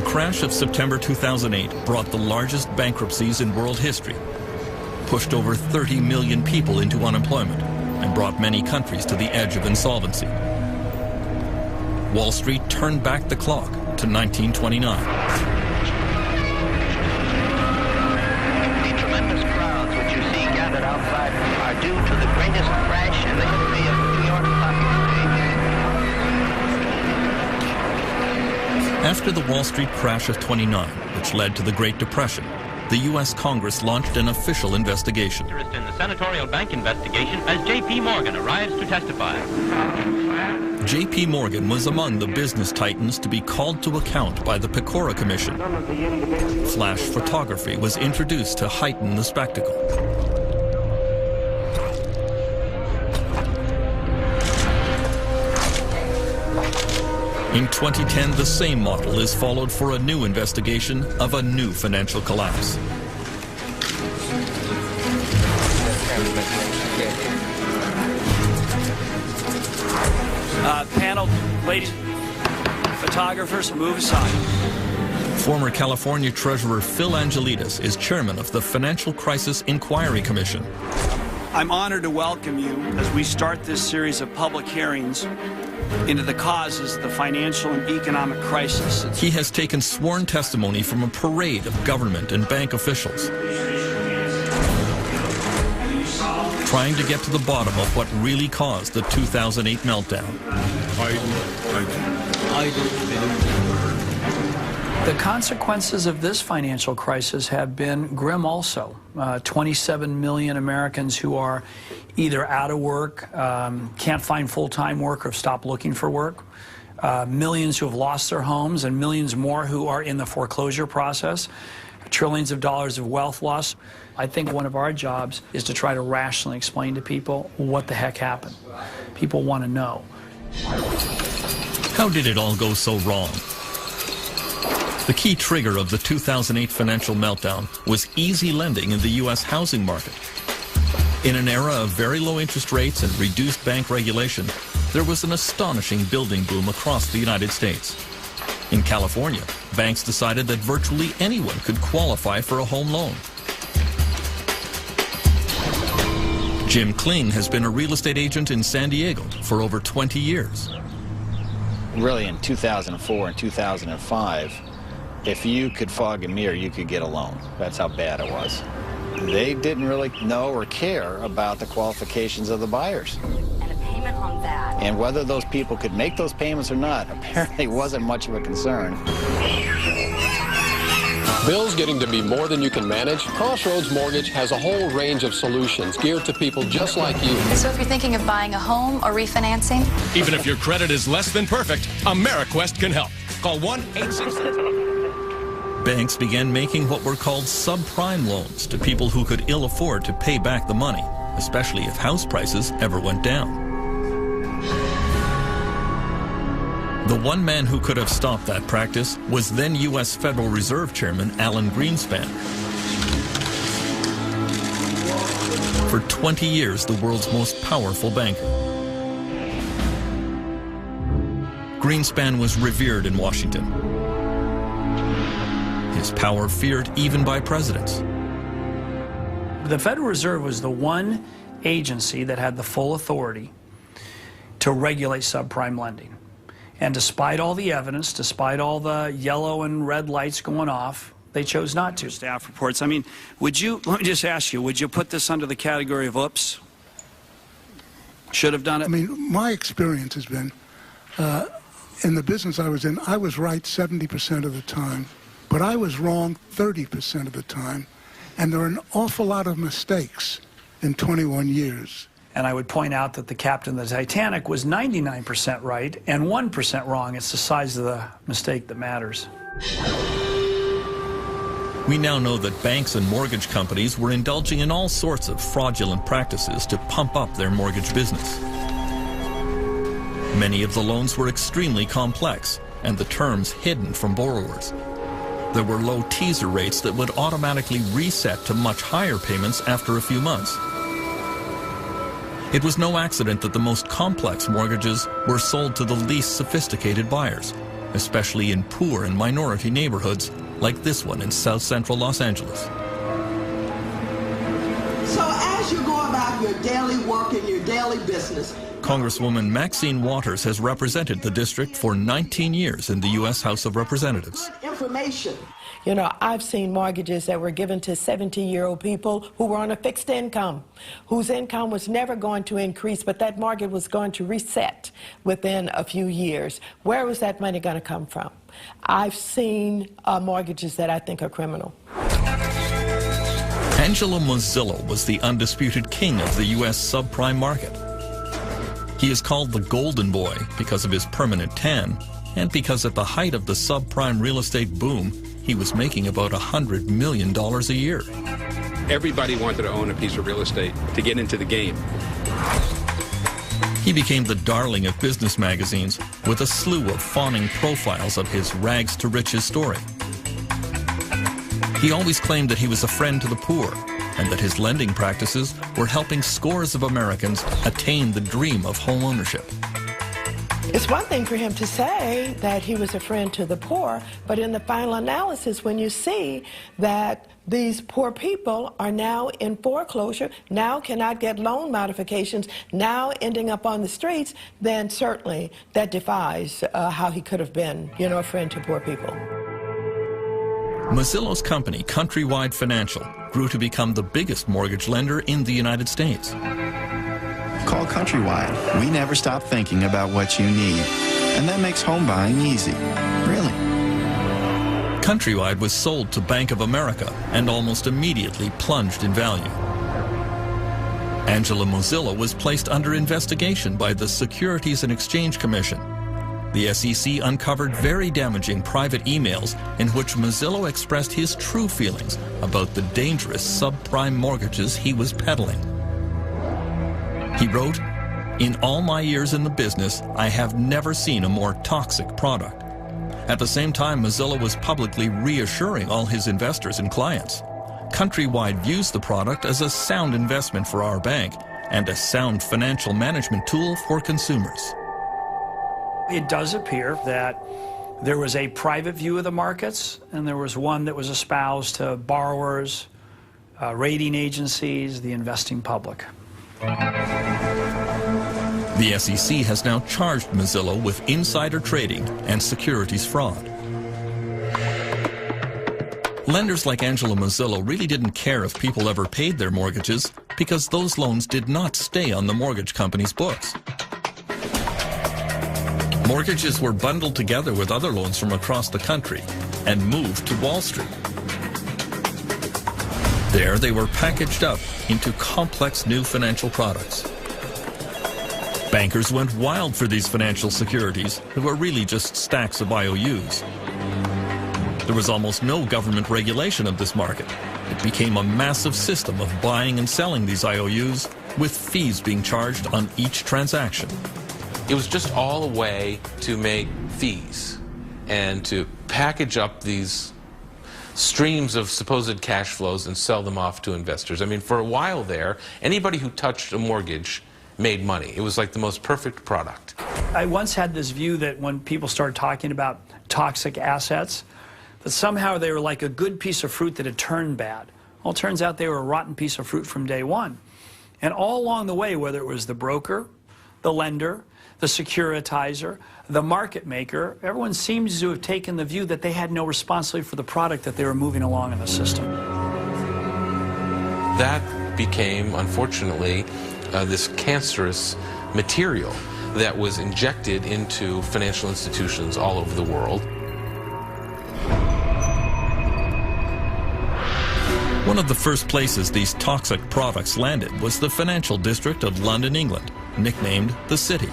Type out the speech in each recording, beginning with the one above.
The crash of September 2008 brought the largest bankruptcies in world history, pushed over 30 million people into unemployment, and brought many countries to the edge of insolvency. Wall Street turned back the clock to 1929. The tremendous crowds which you see gathered outside are due to the greatest crash in the history of the New York Stock Exchange. After the Wall Street crash of '29, which led to the Great Depression, the U.S. Congress launched an official investigation. Interest in the senatorial bank investigation as J.P. Morgan arrives to testify. J.P. Morgan was among the business titans to be called to account by the Pecora Commission. Flash photography was introduced to heighten the spectacle. In 2010, the same model is followed for a new investigation of a new financial collapse. Panel, ladies, photographers, move aside. Former California Treasurer Phil Angelides is chairman of the Financial Crisis Inquiry Commission. I'm honored to welcome you as we start this series of public hearings into the causes of the financial and economic crisis. He has taken sworn testimony from a parade of government and bank officials, trying to get to the bottom of what really caused the 2008 meltdown. The consequences of this financial crisis have been grim also. 27 million Americans who are either out of work, can't find full-time work, or have stopped looking for work. Millions who have lost their homes, and millions more who are in the foreclosure process. Trillions of dollars of wealth loss. I think one of our jobs is to try to rationally explain to people what the heck happened. People want to know. How did it all go so wrong? The key trigger of the 2008 financial meltdown was easy lending in the U.S. housing market. In an era of very low interest rates and reduced bank regulation, there was an astonishing building boom across the United States. In California, banks decided that virtually anyone could qualify for a home loan. Jim Kling has been a real estate agent in San Diego for over 20 years. Really, in 2004 and 2005, if you could fog a mirror, you could get a loan. That's how bad it was. They didn't really know or care about the qualifications of the buyers. And a payment on that. And whether those people could make those payments or not apparently wasn't much of a concern. Bills getting to be more than you can manage? Crossroads Mortgage has a whole range of solutions geared to people just like you. So if you're thinking of buying a home or refinancing? Even if your credit is less than perfect, AmeriQuest can help. Call 1-866... Banks began making what were called subprime loans to people who could ill afford to pay back the money, especially if house prices ever went down. The one man who could have stopped that practice was then U.S. Federal Reserve Chairman Alan Greenspan. For 20 years, the world's most powerful banker. Greenspan was revered in Washington. His power feared even by presidents. The Federal Reserve was the one agency that had the full authority to regulate subprime lending. And despite all the evidence, despite all the yellow and red lights going off, they chose not to. Staff reports. I mean, let me just ask you, would you put this under the category of oops? Should have done it? I mean, my experience has been, in the business I was in, I was right 70% of the time. But I was wrong 30% of the time, and there are an awful lot of mistakes in 21 years. And I would point out that the captain of the Titanic was 99% right and 1% wrong. It's the size of the mistake that matters. We now know that banks and mortgage companies were indulging in all sorts of fraudulent practices to pump up their mortgage business. Many of the loans were extremely complex, and the terms hidden from borrowers. There were low teaser rates that would automatically reset to much higher payments after a few months. It was no accident that the most complex mortgages were sold to the least sophisticated buyers, especially in poor and minority neighborhoods like this one in South Central Los Angeles. So as you go about your daily work and your daily business, Congresswoman Maxine Waters has represented the district for 19 years in the U.S. House of Representatives. Information. You know, I've seen mortgages that were given to 70-year-old people who were on a fixed income, whose income was never going to increase, but that mortgage was going to reset within a few years. Where was that money going to come from? I've seen mortgages that I think are criminal. Angelo Mozillo was the undisputed king of the U.S. subprime market. He is called the Golden Boy because of his permanent tan and because at the height of the subprime real estate boom, he was making about $100 million a year. Everybody wanted to own a piece of real estate to get into the game. He became the darling of business magazines with a slew of fawning profiles of his rags to riches story. He always claimed that he was a friend to the poor and that his lending practices were helping scores of Americans attain the dream of home ownership. It's one thing for him to say that he was a friend to the poor, but in the final analysis, when you see that these poor people are now in foreclosure, now cannot get loan modifications, now ending up on the streets, then certainly that defies how he could have been, you know, a friend to poor people. Mozillo's company, Countrywide Financial, grew to become the biggest mortgage lender in the United States. Call Countrywide. We never stop thinking about what you need. And that makes home buying easy. Really. Countrywide was sold to Bank of America and almost immediately plunged in value. Angelo Mozillo was placed under investigation by the Securities and Exchange Commission. The SEC uncovered very damaging private emails in which Mozillo expressed his true feelings about the dangerous subprime mortgages he was peddling. He wrote, "In all my years in the business, I have never seen a more toxic product." At the same time, Mozillo was publicly reassuring all his investors and clients. Countrywide views the product as a sound investment for our bank and a sound financial management tool for consumers. It does appear that there was a private view of the markets, and there was one that was espoused to borrowers, rating agencies, the investing public. The SEC has now charged Mozillo with insider trading and securities fraud. Lenders like Angelo Mozillo really didn't care if people ever paid their mortgages because those loans did not stay on the mortgage company's books. Mortgages were bundled together with other loans from across the country and moved to Wall Street. There, they were packaged up into complex new financial products. Bankers went wild for these financial securities that were really just stacks of IOUs. There was almost no government regulation of this market. It became a massive system of buying and selling these IOUs with fees being charged on each transaction. It was just all a way to make fees and to package up these streams of supposed cash flows and sell them off to investors. I mean, for a while there, anybody who touched a mortgage made money. It was like the most perfect product. I once had this view that when people started talking about toxic assets, that somehow they were like a good piece of fruit that had turned bad. Well, it turns out they were a rotten piece of fruit from day one. And all along the way, whether it was the broker, the lender, the securitizer, the market maker, everyone seems to have taken the view that they had no responsibility for the product that they were moving along in the system. That became, unfortunately, this cancerous material that was injected into financial institutions all over the world. One of the first places these toxic products landed was the financial district of London, England, nicknamed the City.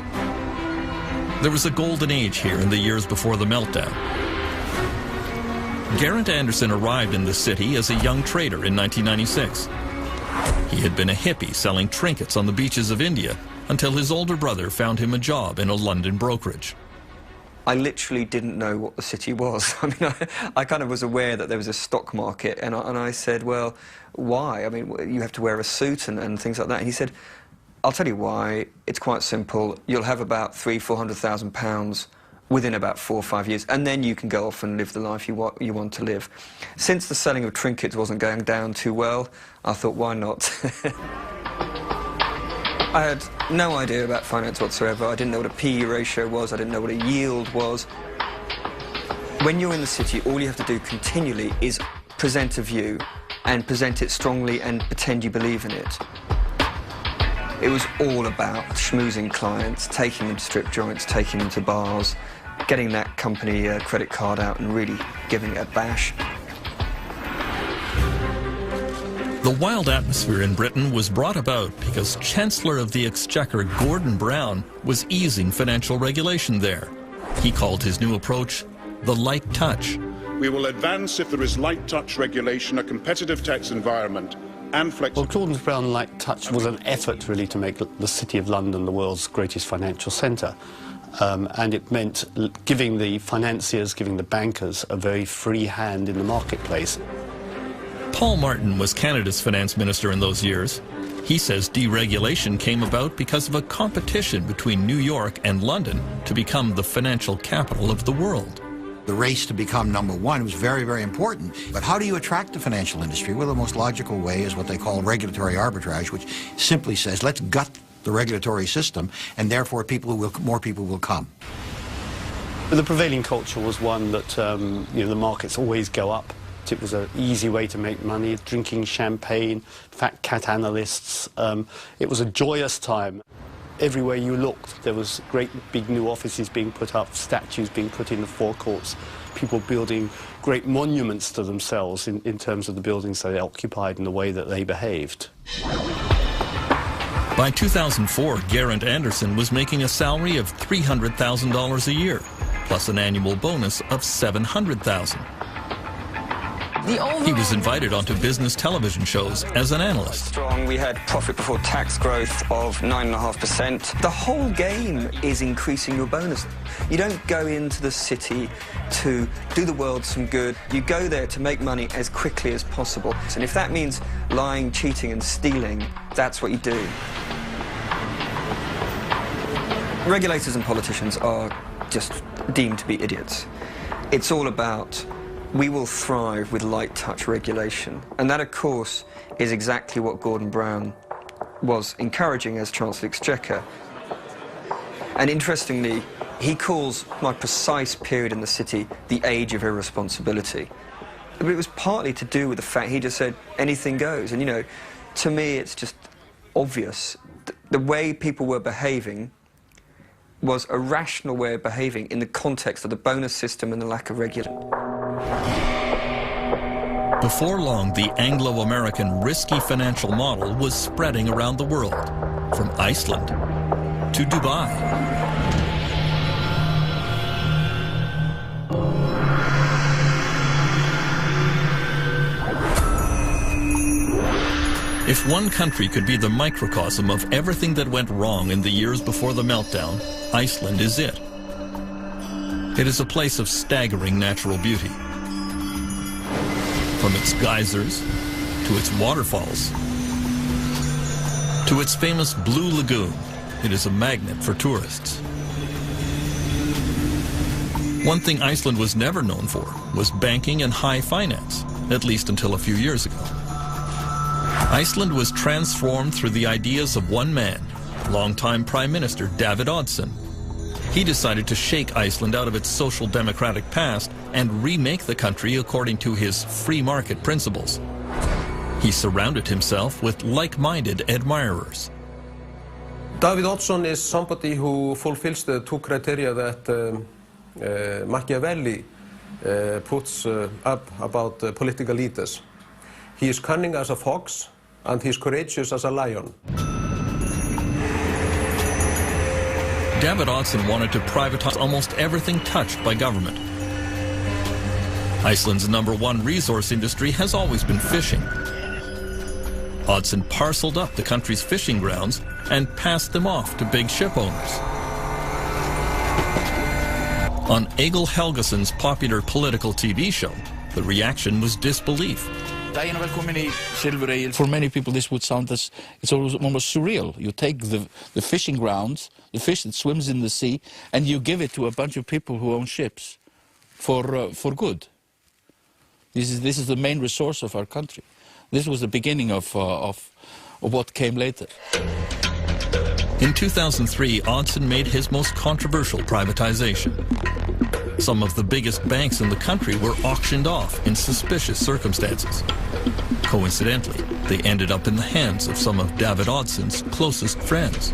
There was a golden age here in the years before the meltdown. Garrett Anderson arrived in the city as a young trader in 1996. He had been a hippie selling trinkets on the beaches of India until his older brother found him a job in a London brokerage. I literally didn't know what the city was. I mean, I kind of was aware that there was a stock market, and I said, well, why? I mean, you have to wear a suit and things like that. And he said, I'll tell you why. It's quite simple. You'll have about £300,000 to £400,000 within about 4 or 5 years, and then you can go off and live the life you want to live. Since the selling of trinkets wasn't going down too well, I thought, why not? I had no idea about finance whatsoever. I didn't know what a PE ratio was. I didn't know what a yield was. When you're in the city, all you have to do continually is present a view and present it strongly and pretend you believe in it. It was all about schmoozing clients, taking them to strip joints, taking them to bars, getting that company credit card out and really giving it a bash. The wild atmosphere in Britain was brought about because Chancellor of the Exchequer Gordon Brown was easing financial regulation there. He called his new approach the light touch. We will advance if there is light touch regulation, a competitive tax environment, and flexibility. Well, Gordon Brown light touch was an effort really to make the City of London the world's greatest financial centre. And it meant giving the financiers, giving the bankers a very free hand in the marketplace. Paul Martin was Canada's finance minister in those years. He says deregulation came about because of a competition between New York and London to become the financial capital of the world. The race to become #1 was very, very important. But how do you attract the financial industry? Well, the most logical way is what they call regulatory arbitrage, which simply says, let's gut the regulatory system, and therefore more people will come. But the prevailing culture was one that the markets always go up. It was an easy way to make money, drinking champagne, fat cat analysts. It was a joyous time. Everywhere you looked, there was great big new offices being put up, statues being put in the forecourts, people building great monuments to themselves in terms of the buildings they occupied and the way that they behaved. By 2004, Geraint Anderson was making a salary of $300,000 a year, plus an annual bonus of $700,000. He was invited onto business television shows as an analyst. Strong. We had profit before tax growth of 9.5%. The whole game is increasing your bonus. You don't go into the city to do the world some good. You go there to make money as quickly as possible. And if that means lying, cheating and stealing, that's what you do. Regulators and politicians are just deemed to be idiots. It's all about we will thrive with light touch regulation. And that, of course, is exactly what Gordon Brown was encouraging as Chancellor of the Exchequer. And interestingly, he calls my precise period in the city the age of irresponsibility. But it was partly to do with the fact he just said anything goes. And, to me, it's just obvious. The way people were behaving was a rational way of behaving in the context of the bonus system and the lack of regulation. Before long, the Anglo-American risky financial model was spreading around the world, from Iceland to Dubai. If one country could be the microcosm of everything that went wrong in the years before the meltdown, Iceland is it. It is a place of staggering natural beauty. From its geysers, to its waterfalls, to its famous Blue Lagoon, it is a magnet for tourists. One thing Iceland was never known for was banking and high finance, at least until a few years ago. Iceland was transformed through the ideas of one man, longtime Prime Minister David Oddsson. He decided to shake Iceland out of its social democratic past and remake the country according to his free market principles. He surrounded himself with like-minded admirers. David Oddsson is somebody who fulfills the two criteria that Machiavelli puts up about political leaders. He is cunning as a fox and he is courageous as a lion. David Oddsson wanted to privatize almost everything touched by government. Iceland's #1 resource industry has always been fishing. Oddsson parceled up the country's fishing grounds and passed them off to big ship owners. On Egil Helgason's popular political TV show, the reaction was disbelief. For many people, this would sound as it's almost surreal. You take the fishing grounds, the fish that swims in the sea, and you give it to a bunch of people who own ships for good. This is the main resource of our country. This was the beginning of what came later. In 2003, Odson made his most controversial privatization. Some of the biggest banks in the country were auctioned off in suspicious circumstances. Coincidentally, they ended up in the hands of some of David Odson's closest friends.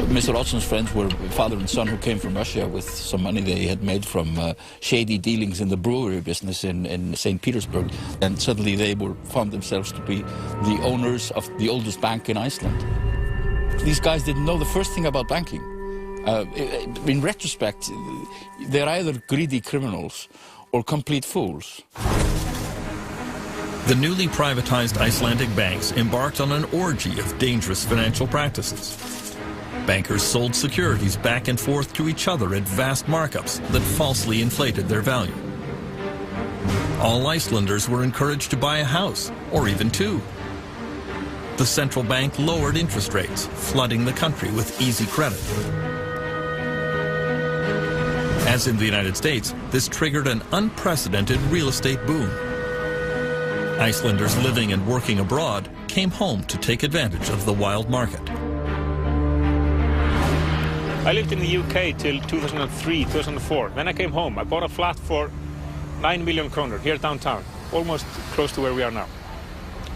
Mr. Odson's friends were father and son who came from Russia with some money they had made from shady dealings in the brewery business in St. Petersburg. And suddenly they found themselves to be the owners of the oldest bank in Iceland. These guys didn't know the first thing about banking. In retrospect, they're either greedy criminals or complete fools. The newly privatized Icelandic banks embarked on an orgy of dangerous financial practices. Bankers sold securities back and forth to each other at vast markups that falsely inflated their value. All Icelanders were encouraged to buy a house, or even two. The central bank lowered interest rates, flooding the country with easy credit. As in the United States, this triggered an unprecedented real estate boom. Icelanders living and working abroad came home to take advantage of the wild market. I lived in the UK till 2003, 2004. Then I came home. I bought a flat for 9 million kroner here downtown, almost close to where we are now.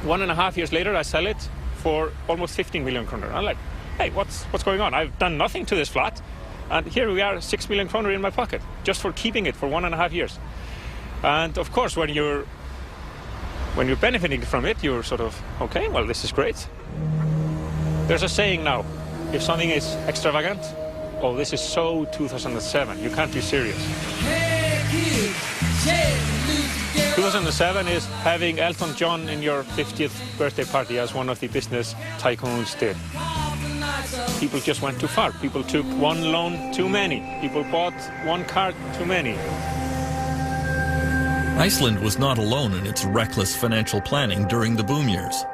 1.5 years later, I sell it for almost 15 million kroner. I'm like, hey, what's going on? I've done nothing to this flat, and here we are, 6 million kroner in my pocket, just for keeping it for 1.5 years. And of course, when you're benefiting from it, you're sort of, okay, well, this is great. There's a saying now, if something is extravagant, oh, this is so 2007, you can't be serious. 2007 is having Elton John in your 50th birthday party, as one of the business tycoons did. People just went too far. People took one loan too many. People bought one car too many. Iceland was not alone in its reckless financial planning during the boom years.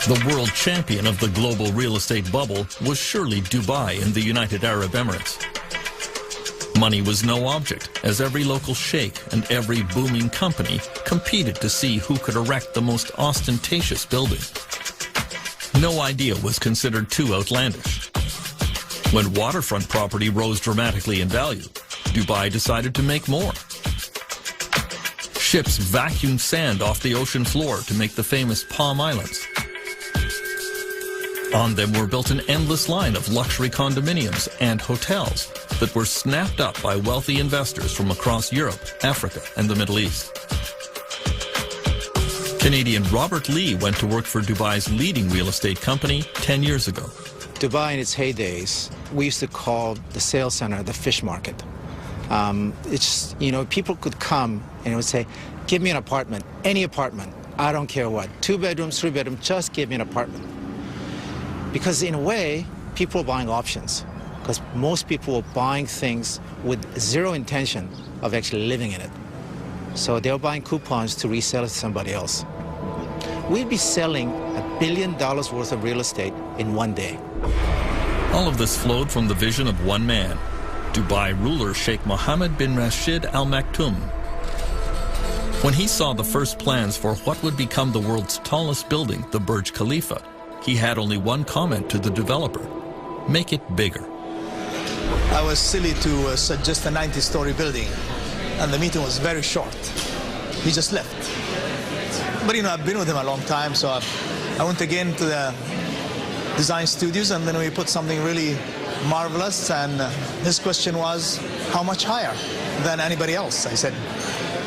The world champion of the global real estate bubble was surely Dubai in the United Arab Emirates. Money was no object, as every local sheikh and every booming company competed to see who could erect the most ostentatious building. No idea was considered too outlandish. When waterfront property rose dramatically in value, Dubai decided to make more. Ships vacuumed sand off the ocean floor to make the famous Palm Islands. On them were built an endless line of luxury condominiums and hotels that were snapped up by wealthy investors from across Europe, Africa, and the Middle East. Canadian Robert Lee went to work for Dubai's leading real estate company 10 years ago. Dubai in its heydays, we used to call the sales center the fish market. It's, you know, people could come and would say, give me an apartment, any apartment, I don't care what, 2 bedrooms, 3 bedrooms, just give me an apartment. Because in a way, people were buying options, because most people were buying things with zero intention of actually living in it. So they were buying coupons to resell it to somebody else. We'd be selling $1 billion worth of real estate in one day. All of this flowed from the vision of one man, Dubai ruler Sheikh Mohammed bin Rashid Al Maktoum. When he saw the first plans for what would become the world's tallest building, the Burj Khalifa, he had only one comment to the developer: make it bigger. I was silly to suggest a 90-story building, and the meeting was very short. He just left. But you know, I've been with him a long time, so I went again to the design studios, and then we put something really marvelous, and his question was, how much higher than anybody else? I said,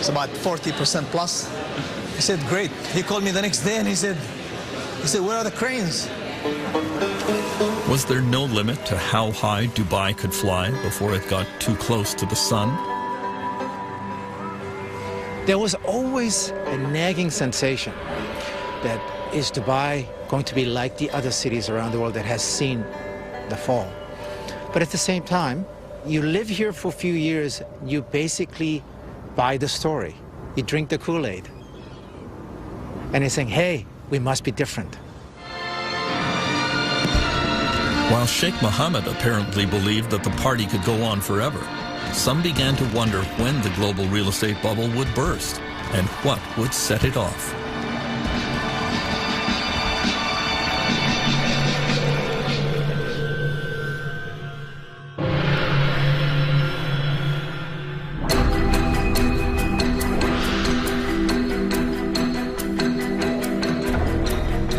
it's about 40% plus. He said, great. He called me the next day and he said, where are the cranes? Was there no limit to how high Dubai could fly before it got too close to the sun? There was always a nagging sensation bet is Dubai going to be like the other cities around the world that has seen the fall? But at the same time, you live here for a few years, you basically buy the story. You drink the Kool-Aid. And you're saying, hey, we must be different. While Sheikh Mohammed apparently believed that the party could go on forever, some began to wonder when the global real estate bubble would burst and what would set it off.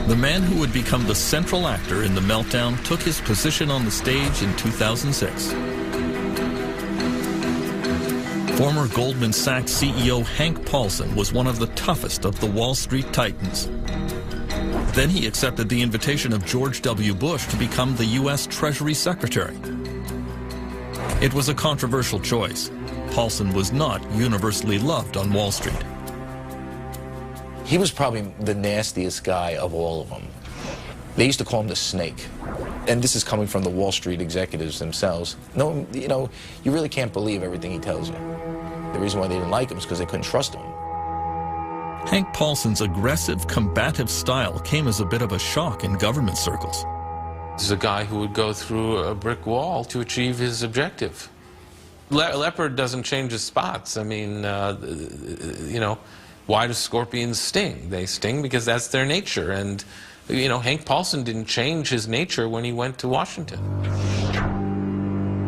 The man who would become the central actor in the meltdown took his position on the stage in 2006. Former Goldman Sachs CEO Hank Paulson was one of the toughest of the Wall Street titans. Then he accepted the invitation of George W. Bush to become the U.S. Treasury Secretary. It was a controversial choice. Paulson was not universally loved on Wall Street. He was probably the nastiest guy of all of them. They used to call him the snake. And this is coming from the Wall Street executives themselves. No, you know, you really can't believe everything he tells you. The reason why they didn't like him is because they couldn't trust him. Hank Paulson's aggressive, combative style came as a bit of a shock in government circles. This is a guy who would go through a brick wall to achieve his objective. Leopard doesn't change his spots. I mean, you know, why do scorpions sting? They sting because that's their nature. And, you know, Hank Paulson didn't change his nature when he went to Washington.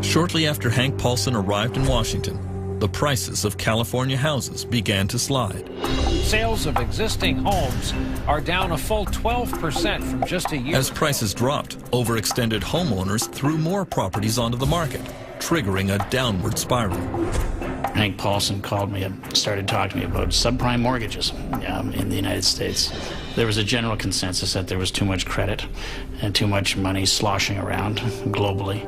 Shortly after Hank Paulson arrived in Washington, the prices of California houses began to slide. Sales of existing homes are down a full 12% from just a year As prices dropped, overextended homeowners threw more properties onto the market, triggering a downward spiral. Hank Paulson called me and started talking to me about subprime mortgages in the United States. There was a general consensus that there was too much credit and too much money sloshing around globally.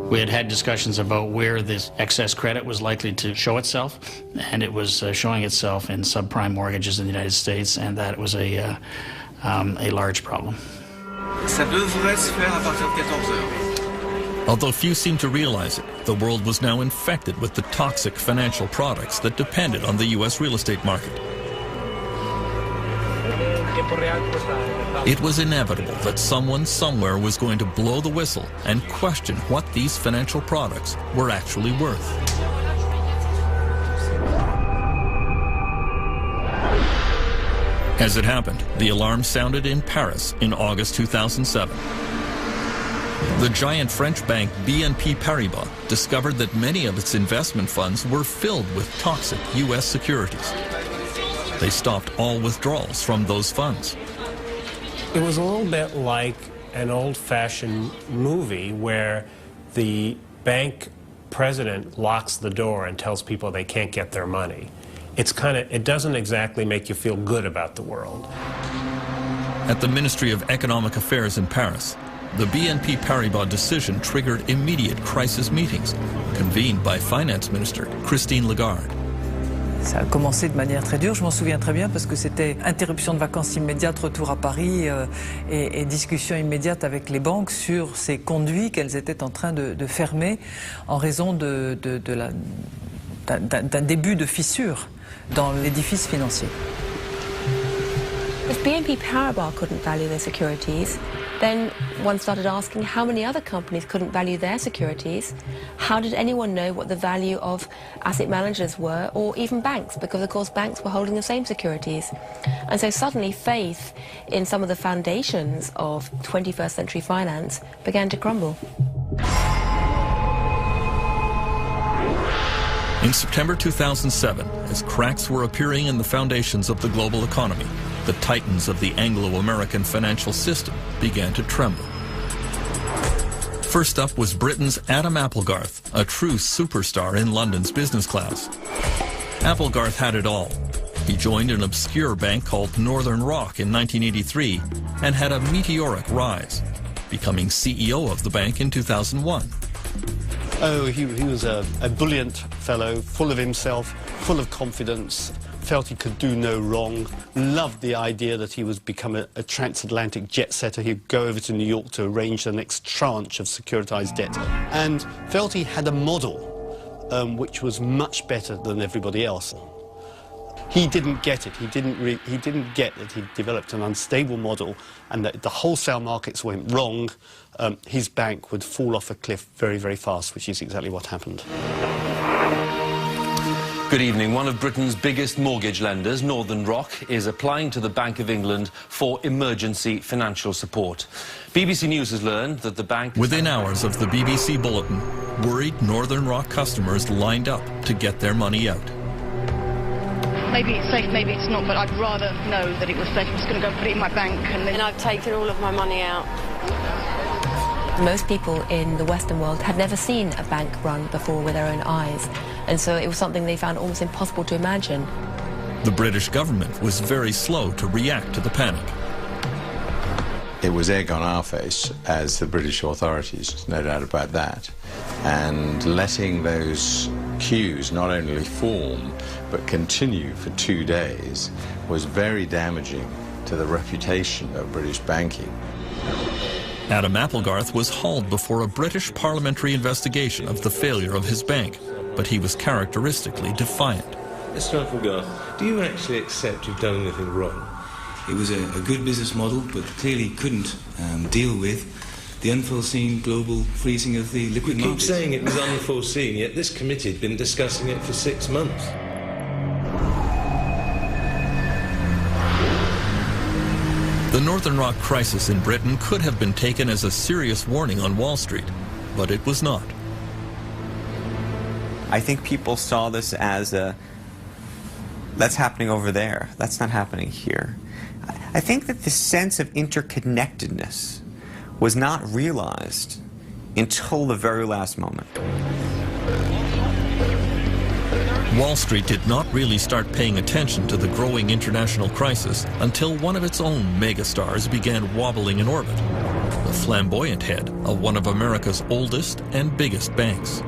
We had had discussions about where this excess credit was likely to show itself, and it was showing itself in subprime mortgages in the United States, and that was a large problem. Ça devrait se faire à partir de 14 heures. Although few seemed to realize it, the world was now infected with the toxic financial products that depended on the U.S. real estate market. It was inevitable that someone somewhere was going to blow the whistle and question what these financial products were actually worth. As it happened, the alarm sounded in Paris in August 2007. The giant French bank BNP Paribas discovered that many of its investment funds were filled with toxic U.S. securities. They stopped all withdrawals from those funds. It was a little bit like an old-fashioned movie where the bank president locks the door and tells people they can't get their money. It doesn't exactly make you feel good about the world. At the Ministry of Economic Affairs in Paris, the BNP Paribas decision triggered immediate crisis meetings, convened by Finance Minister Christine Lagarde. Ça a commencé de manière très dure, je m'en souviens très bien, parce que c'était interruption de vacances immédiate, retour à Paris et discussion immédiate avec les banques sur ces conduits qu'elles étaient en train de fermer en raison d'un début de fissure dans l'édifice financier. If BNP Paribas couldn't value their securities, then one started asking how many other companies couldn't value their securities. How did anyone know what the value of asset managers were, or even banks? Because, of course, banks were holding the same securities. And so suddenly faith in some of the foundations of 21st century finance began to crumble. In September 2007, as cracks were appearing in the foundations of the global economy, the titans of the Anglo-American financial system began to tremble. First up was Britain's Adam Applegarth, a true superstar in London's business class. Applegarth had it all. He joined an obscure bank called Northern Rock in 1983 and had a meteoric rise, becoming CEO of the bank in 2001. Oh, he was a brilliant fellow, full of himself, full of confidence, felt he could do no wrong, loved the idea that he was become a transatlantic jet setter. He'd go over to New York to arrange the next tranche of securitized debt, and felt he had a model which was much better than everybody else. He didn't get it. He didn't get that he'd developed an unstable model and that if the wholesale markets went wrong, his bank would fall off a cliff very, very fast, which is exactly what happened. Good evening. One of Britain's biggest mortgage lenders, Northern Rock, is applying to the Bank of England for emergency financial support. BBC News has learned that the bank... Within hours of the BBC bulletin, worried Northern Rock customers lined up to get their money out. Maybe it's safe, maybe it's not, but I'd rather know that it was safe. I'm just going to go put it in my bank and then... And I've taken all of my money out. Most people in the Western world had never seen a bank run before with their own eyes, and so it was something they found almost impossible to imagine. The British government was very slow to react to the panic. It was egg on our face as the British authorities, no doubt about that, and letting those queues not only form but continue for 2 days was very damaging to the reputation of British banking. Adam Applegarth was hauled before a British parliamentary investigation of the failure of his bank, but he was characteristically defiant. Mr. Applegarth, do you actually accept you've done anything wrong? It was a good business model, but clearly couldn't deal with the unforeseen global freezing of the liquid markets. You keep saying it was unforeseen, yet this committee had been discussing it for 6 months. The Northern Rock crisis in Britain could have been taken as a serious warning on Wall Street, but it was not. I think people saw this as that's happening over there, that's not happening here. I think that the sense of interconnectedness was not realized until the very last moment. Wall Street did not really start paying attention to the growing international crisis until one of its own megastars began wobbling in orbit, the flamboyant head of one of America's oldest and biggest banks.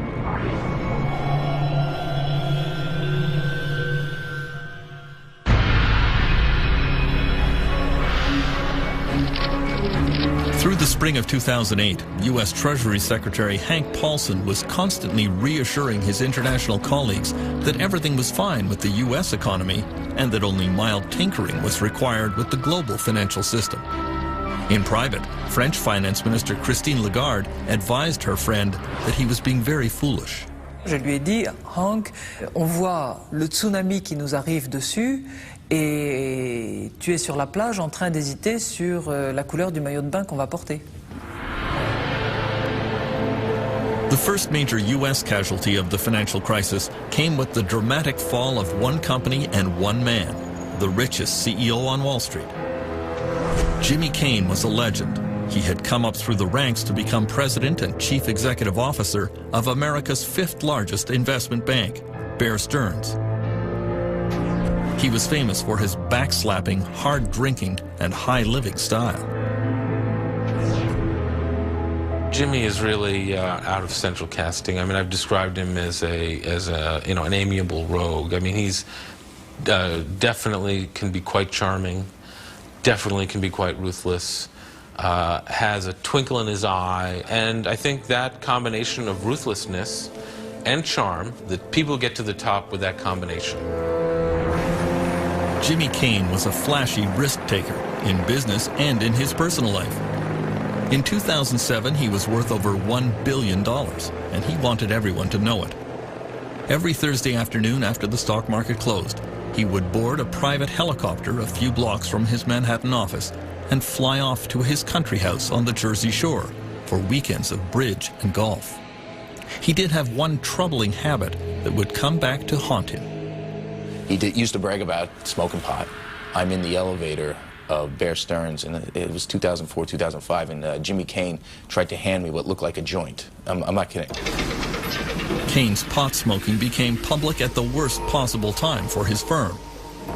Through the spring of 2008, U.S. Treasury Secretary Hank Paulson was constantly reassuring his international colleagues that everything was fine with the U.S. economy and that only mild tinkering was required with the global financial system. In private, French Finance Minister Christine Lagarde advised her friend that he was being very foolish. Je lui ai dit, Hank, on voit le tsunami qui nous arrive dessus, et tu es sur la plage en train d'hésiter sur la couleur du maillot de bain qu'on va porter. The first major U.S. casualty of the financial crisis came with the dramatic fall of one company and one man, the richest CEO on Wall Street. Jimmy Cain was a legend. He had come up through the ranks to become president and chief executive officer of America's fifth largest investment bank, Bear Stearns. He was famous for his backslapping, hard drinking, and high living style. Jimmy is really out of central casting. I mean, I've described him as an amiable rogue. I mean, he's definitely can be quite charming, definitely can be quite ruthless, has a twinkle in his eye, and I think that combination of ruthlessness and charm, that people get to the top with that combination. Jimmy Cain was a flashy risk-taker in business and in his personal life. In 2007, he was worth over $1 billion, and he wanted everyone to know it. Every Thursday afternoon after the stock market closed, he would board a private helicopter a few blocks from his Manhattan office and fly off to his country house on the Jersey Shore for weekends of bridge and golf. He did have one troubling habit that would come back to haunt him. He used to brag about smoking pot. I'm in the elevator of Bear Stearns, and it was 2004, 2005, and Jimmy Cain tried to hand me what looked like a joint. I'm not kidding. Cain's pot smoking became public at the worst possible time for his firm.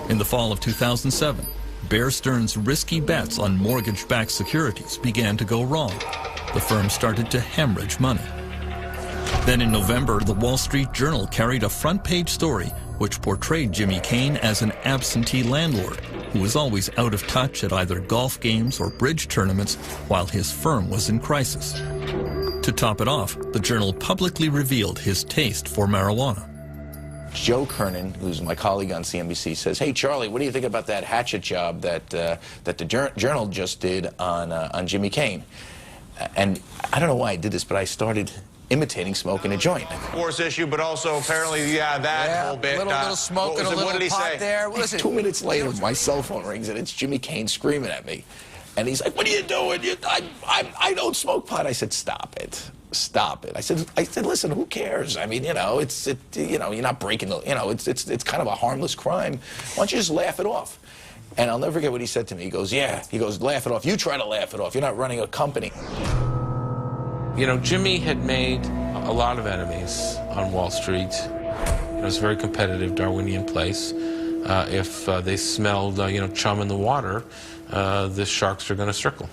In the fall of 2007, Bear Stearns' risky bets on mortgage-backed securities began to go wrong. The firm started to hemorrhage money. Then in November, the Wall Street Journal carried a front-page story which portrayed Jimmy Cain as an absentee landlord who was always out of touch at either golf games or bridge tournaments while his firm was in crisis. To top it off, the Journal publicly revealed his taste for marijuana. Joe Kernan, who's my colleague on CNBC, says, "Hey, Charlie, what do you think about that hatchet job that the Journal just did on Jimmy Cain?" And I don't know why I did this, but I started imitating smoking a joint. Force issue, but also apparently, that whole bit. Little smoke and a little what did he pot say? there. Listen. 2 minutes later, my cell phone rings, and it's Jimmy Cain screaming at me. And he's like, "What are you doing? I don't smoke pot." I said, "Stop it. Stop it." I said, "Listen, who cares? I mean, you're not breaking the, it's kind of a harmless crime. Why don't you just laugh it off?" And I'll never forget what he said to me. He goes, "Laugh it off. You try to laugh it off. You're not running a company." You know, Jimmy had made a lot of enemies on Wall Street. It's a very competitive Darwinian place. If they smelled, chum in the water, the sharks are going to circle.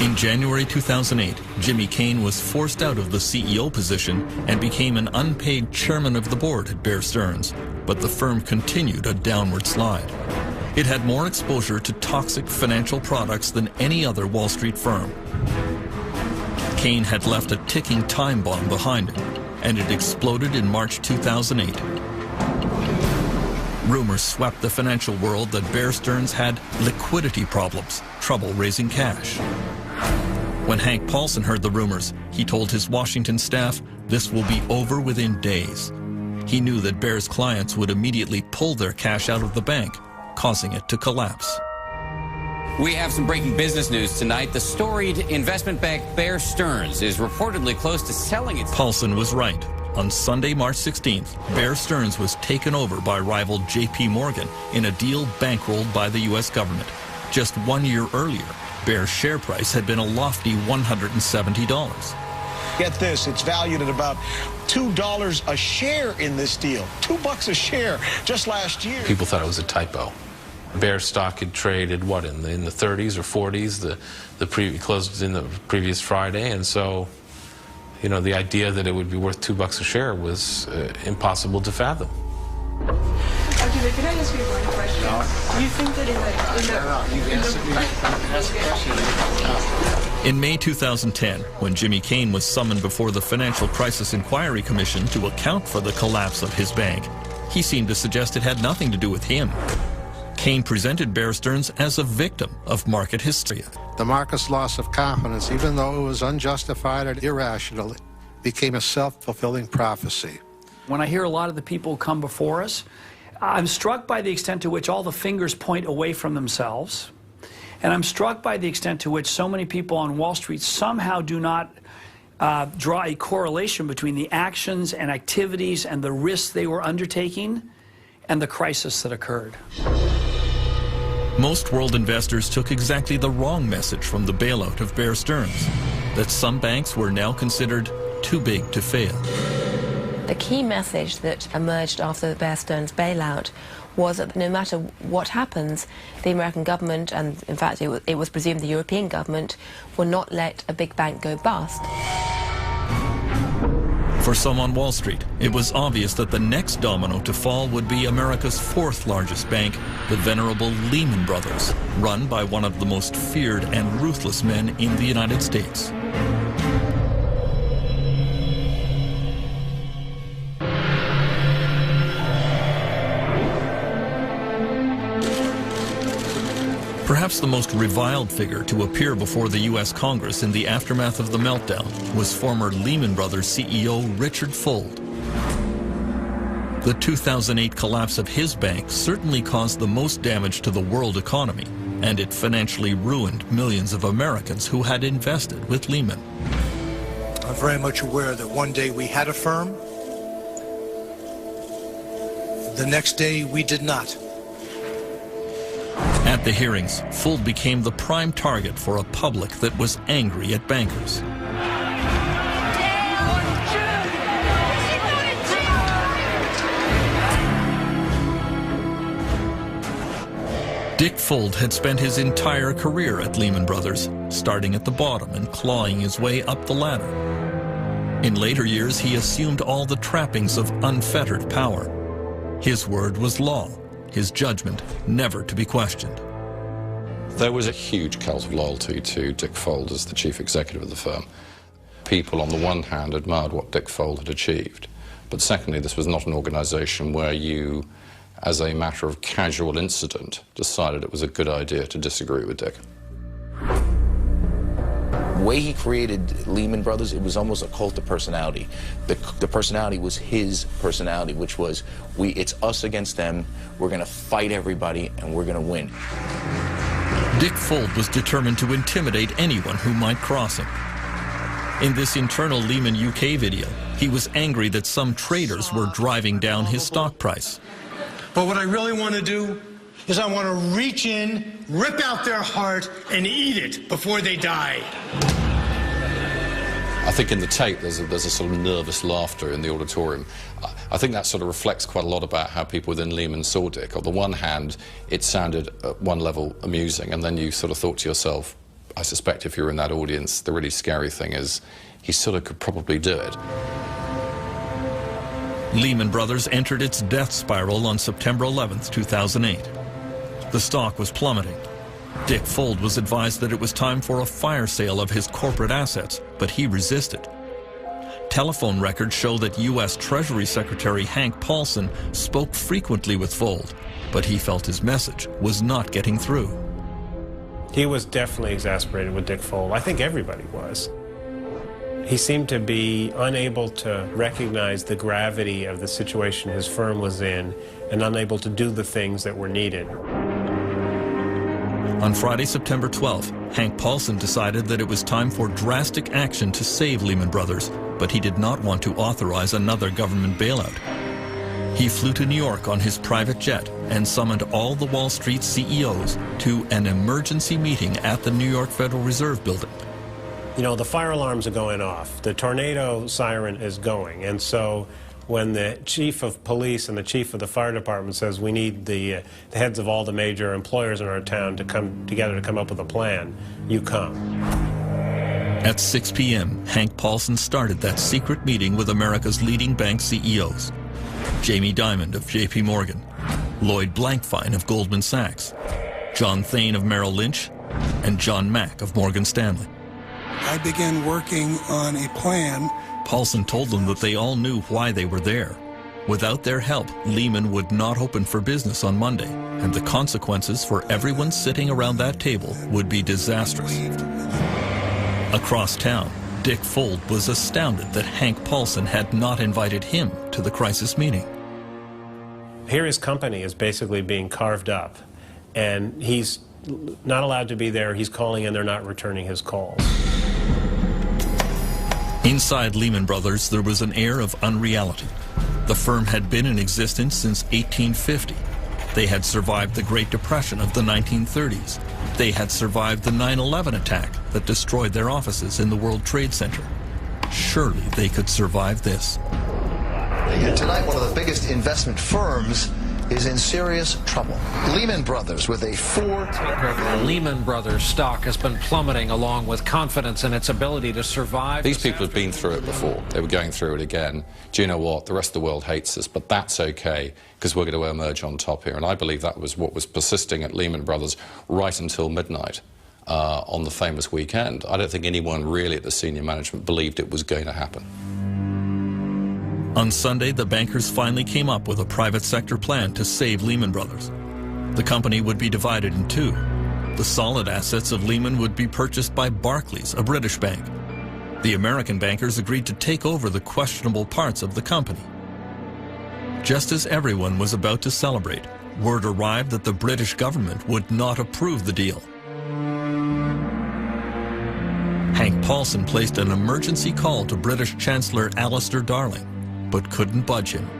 In January 2008, Jimmy Cain was forced out of the CEO position and became an unpaid chairman of the board at Bear Stearns, but the firm continued a downward slide. It had more exposure to toxic financial products than any other Wall Street firm. Cain had left a ticking time bomb behind him, and it exploded in March 2008. Rumors swept the financial world that Bear Stearns had liquidity problems, trouble raising cash. When Hank Paulson heard the rumors, he told his Washington staff this will be over within days. He knew that Bear's clients would immediately pull their cash out of the bank, causing it to collapse. We have some breaking business news tonight. The storied investment bank Bear Stearns is reportedly close to selling its... Paulson was right. On Sunday, March 16th, Bear Stearns was taken over by rival J.P. Morgan in a deal bankrolled by the U.S. government. Just 1 year earlier, Bear's share price had been a lofty $170. Get this, it's valued at about $2 a share in this deal. $2 a share just last year. People thought it was a typo. Bear stock had traded, what, in the 30s or 40s? The closed in the previous Friday, and so, the idea that it would be worth $2 a share was impossible to fathom. Okay, can I ask you one question? No. Do you think that in May 2010, when Jimmy Cain was summoned before the Financial Crisis Inquiry Commission to account for the collapse of his bank, he seemed to suggest it had nothing to do with him. Cain presented Bear Stearns as a victim of market hysteria. The market's loss of confidence, even though it was unjustified and irrational, became a self-fulfilling prophecy. When I hear a lot of the people who come before us, I'm struck by the extent to which all the fingers point away from themselves. And I'm struck by the extent to which so many people on Wall Street somehow do not draw a correlation between the actions and activities and the risks they were undertaking and the crisis that occurred. Most world investors took exactly the wrong message from the bailout of Bear Stearns, that some banks were now considered too big to fail. The key message that emerged after the Bear Stearns bailout was that no matter what happens, the American government, and in fact it was presumed the European government, will not let a big bank go bust. For some on Wall Street, it was obvious that the next domino to fall would be America's fourth largest bank, the venerable Lehman Brothers, run by one of the most feared and ruthless men in the United States. Perhaps the most reviled figure to appear before the U.S. Congress in the aftermath of the meltdown was former Lehman Brothers CEO Richard Fuld. The 2008 collapse of his bank certainly caused the most damage to the world economy, and it financially ruined millions of Americans who had invested with Lehman. I'm very much aware that one day we had a firm, the next day we did not. At the hearings, Fuld became the prime target for a public that was angry at bankers. Dick Fuld had spent his entire career at Lehman Brothers, starting at the bottom and clawing his way up the ladder. In later years, he assumed all the trappings of unfettered power. His word was law, his judgment never to be questioned. There was a huge cult of loyalty to Dick Fuld as the chief executive of the firm. People, on the one hand, admired what Dick Fuld had achieved, but secondly, this was not an organization where you, as a matter of casual incident, decided it was a good idea to disagree with Dick. The way he created Lehman Brothers, it was almost a cult of personality. The personality was his personality, which was, it's us against them, we're going to fight everybody, and we're going to win. Dick Fuld was determined to intimidate anyone who might cross him. In this internal Lehman UK video, he was angry that some traders were driving down his stock price. But what I really want to do is I want to reach in, rip out their heart, and eat it before they die. I think in the tape there's a sort of nervous laughter in the auditorium. I think that sort of reflects quite a lot about how people within Lehman saw Dick. On the one hand, it sounded at one level amusing, and then you sort of thought to yourself, I suspect if you're in that audience, the really scary thing is he sort of could probably do it. Lehman Brothers entered its death spiral on September 11th, 2008. The stock was plummeting. Dick Fuld was advised that it was time for a fire sale of his corporate assets, but he resisted. Telephone records show that U.S. Treasury Secretary Hank Paulson spoke frequently with Fuld, but he felt his message was not getting through. He was definitely exasperated with Dick Fuld. I think everybody was. He seemed to be unable to recognize the gravity of the situation his firm was in and unable to do the things that were needed. On Friday, September 12th, Hank Paulson decided that it was time for drastic action to save Lehman Brothers, but he did not want to authorize another government bailout. He flew to New York on his private jet and summoned all the Wall Street CEOs to an emergency meeting at the New York Federal Reserve Building. You know, the fire alarms are going off. The tornado siren is going. And so when the chief of police and the chief of the fire department says we need the heads of all the major employers in our town to come together to come up with a plan, you come. At 6 p.m., Hank Paulson started that secret meeting with America's leading bank CEOs. Jamie Dimon of J.P. Morgan, Lloyd Blankfein of Goldman Sachs, John Thain of Merrill Lynch, and John Mack of Morgan Stanley. I began working on a plan. Paulson told them that they all knew why they were there. Without their help, Lehman would not open for business on Monday, and the consequences for everyone sitting around that table would be disastrous. Across town, Dick Fuld was astounded that Hank Paulson had not invited him to the crisis meeting. Here his company is basically being carved up, and he's not allowed to be there. He's calling and they're not returning his calls. Inside Lehman Brothers, there was an air of unreality. The firm had been in existence since 1850. They had survived the Great Depression of the 1930s. They had survived the 9/11 attack that destroyed their offices in the World Trade Center. Surely they could survive this. Tonight, one of the biggest investment firms is in serious trouble. Lehman Brothers with a Lehman Brothers stock has been plummeting along with confidence in its ability to survive. These people have been through it before. They were going through it again. Do you know what? The rest of the world hates us, but that's okay because we're going to emerge on top here. And I believe that was what was persisting at Lehman Brothers right until midnight on the famous weekend. I don't think anyone really at the senior management believed it was going to happen. On Sunday, the bankers finally came up with a private sector plan to save Lehman Brothers. The company would be divided in two. The solid assets of Lehman would be purchased by Barclays, a British bank. The American bankers agreed to take over the questionable parts of the company. Just as everyone was about to celebrate, word arrived that the British government would not approve the deal. Hank Paulson placed an emergency call to British Chancellor Alistair Darling, but couldn't budge him.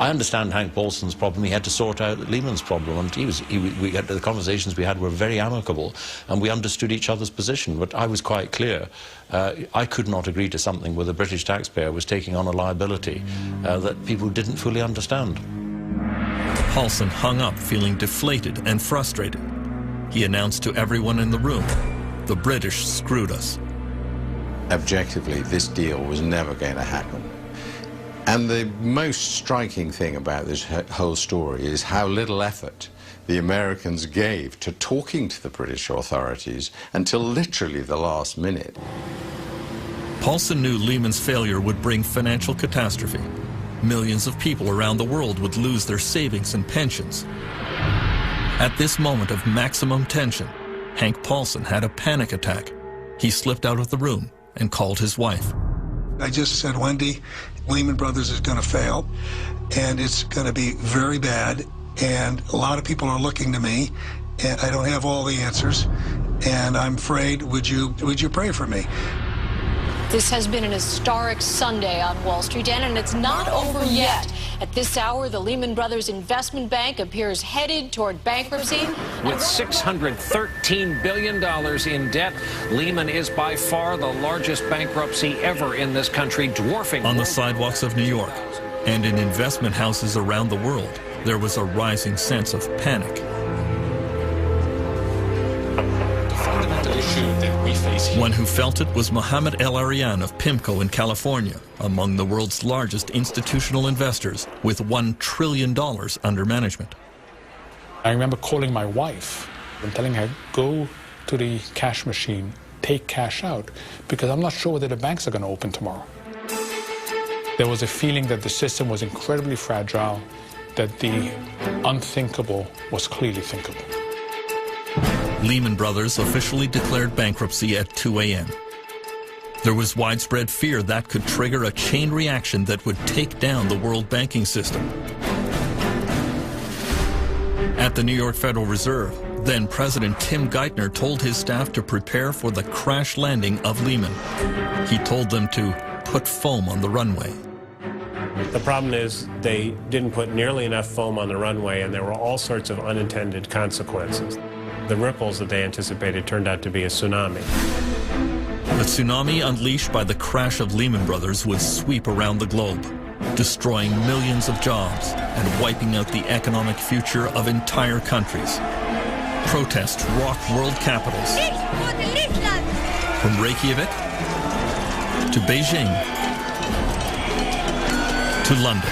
I understand Hank Paulson's problem. He had to sort out Lehman's problem, and the conversations we had were very amicable, and we understood each other's position. But I was quite clear. I could not agree to something where the British taxpayer was taking on a liability that people didn't fully understand. Paulson hung up feeling deflated and frustrated. He announced to everyone in the room, "The British screwed us." objectively, this deal was never going to happen. And the most striking thing about this whole story is how little effort the Americans gave to talking to the British authorities until literally the last minute. Paulson knew Lehman's failure would bring financial catastrophe. Millions of people around the world would lose their savings and pensions. At this moment of maximum tension, Hank Paulson had a panic attack. He slipped out of the room and called his wife. I just said, Wendy, Lehman Brothers is going to fail, and it's going to be very bad, and a lot of people are looking to me, and I don't have all the answers, and I'm afraid, would you pray for me? This has been an historic Sunday on Wall Street, and it's not over yet. At this hour, the Lehman Brothers investment bank appears headed toward bankruptcy. With $613 billion in debt, Lehman is by far the largest bankruptcy ever in this country, dwarfing... On the sidewalks of New York and in investment houses around the world, there was a rising sense of panic. One who felt it was Mohammed El Arian of PIMCO in California, among the world's largest institutional investors with $1 trillion under management. I remember calling my wife and telling her, go to the cash machine, take cash out, because I'm not sure whether the banks are going to open tomorrow. There was a feeling that the system was incredibly fragile, that the unthinkable was clearly thinkable. Lehman Brothers officially declared bankruptcy at 2 a.m. There was widespread fear that could trigger a chain reaction that would take down the world banking system. At the New York Federal Reserve, then President Tim Geithner told his staff to prepare for the crash landing of Lehman. He told them to put foam on the runway. The problem is they didn't put nearly enough foam on the runway, and there were all sorts of unintended consequences. The ripples that they anticipated turned out to be a tsunami. The tsunami unleashed by the crash of Lehman Brothers would sweep around the globe, destroying millions of jobs and wiping out the economic future of entire countries. Protests rocked world capitals, from Reykjavik to Beijing to London.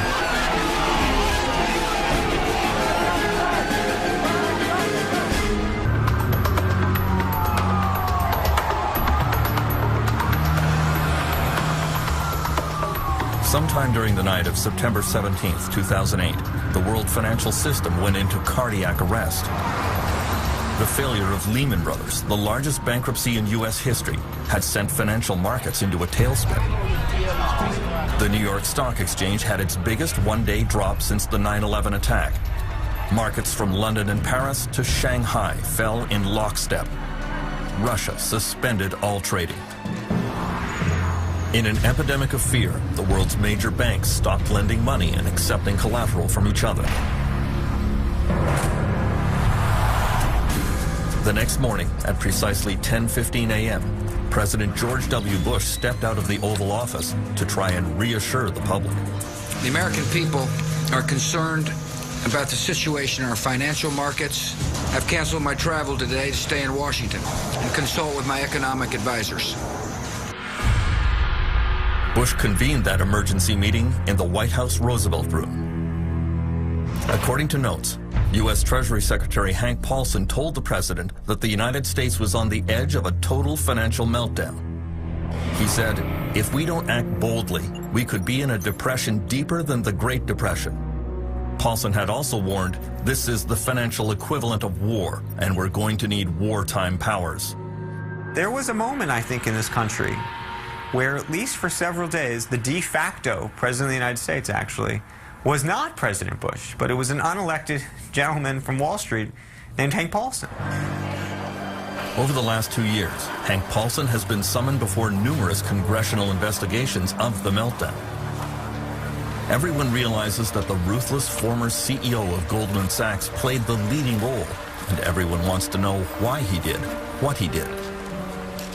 Sometime during the night of September 17, 2008, the world financial system went into cardiac arrest. The failure of Lehman Brothers, the largest bankruptcy in U.S. history, had sent financial markets into a tailspin. The New York Stock Exchange had its biggest one-day drop since the 9/11 attack. Markets from London and Paris to Shanghai fell in lockstep. Russia suspended all trading. In an epidemic of fear, the world's major banks stopped lending money and accepting collateral from each other. The next morning, at precisely 10:15 a.m., President George W. Bush stepped out of the Oval Office to try and reassure the public. The American people are concerned about the situation in our financial markets. I've canceled my travel today to stay in Washington and consult with my economic advisors. Bush convened that emergency meeting in the White House Roosevelt Room. According to notes, U.S. Treasury Secretary Hank Paulson told the president that the United States was on the edge of a total financial meltdown. He said, if we don't act boldly, we could be in a depression deeper than the Great Depression. Paulson had also warned, this is the financial equivalent of war, and we're going to need wartime powers. There was a moment, I think, in this country where, at least for several days, the de facto President of the United States, actually, was not President Bush, but it was an unelected gentleman from Wall Street named Hank Paulson. Over the last 2 years, Hank Paulson has been summoned before numerous congressional investigations of the meltdown. Everyone realizes that the ruthless former CEO of Goldman Sachs played the leading role, and everyone wants to know why he did what he did.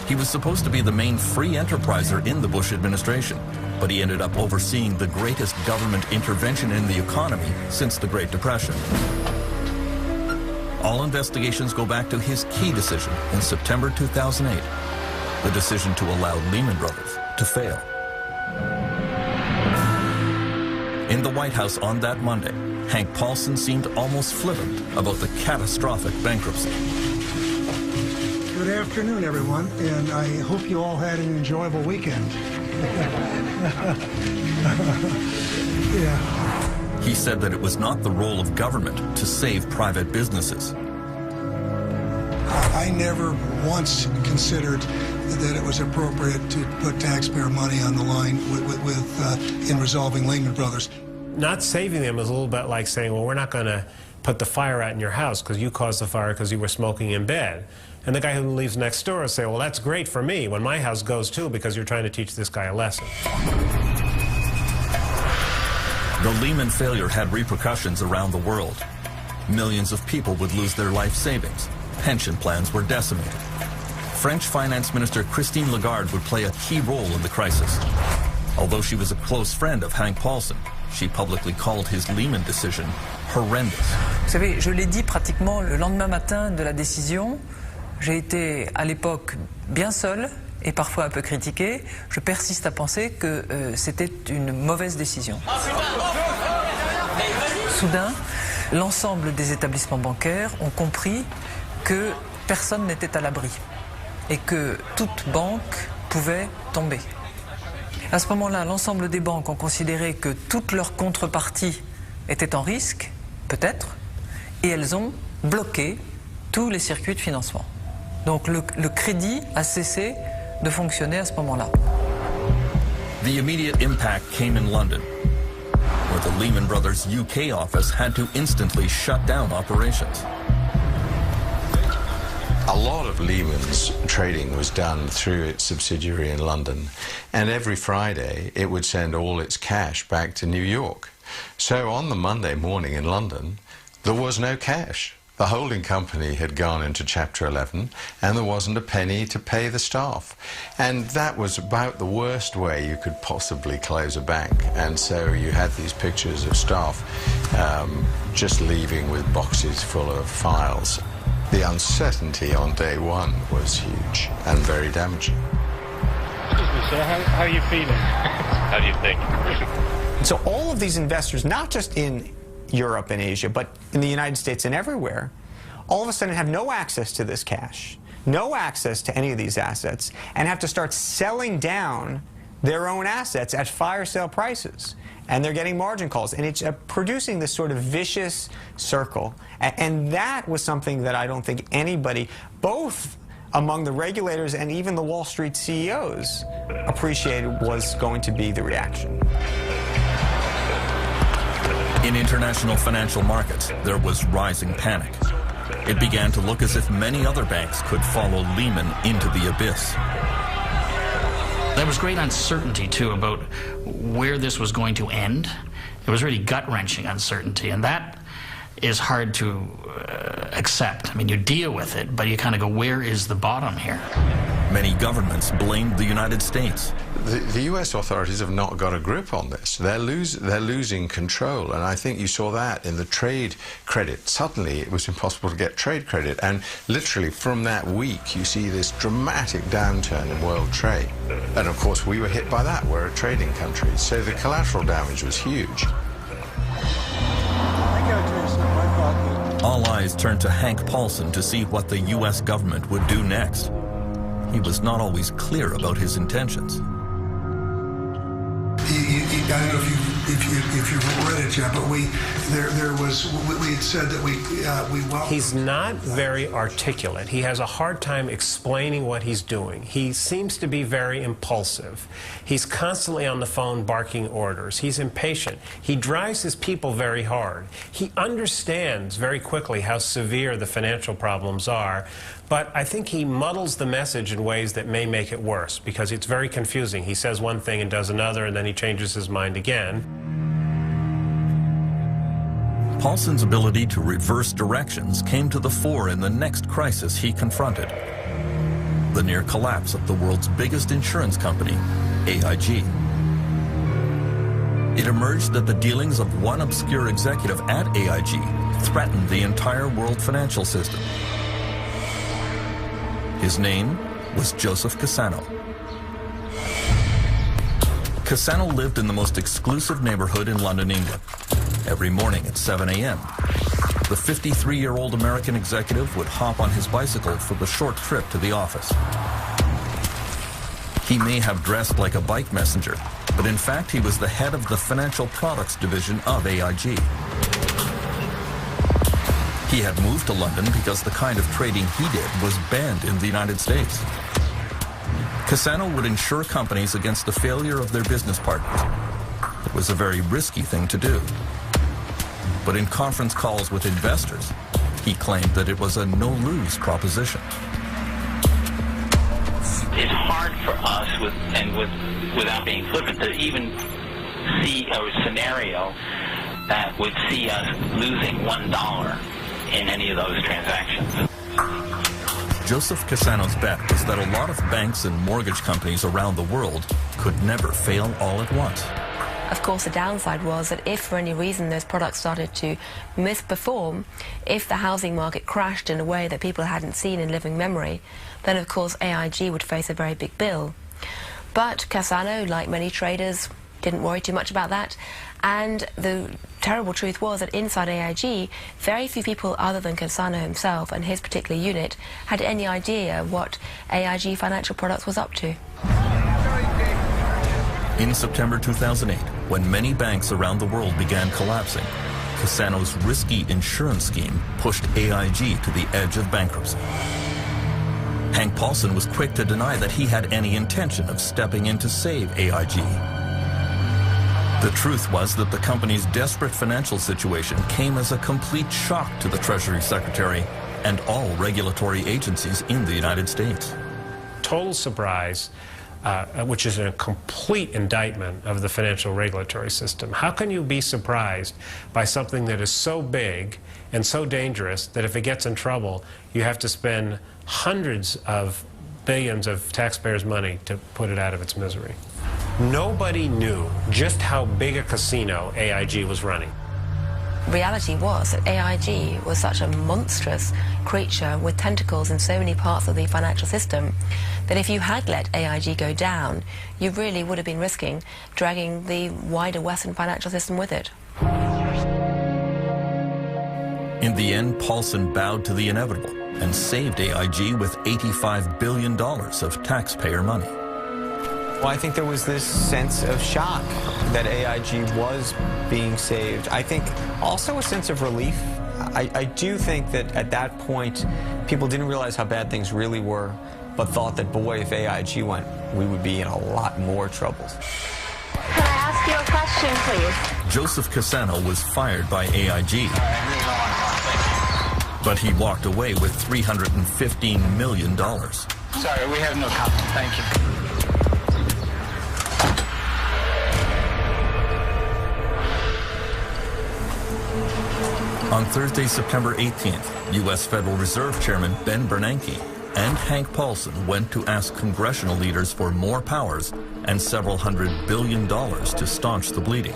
He was supposed to be the main free enterpriser in the Bush administration, but he ended up overseeing the greatest government intervention in the economy since the Great Depression. All investigations go back to his key decision in September 2008 the decision to allow Lehman Brothers to fail. In the White House on that Monday, Hank Paulson seemed almost flippant about the catastrophic bankruptcy. Good afternoon, everyone, and I hope you all had an enjoyable weekend. Yeah. He said that it was not the role of government to save private businesses. I never once considered that it was appropriate to put taxpayer money on the line in resolving Lehman Brothers. Not saving them is a little bit like saying, well, we're not going to put the fire out in your house because you caused the fire because you were smoking in bed. And the guy who lives next door will say, well, that's great for me when my house goes too because you're trying to teach this guy a lesson. The Lehman failure had repercussions around the world. Millions of people would lose their life savings. Pension plans were decimated. French Finance Minister Christine Lagarde would play a key role in the crisis. Although she was a close friend of Hank Paulson, she publicly called his Lehman decision horrendous. Vous savez, je l'ai dit pratiquement le lendemain matin de la décision. J'ai été à l'époque bien seul et parfois un peu critiqué. Je persiste à penser que c'était une mauvaise décision. Soudain, l'ensemble des établissements bancaires ont compris que personne n'était à l'abri et que toute banque pouvait tomber. À ce moment-là, l'ensemble des banques ont considéré que toutes leurs contreparties étaient en risque, peut-être, et elles ont bloqué tous les circuits de financement. Donc le crédit a cessé de fonctionner à ce moment-là. The immediate impact came in London, where the Lehman Brothers UK office had to instantly shut down operations. A lot of Lehman's trading was done through its subsidiary in London, and every Friday it would send all its cash back to New York. So on the Monday morning in London, there was no cash. The holding company had gone into Chapter 11, and there wasn't a penny to pay the staff. And that was about the worst way you could possibly close a bank. And so you had these pictures of staff just leaving with boxes full of files. The uncertainty on day one was huge and very damaging. Excuse me, sir, how are you feeling? How do you think? So all of these investors, not just in Europe and Asia, but in the United States and everywhere, all of a sudden have no access to this cash, no access to any of these assets, and have to start selling down their own assets at fire sale prices. And they're getting margin calls, and it's producing this sort of vicious circle. And that was something that I don't think anybody, both among the regulators and even the Wall Street CEOs, appreciated was going to be the reaction. In international financial markets, there was rising panic. It began to look as if many other banks could follow Lehman into the abyss. There was great uncertainty, too, about where this was going to end. It was really gut-wrenching uncertainty, and that is hard to accept. I mean, you deal with it, but you kind of go, where is the bottom here? Many governments blamed the United States. The U.S. authorities have not got a grip on this. They're losing control, and I think you saw that in the trade credit. Suddenly, it was impossible to get trade credit, and literally from that week, you see this dramatic downturn in world trade. And of course, we were hit by that. We're a trading country, so the collateral damage was huge. All eyes turned to Hank Paulson to see what the U.S. government would do next. He was not always clear about his intentions. I don't know if you've read it yet, but we had said that we welcome. He's not very articulate. He has a hard time explaining what he's doing. He seems to be very impulsive. He's constantly on the phone barking orders. He's impatient. He drives his people very hard. He understands very quickly how severe the financial problems are, but I think he muddles the message in ways that may make it worse, because it's very confusing. He says one thing and does another, and then he changes his mind again. Paulson's ability to reverse directions came to the fore in the next crisis he confronted: the near collapse of the world's biggest insurance company, AIG. It emerged that the dealings of one obscure executive at AIG threatened the entire world financial system. His name, was Joseph Cassano. Cassano lived in the most exclusive neighborhood in London, England. Every morning at 7 a.m., the 53-year-old American executive would hop on his bicycle for the short trip to the office. He may have dressed like a bike messenger, but in fact he was the head of the financial products division of AIG. He had moved to London because the kind of trading he did was banned in the United States. Cassano would insure companies against the failure of their business partners. It was a very risky thing to do. But in conference calls with investors, he claimed that it was a no-lose proposition. It's hard for us, without being flippant, to even see a scenario that would see us losing $1 in any of those transactions. Joseph Cassano's bet was that a lot of banks and mortgage companies around the world could never fail all at once. Of course, the downside was that if for any reason those products started to misperform, if the housing market crashed in a way that people hadn't seen in living memory, then of course AIG would face a very big bill. But Cassano, like many traders, didn't worry too much about that. And the terrible truth was that inside AIG, very few people other than Cassano himself and his particular unit had any idea what AIG Financial Products was up to. In September 2008, when many banks around the world began collapsing, Cassano's risky insurance scheme pushed AIG to the edge of bankruptcy. Hank Paulson was quick to deny that he had any intention of stepping in to save AIG. The truth was that the company's desperate financial situation came as a complete shock to the Treasury Secretary and all regulatory agencies in the United States. Total surprise, which is a complete indictment of the financial regulatory system. How can you be surprised by something that is so big and so dangerous that if it gets in trouble, you have to spend hundreds of billions of taxpayers' money to put it out of its misery? Nobody knew just how big a casino AIG was running. Reality was that AIG was such a monstrous creature with tentacles in so many parts of the financial system that if you had let AIG go down, you really would have been risking dragging the wider Western financial system with it. In the end, Paulson bowed to the inevitable and saved AIG with $85 billion of taxpayer money. Well, I think there was this sense of shock that AIG was being saved. I think also a sense of relief. I do think that at that point, people didn't realize how bad things really were, but thought that, boy, if AIG went, we would be in a lot more trouble. Can I ask you a question, please? Joseph Cassano was fired by AIG, but he walked away with $315 million. Sorry, we have no comment. Thank you. On Thursday, September 18th, U.S. Federal Reserve Chairman Ben Bernanke and Hank Paulson went to ask congressional leaders for more powers and several $100 billion to staunch the bleeding.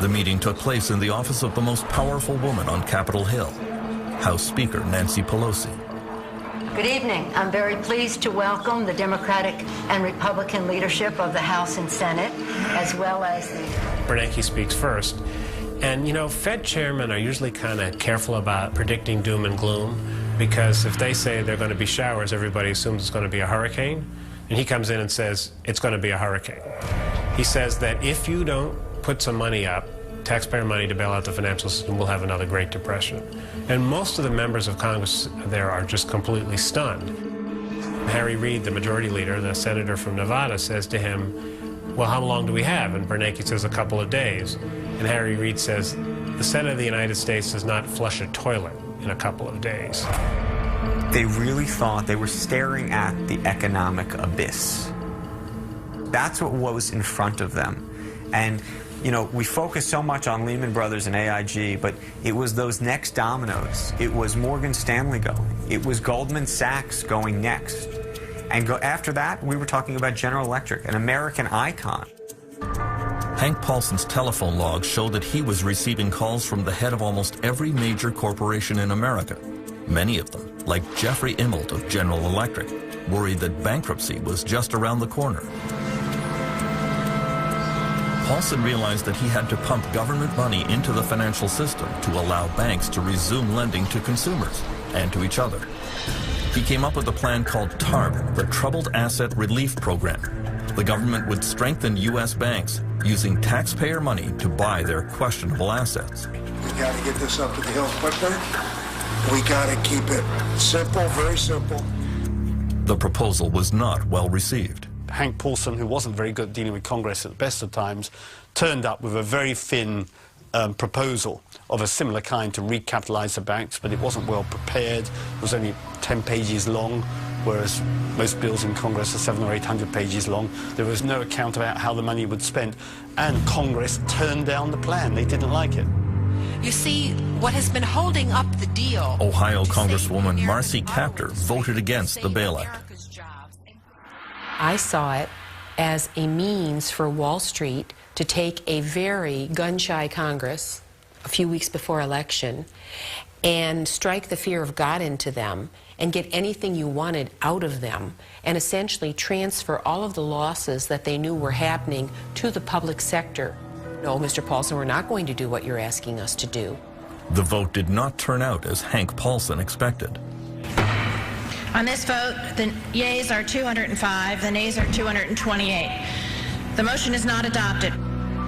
The meeting took place in the office of the most powerful woman on Capitol Hill, House Speaker Nancy Pelosi. Good evening. I'm very pleased to welcome the Democratic and Republican leadership of the House and Senate, as well as the... Bernanke speaks first. And, you know, Fed chairmen are usually kind of careful about predicting doom and gloom, because if they say they're going to be showers, everybody assumes it's going to be a hurricane. And he comes in and says, it's going to be a hurricane. He says that if you don't put some money up, taxpayer money to bail out the financial system, we'll have another Great Depression. And most of the members of Congress there are just completely stunned. Harry Reid, the majority leader, the senator from Nevada, says to him, well, how long do we have? And Bernanke says a couple of days. And Harry Reid says, the Senate of the United States does not flush a toilet in a couple of days. They really thought they were staring at the economic abyss. That's what was in front of them. And, you know, we focus so much on Lehman Brothers and AIG, but it was those next dominoes. It was Morgan Stanley going. It was Goldman Sachs going next. And after that, we were talking about General Electric, an American icon. Hank Paulson's telephone logs show that he was receiving calls from the head of almost every major corporation in America, Many of them, like Jeffrey Immelt of General Electric, worried that bankruptcy was just around the corner. Paulson realized that he had to pump government money into the financial system to allow banks to resume lending to consumers and to each other. He came up with a plan called TARP, the Troubled Asset Relief Program. The government would strengthen U.S. banks using taxpayer money to buy their questionable assets. We got to get this up to the hill quicker. We got to keep it simple, very simple. The proposal was not well received. Hank Paulson, who wasn't very good at dealing with Congress at the best of times, turned up with a very thin proposal of a similar kind to recapitalize the banks, but it wasn't well prepared. It was only 10 pages long, whereas most bills in Congress are 700 or 800 pages long. There was no account about how the money would be spent, and Congress turned down the plan. They didn't like it. You see, what has been holding up the deal... Ohio Congresswoman Marcy Kaptur voted against the bailout. I saw it as a means for Wall Street to take a very gun-shy Congress a few weeks before election and strike the fear of God into them and get anything you wanted out of them and essentially transfer all of the losses that they knew were happening to the public sector. No, Mr. Paulson, we're not going to do what you're asking us to do. The vote did not turn out as Hank Paulson expected. On this vote, the yeas are 205, the nays are 228. The motion is not adopted.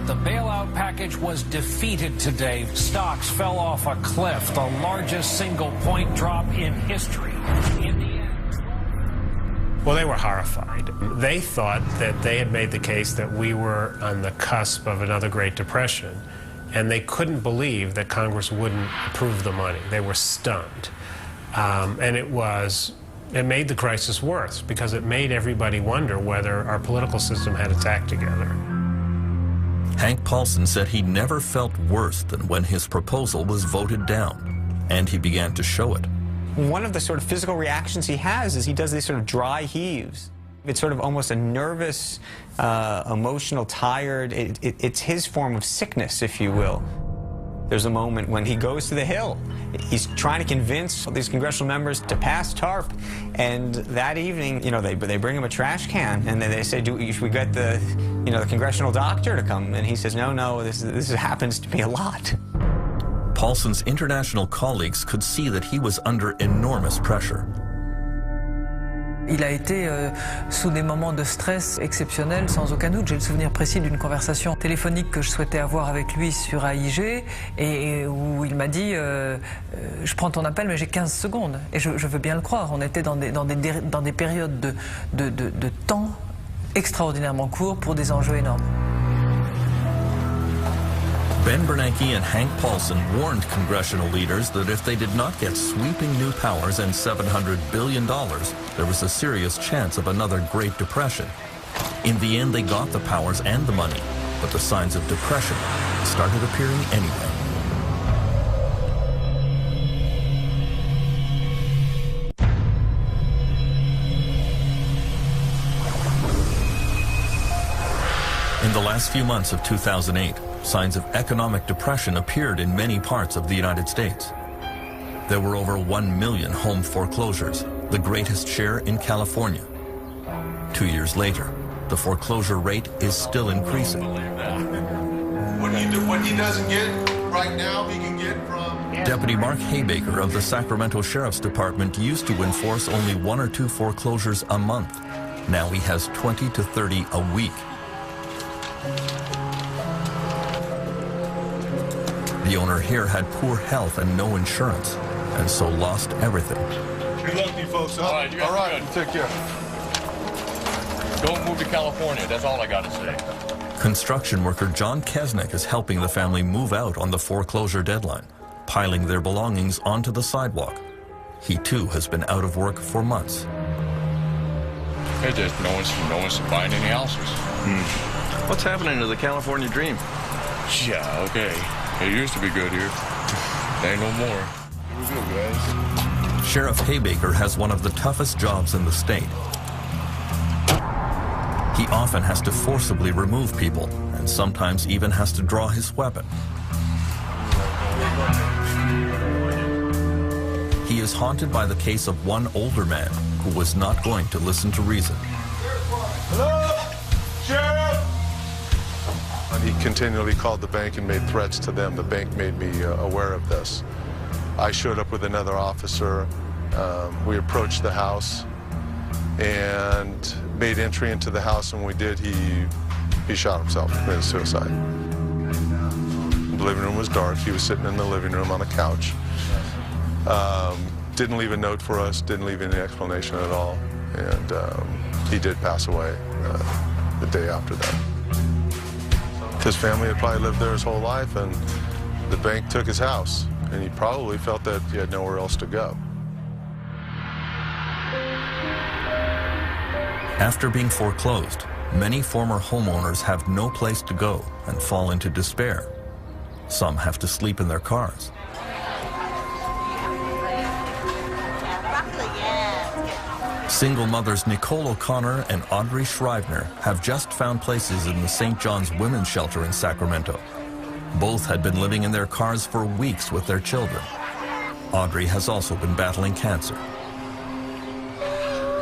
The bailout package was defeated today. Stocks fell off a cliff, the largest single-point drop in history. In the end... Well, they were horrified. They thought that they had made the case that we were on the cusp of another Great Depression, and they couldn't believe that Congress wouldn't approve the money. They were stunned. And it made the crisis worse because it made everybody wonder whether our political system had its act together. Hank Paulson said he never felt worse than when his proposal was voted down, and he began to show it. One of the sort of physical reactions he has is he does these sort of dry heaves. It's sort of almost a nervous, emotional, tired, it's his form of sickness, if you will. There's a moment when he goes to the Hill. He's trying to convince these congressional members to pass TARP, and that evening, you know, they bring him a trash can, and then they say, should we get the congressional doctor to come? And he says, no, this happens to be a lot. Paulson's international colleagues could see that he was under enormous pressure. Il a été sous des moments de stress exceptionnels, sans aucun doute. J'ai le souvenir précis d'une conversation téléphonique que je souhaitais avoir avec lui sur AIG et où il m'a dit je prends ton appel mais j'ai 15 secondes. Et je veux bien le croire. On était dans des périodes de temps extraordinairement courts pour des enjeux énormes. Ben Bernanke and Hank Paulson warned congressional leaders that if they did not get sweeping new powers and $700 billion, there was a serious chance of another Great Depression. In the end, they got the powers and the money, but the signs of depression started appearing anyway. In the last few months of 2008, signs of economic depression appeared in many parts of the United States. There were over 1 million home foreclosures, the greatest share in California. 2 years later, the foreclosure rate is still increasing. What he doesn't get right now, he can get from... Deputy Mark Haybaker of the Sacramento Sheriff's Department used to enforce only 1 or 2 foreclosures a month. Now he has 20 to 30 a week. The owner here had poor health and no insurance, and so lost everything. Good luck to you folks, huh? All right, take care. Don't move to California, that's all I got to say. Construction worker John Kesnick is helping the family move out on the foreclosure deadline, piling their belongings onto the sidewalk. He too has been out of work for months. There's just no one's buying any houses. What's happening to the California dream? Yeah, okay. It used to be good here. Ain't no more. Here we go, guys. Sheriff Haybaker has one of the toughest jobs in the state. He often has to forcibly remove people, and sometimes even has to draw his weapon. He is haunted by the case of one older man who was not going to listen to reason. Hello? Sheriff! And he continually called the bank and made threats to them. The bank made me aware of this. I showed up with another officer. We approached the house and made entry into the house, and when we did, he shot himself, committed suicide. The living room was dark. He was sitting in the living room on a couch. Didn't leave a note for us, didn't leave any explanation at all, and he did pass away the day after that. His family had probably lived there his whole life, and the bank took his house, and he probably felt that he had nowhere else to go. After being foreclosed, many former homeowners have no place to go and fall into despair. Some have to sleep in their cars. Single mothers Nicole O'Connor and Audrey Schreibner have just found places in the St. John's Women's Shelter in Sacramento. Both had been living in their cars for weeks with their children. Audrey has also been battling cancer.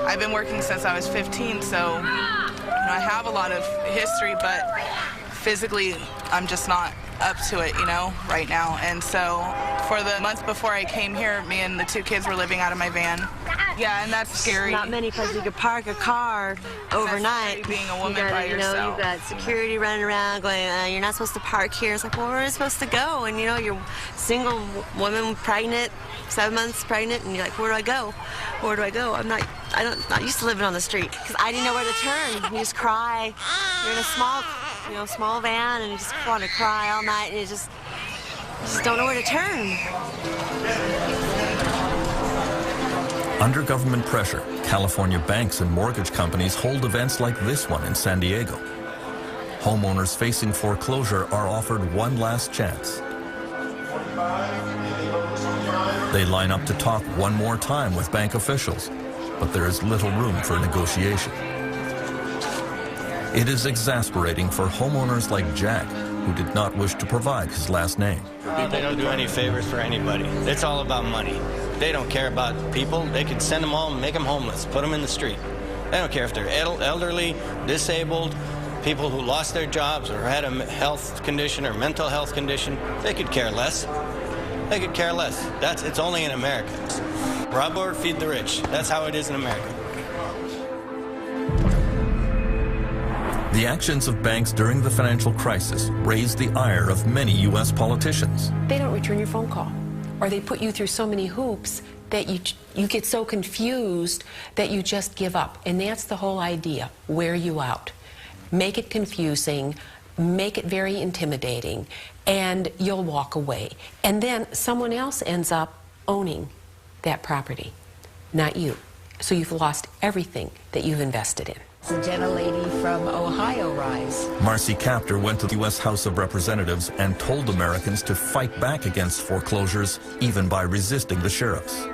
I've been working since I was 15, so I have a lot of history, but physically I'm just not up to it, right now. And so for the month before I came here, me and the two kids were living out of my van. Yeah, and that's scary. Not many places you could park a car overnight. Being a woman by yourself. You've got security running around going, you're not supposed to park here. It's like, well, where are we supposed to go? And you're single woman, pregnant, 7 months pregnant, and you're like, where do I go? Where do I go? I'm not used to living on the street because I didn't know where to turn. You just cry. You're in a small van, and you just want to cry all night, and you just don't know where to turn. Under government pressure, California banks and mortgage companies hold events like this one in San Diego. Homeowners facing foreclosure are offered one last chance. They line up to talk one more time with bank officials, but there is little room for negotiation. It is exasperating for homeowners like Jack, who did not wish to provide his last name. They don't do any favors for anybody. It's all about money. They don't care about people. They could send them home, make them homeless, put them in the street. They don't care if they're elderly, disabled, people who lost their jobs or had a health condition or mental health condition. They could care less. They could care less. It's only in America. Rob or feed the rich. That's how it is in America. The actions of banks during the financial crisis raised the ire of many U.S. politicians. They don't return your phone call, or they put you through so many hoops that you get so confused that you just give up. And that's the whole idea. Wear you out. Make it confusing, make it very intimidating, and you'll walk away. And then someone else ends up owning that property, not you. So you've lost everything that you've invested in. The gentlelady from Ohio rise. Marcy Kaptur went to the U.S. House of Representatives and told Americans to fight back against foreclosures, even by resisting the sheriffs.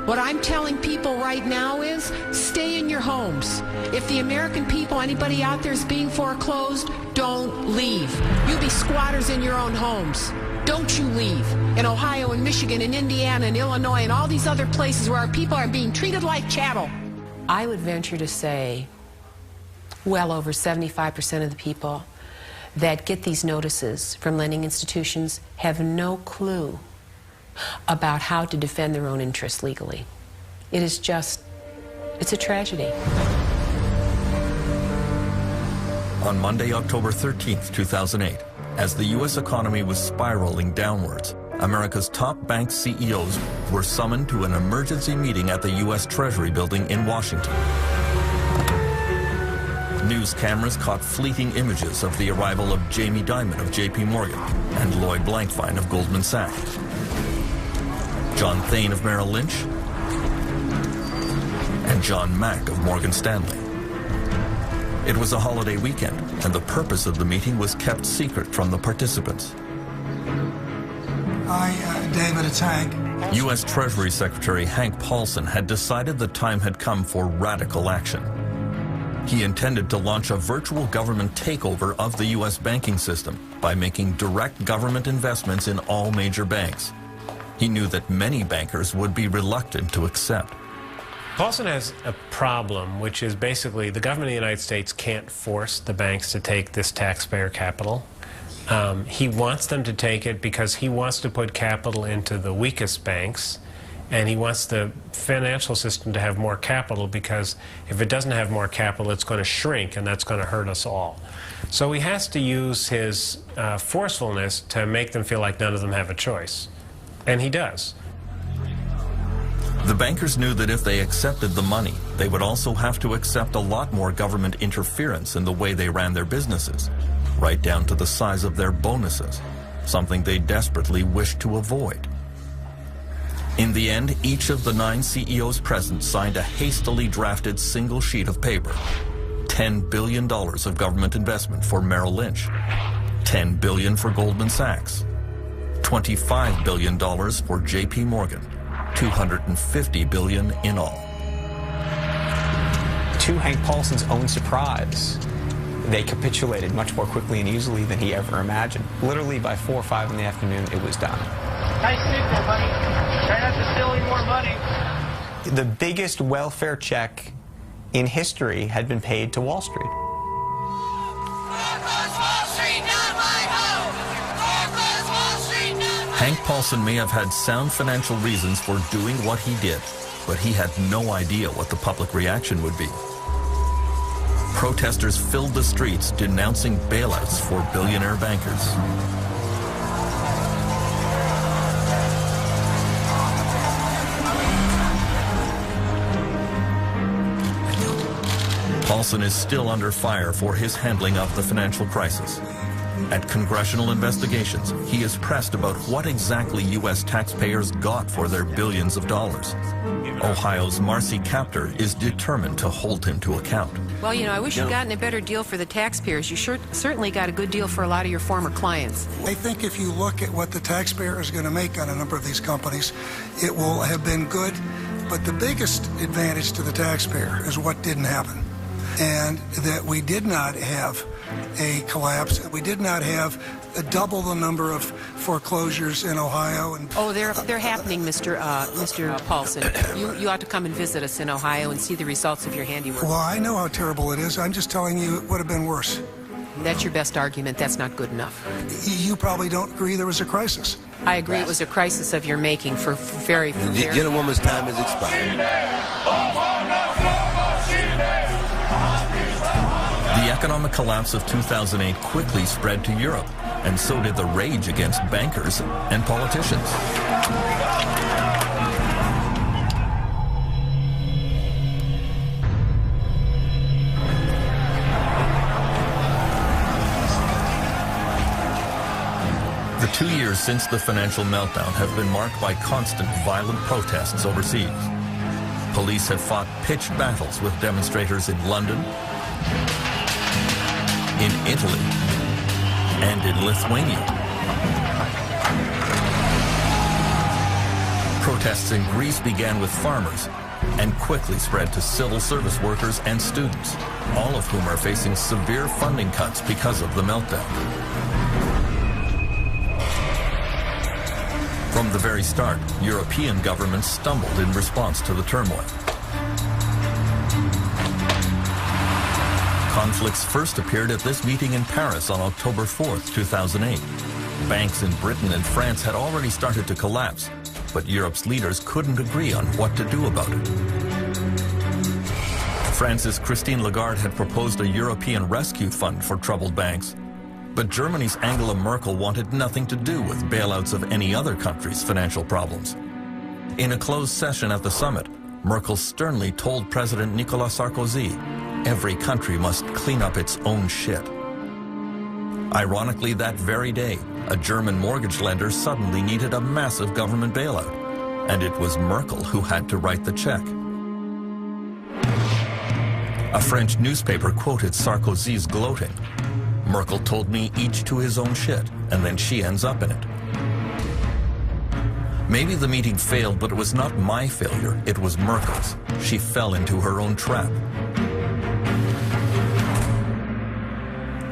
What I'm telling people right now is stay in your homes. If the American people, anybody out there is being foreclosed, don't leave. You be squatters in your own homes. Don't you leave. In Ohio and Michigan and Indiana and Illinois and all these other places where our people are being treated like chattel. I would venture to say well over 75% of the people that get these notices from lending institutions have no clue about how to defend their own interests legally. It's a tragedy. On Monday, October 13th, 2008, as the U.S. economy was spiraling downwards, America's top bank CEOs were summoned to an emergency meeting at the U.S. Treasury building in Washington. News cameras caught fleeting images of the arrival of Jamie Dimon of J.P. Morgan and Lloyd Blankfein of Goldman Sachs, John Thain of Merrill Lynch, and John Mack of Morgan Stanley. It was a holiday weekend, and the purpose of the meeting was kept secret from the participants. David, it's Hank. U.S. Treasury Secretary Hank Paulson had decided the time had come for radical action. He intended to launch a virtual government takeover of the U.S. banking system by making direct government investments in all major banks. he knew that many bankers would be reluctant to accept. Paulson has a problem, which is basically the government of the United States can't force the banks to take this taxpayer capital. He wants them to take it because he wants to put capital into the weakest banks, and he wants the financial system to have more capital, because if it doesn't have more capital, it's going to shrink, and that's going to hurt us all. So he has to use his forcefulness to make them feel like none of them have a choice. And he does. The bankers knew that if they accepted the money, they would also have to accept a lot more government interference in the way they ran their businesses, right down to the size of their bonuses, something they desperately wished to avoid. In the end, each of the 9 CEOs present signed a hastily drafted single sheet of paper. $10 billion of government investment for Merrill Lynch, $10 billion for Goldman Sachs, $25 billion for JP Morgan, $250 billion in all. To Hank Paulson's own surprise, they capitulated much more quickly and easily than he ever imagined. Literally by 4 or 5 in the afternoon, it was done. Nice suit there, buddy. Try not to steal any more money. The biggest welfare check in history had been paid to Wall Street. Hank Paulson may have had sound financial reasons for doing what he did, but he had no idea what the public reaction would be. Protesters filled the streets denouncing bailouts for billionaire bankers. Paulson is still under fire for his handling of the financial crisis. At congressional investigations, he is pressed about what exactly U.S. taxpayers got for their billions of dollars. Ohio's Marcy Kaptur is determined to hold him to account. Well, you know, I wish you'd gotten a better deal for the taxpayers. You certainly got a good deal for a lot of your former clients. I think if you look at what the taxpayer is going to make on a number of these companies, it will have been good. But the biggest advantage to the taxpayer is what didn't happen. And that we did not have a collapse. We did not have double the number of foreclosures in Ohio. And oh, they're happening, Mr. Paulson. You ought to come and visit us in Ohio and see the results of your handiwork. Well, I know how terrible it is. I'm just telling you it would have been worse. That's your best argument. That's not good enough. You probably don't agree there was a crisis. I agree it was a crisis of your making for very... The gentlewoman's time has expired. The economic collapse of 2008 quickly spread to Europe, and so did the rage against bankers and politicians. The 2 years since the financial meltdown have been marked by constant violent protests overseas. Police have fought pitched battles with demonstrators in London, in Italy, and in Lithuania. Protests in Greece began with farmers and quickly spread to civil service workers and students, all of whom are facing severe funding cuts because of the meltdown. From the very start, European governments stumbled in response to the turmoil. Conflicts first appeared at this meeting in Paris on October 4th, 2008. Banks in Britain and France had already started to collapse, but Europe's leaders couldn't agree on what to do about it. France's Christine Lagarde had proposed a European rescue fund for troubled banks, but Germany's Angela Merkel wanted nothing to do with bailouts of any other country's financial problems. In a closed session at the summit, Merkel sternly told President Nicolas Sarkozy, every country must clean up its own shit. Ironically, that very day, a German mortgage lender suddenly needed a massive government bailout, and it was Merkel who had to write the check. A French newspaper quoted Sarkozy's gloating. Merkel told me each to his own shit, and then she ends up in it. Maybe the meeting failed, but it was not my failure, it was Merkel's. She fell into her own trap.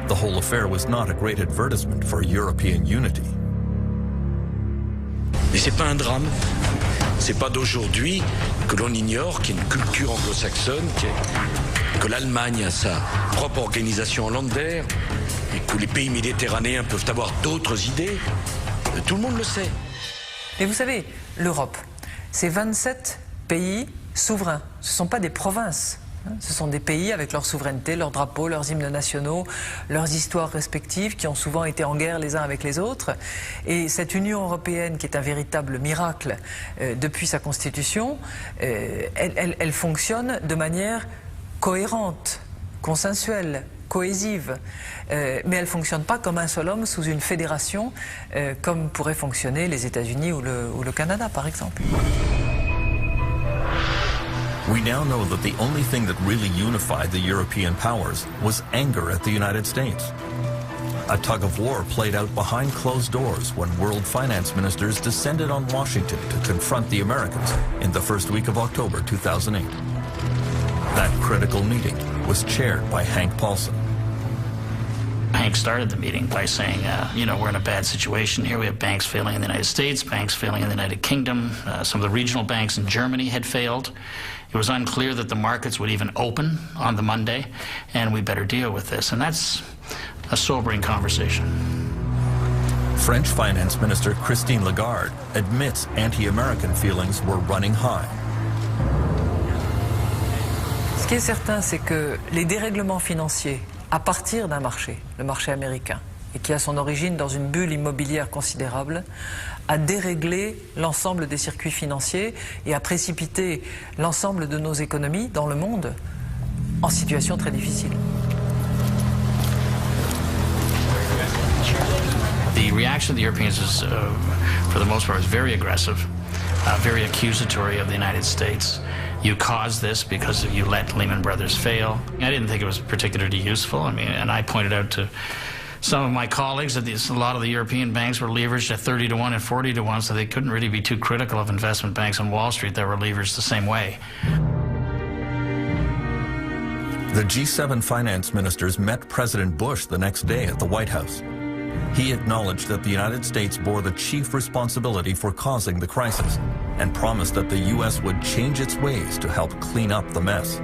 The whole affair was not a great advertisement for European unity. The c'est pas un drame. C'est pas d'aujourd'hui que l'on ignore qu'il y a une culture anglo-saxonne, que l'Allemagne a sa propre organisation en Länder et que les pays méditerranéens peuvent avoir d'autres idées. Tout le monde le sait. Mais vous savez, l'Europe, c'est 27 pays souverains. Ce ne sont pas des provinces. Ce sont des pays avec leur souveraineté, leurs drapeaux, leurs hymnes nationaux, leurs histoires respectives qui ont souvent été en guerre les uns avec les autres. Et cette Union européenne qui est un véritable miracle depuis sa constitution, elle fonctionne de manière cohérente, consensuelle, cohésive. Mais elle ne fonctionne pas comme un seul homme sous une fédération comme pourraient fonctionner les États-Unis ou le Canada par exemple. We now know that the only thing that really unified the European powers was anger at the United States. A tug of war played out behind closed doors when world finance ministers descended on Washington to confront the Americans in the first week of October 2008. That critical meeting was chaired by Hank Paulson. Hank started the meeting by saying, you know, we're in a bad situation here. We have banks failing in the United States, banks failing in the United Kingdom. Some of the regional banks in Germany had failed. It was unclear that the markets would even open on the Monday, and we better deal with this. And that's a sobering conversation. French Finance Minister Christine Lagarde admits anti-American feelings were running high. Ce qui est certain, c'est que les dérèglements financiers à partir d'un marché, le marché américain, et qui a son origine dans une bulle immobilière considérable, a déréglé l'ensemble des circuits financiers et a précipité l'ensemble de nos économies dans le monde en situation très difficile. The reaction of the Europeans is, for the most part, was very aggressive, very accusatory of the United States. You caused this because you let Lehman Brothers fail. I didn't think it was particularly useful. I mean, and I pointed out to some of my colleagues that a lot of the European banks were leveraged at 30 to 1 and 40 to 1, so they couldn't really be too critical of investment banks on Wall Street that were leveraged the same way. The G7 finance ministers met President Bush the next day at the White House. He acknowledged that the United States bore the chief responsibility for causing the crisis and promised that the U.S. would change its ways to help clean up the mess.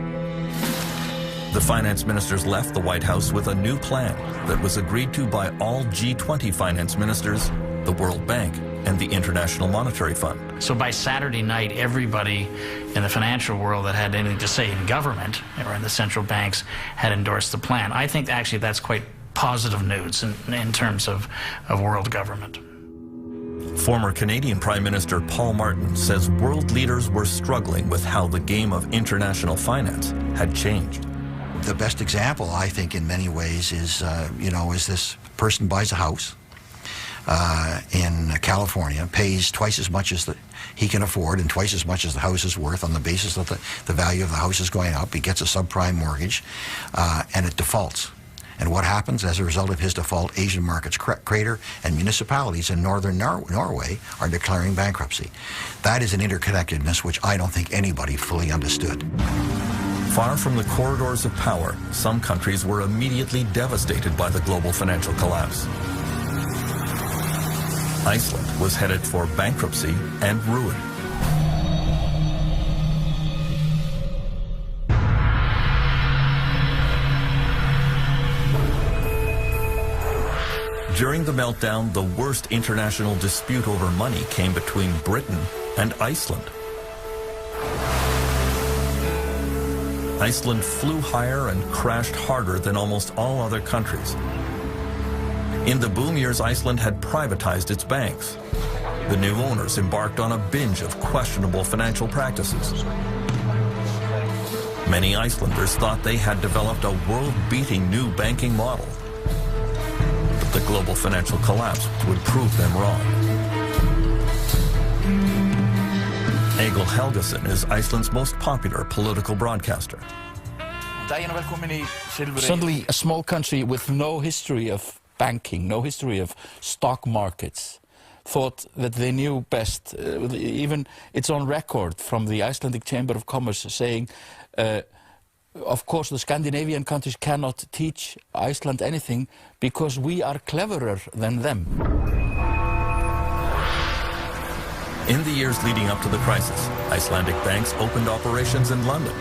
The finance ministers left the White House with a new plan that was agreed to by all G20 finance ministers, the World Bank, and the International Monetary Fund. So by Saturday night, everybody in the financial world that had anything to say in government or in the central banks had endorsed the plan. I think actually that's quite positive news in terms of world government. Former Canadian Prime Minister Paul Martin says world leaders were struggling with how the game of international finance had changed. The best example, I think, in many ways is, is this person buys a house in California, pays twice as much as he can afford and twice as much as the house is worth on the basis that the value of the house is going up. He gets a subprime mortgage, and it defaults. And what happens as a result of his default? Asian markets crater, and municipalities in northern Norway are declaring bankruptcy. That is an interconnectedness which I don't think anybody fully understood. Far from the corridors of power, some countries were immediately devastated by the global financial collapse. Iceland was headed for bankruptcy and ruin. During the meltdown, the worst international dispute over money came between Britain and Iceland. Iceland flew higher and crashed harder than almost all other countries. In the boom years, Iceland had privatized its banks. The new owners embarked on a binge of questionable financial practices. Many Icelanders thought they had developed a world-beating new banking model. But the global financial collapse would prove them wrong. Egil Helgason is Iceland's most popular political broadcaster. Suddenly, a small country with no history of banking, no history of stock markets, thought that they knew best. Even it's on record from the Icelandic Chamber of Commerce saying, of course, the Scandinavian countries cannot teach Iceland anything because we are cleverer than them. In the years leading up to the crisis, Icelandic banks opened operations in London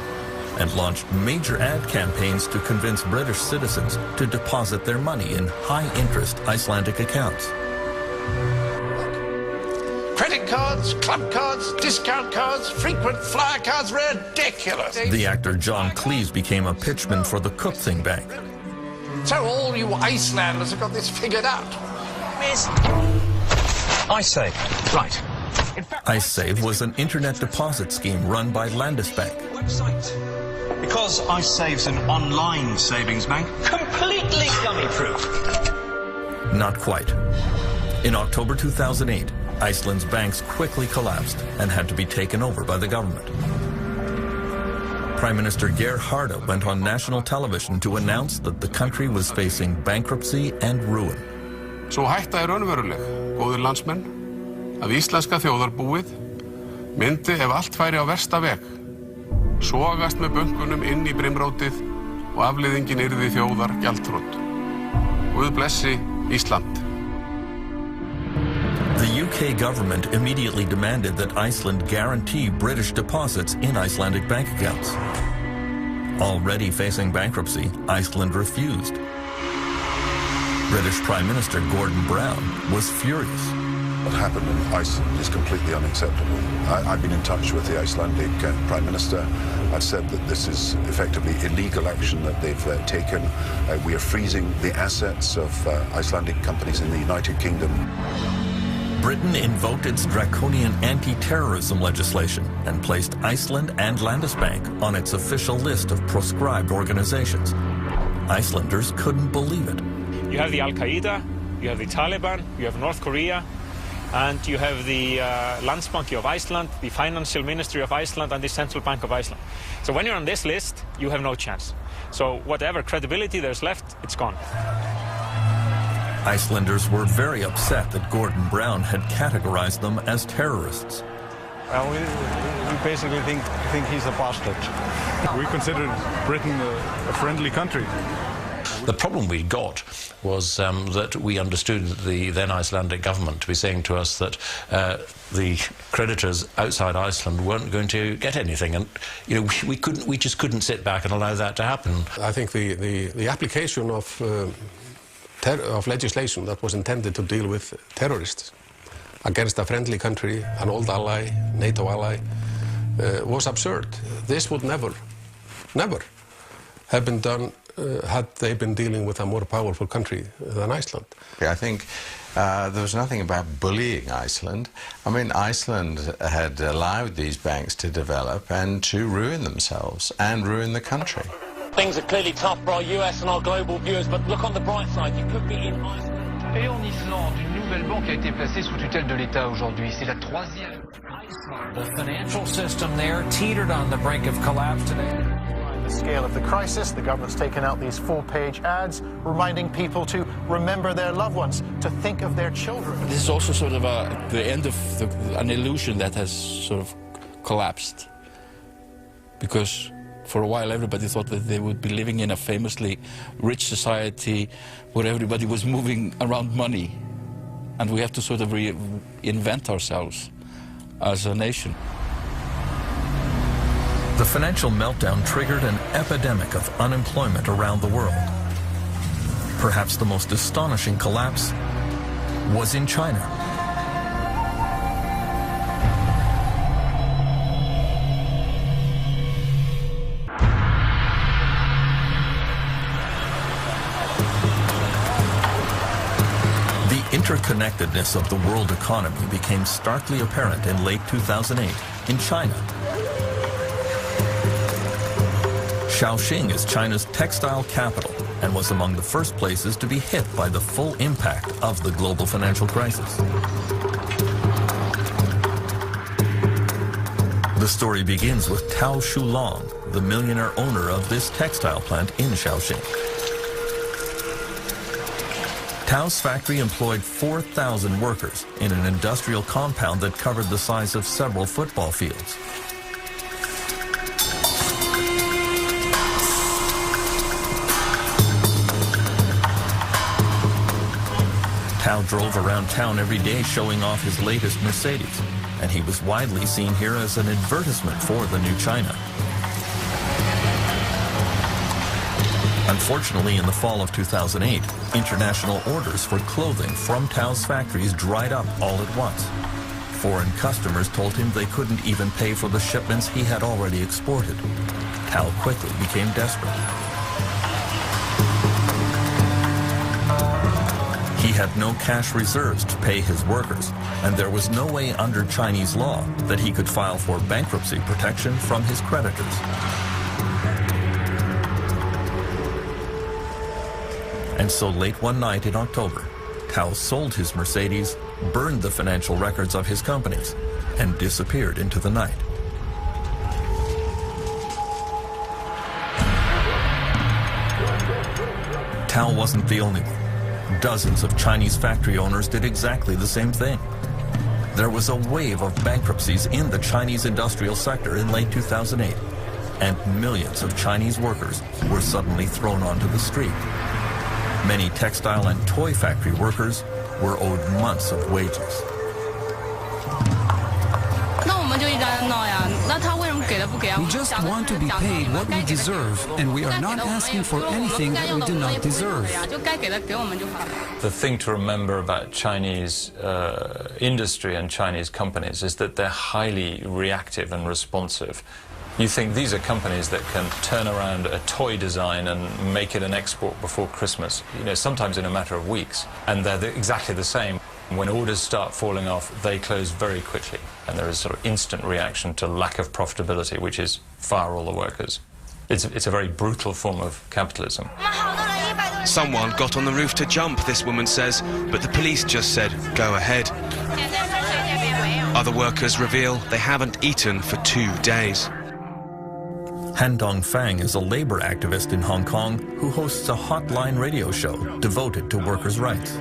and launched major ad campaigns to convince British citizens to deposit their money in high-interest Icelandic accounts. Credit cards, club cards, discount cards, frequent flyer cards, ridiculous. The actor John Cleese became a pitchman for the Kaupthing Bank. So all you Icelanders have got this figured out. Miss IceSave, right. IceSave was an internet deposit scheme run by Landesbank. Because IceSave's an online savings bank, completely dummy-proof. Not quite. In October 2008, Iceland's banks quickly collapsed and had to be taken over by the government. Prime Minister Geir Haarde went on national television to announce that the country was facing bankruptcy and ruin. Svo hætta raunveruleg, góðir landsmenn, að íslenska þjóðarbúið myndi ef allt færi á versta veg, sogast með bönkunum inn í brimrótið og afleiðingin yrði þjóðar gjaldþrot. Guð blessi Ísland. The UK government immediately demanded that Iceland guarantee British deposits in Icelandic bank accounts. Already facing bankruptcy, Iceland refused. British Prime Minister Gordon Brown was furious. What happened in Iceland is completely unacceptable. I've been in touch with the Icelandic Prime Minister. I've said that this is effectively illegal action that they've taken. We are freezing the assets of Icelandic companies in the United Kingdom. Britain invoked its draconian anti-terrorism legislation and placed Iceland and Landesbank on its official list of proscribed organizations. Icelanders couldn't believe it. You have the Al-Qaeda, you have the Taliban, you have North Korea, and you have the Landsbanki of Iceland, the Financial Ministry of Iceland, and the Central Bank of Iceland. So when you're on this list, you have no chance. So whatever credibility there's left, it's gone. Icelanders were very upset that Gordon Brown had categorized them as terrorists. Well, we basically think he's a bastard. We consider Britain a friendly country. The problem we got was that we understood the then Icelandic government to be saying to us that the creditors outside Iceland weren't going to get anything, and we just couldn't sit back and allow that to happen. I think the application of legislation that was intended to deal with terrorists against a friendly country, an old ally, NATO ally, was absurd. This would never have been done had they been dealing with a more powerful country than Iceland. I think there was nothing about bullying Iceland. I mean, Iceland had allowed these banks to develop and to ruin themselves and ruin the country. Things are clearly tough for our US and our global viewers, but look on the bright side, you could be in Iceland. Et en Islande, une nouvelle banque a été placée sous tutelle de l'État aujourd'hui. C'est la troisième. The financial system there teetered on the brink of collapse today. The scale of the crisis, the government's taken out these full-page ads reminding people to remember their loved ones, to think of their children. This is also sort of the end of an illusion that has sort of collapsed, because for a while everybody thought that they would be living in a famously rich society where everybody was moving around money, and we have to sort of reinvent ourselves as a nation. The financial meltdown triggered an epidemic of unemployment around the world. Perhaps the most astonishing collapse was in China. The interconnectedness of the world economy became starkly apparent in late 2008 in China. Shaoxing is China's textile capital and was among the first places to be hit by the full impact of the global financial crisis. The story begins with Tao Shulong, the millionaire owner of this textile plant in Shaoxing. Tao's factory employed 4,000 workers in an industrial compound that covered the size of several football fields. Tao drove around town every day showing off his latest Mercedes, and he was widely seen here as an advertisement for the new China. Unfortunately, in the fall of 2008, international orders for clothing from Tao's factories dried up all at once. Foreign customers told him they couldn't even pay for the shipments he had already exported. Tao quickly became desperate. He had no cash reserves to pay his workers, and there was no way under Chinese law that he could file for bankruptcy protection from his creditors. And so late one night in October, Tao sold his Mercedes, burned the financial records of his companies, and disappeared into the night. Tao wasn't the only one. Dozens of Chinese factory owners did exactly the same thing. There was a wave of bankruptcies in the Chinese industrial sector in late 2008, and millions of Chinese workers were suddenly thrown onto the street. Many textile and toy factory workers were owed months of wages. We just want to be paid what we deserve, and we are not asking for anything that we do not deserve. The thing to remember about Chinese industry and Chinese companies is that they're highly reactive and responsive. You think these are companies that can turn around a toy design and make it an export before Christmas, sometimes in a matter of weeks. And they're exactly the same. When orders start falling off, they close very quickly. And there is sort of instant reaction to lack of profitability, which is fire all the workers. It's a very brutal form of capitalism. Someone got on the roof to jump, this woman says, but the police just said, go ahead. Other workers reveal they haven't eaten for 2 days. Han Dongfang is a labor activist in Hong Kong who hosts a hotline radio show devoted to workers' rights.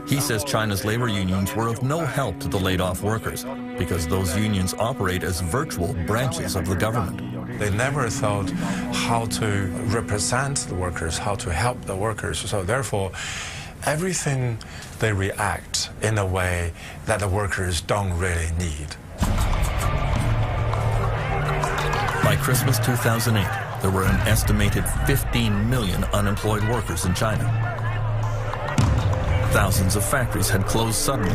He says China's labor unions were of no help to the laid-off workers because those unions operate as virtual branches of the government. They never thought how to represent the workers, how to help the workers. So therefore, everything they react in a way that the workers don't really need. By Christmas 2008, there were an estimated 15 million unemployed workers in China. Thousands of factories had closed suddenly.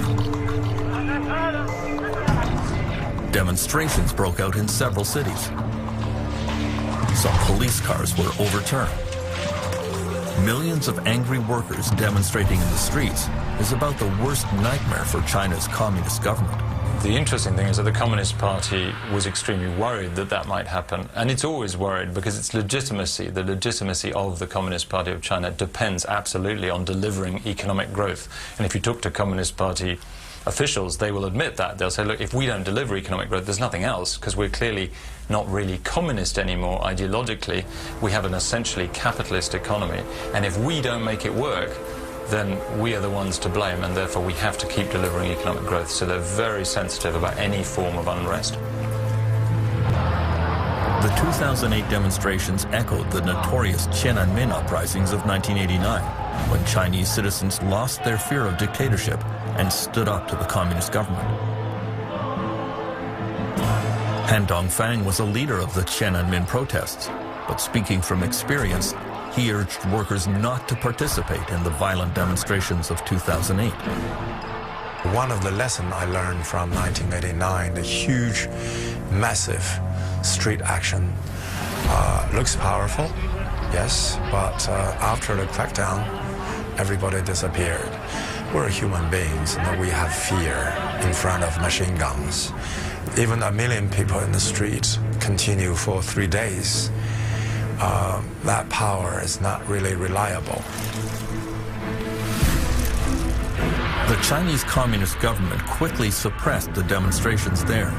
Demonstrations broke out in several cities. Some police cars were overturned. Millions of angry workers demonstrating in the streets is about the worst nightmare for China's communist government. The interesting thing is that the Communist Party was extremely worried that that might happen. And it's always worried because its legitimacy, the legitimacy of the Communist Party of China depends absolutely on delivering economic growth. And if you talk to Communist Party officials, they will admit that. They'll say, look, if we don't deliver economic growth, there's nothing else, because we're clearly not really communist anymore ideologically. We have an essentially capitalist economy. And if we don't make it work, then we are the ones to blame, and therefore we have to keep delivering economic growth. So they're very sensitive about any form of unrest. The 2008 demonstrations echoed the notorious Tiananmen uprisings of 1989, when Chinese citizens lost their fear of dictatorship and stood up to the communist government. Han Dongfang was a leader of the Tiananmen protests, but speaking from experience, he urged workers not to participate in the violent demonstrations of 2008. One of the lessons I learned from 1989, the huge, massive street action, looks powerful, yes, but after the crackdown, everybody disappeared. We're human beings, and we have fear in front of machine guns. Even 1 million people in the street continue for 3 days. That power is not really reliable. The Chinese Communist government quickly suppressed the demonstrations there.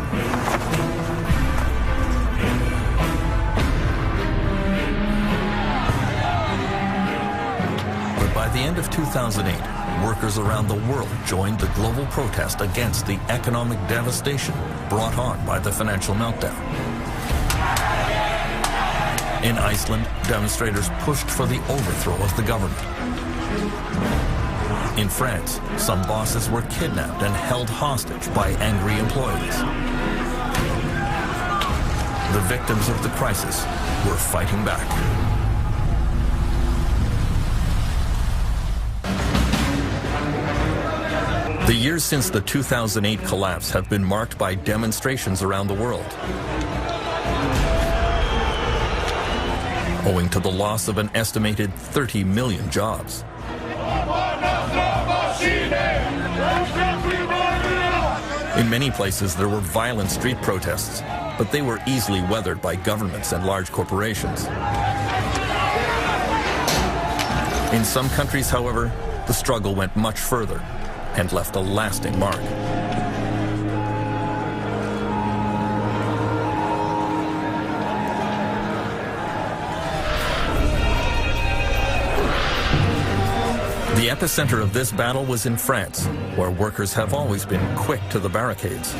But by the end of 2008, workers around the world joined the global protest against the economic devastation brought on by the financial meltdown. In Iceland, demonstrators pushed for the overthrow of the government. In France, some bosses were kidnapped and held hostage by angry employees. The victims of the crisis were fighting back. The years since the 2008 collapse have been marked by demonstrations around the world. Owing to the loss of an estimated 30 million jobs. In many places, there were violent street protests, but they were easily weathered by governments and large corporations. In some countries, however, the struggle went much further and left a lasting mark. The epicenter of this battle was in France, where workers have always been quick to the barricades.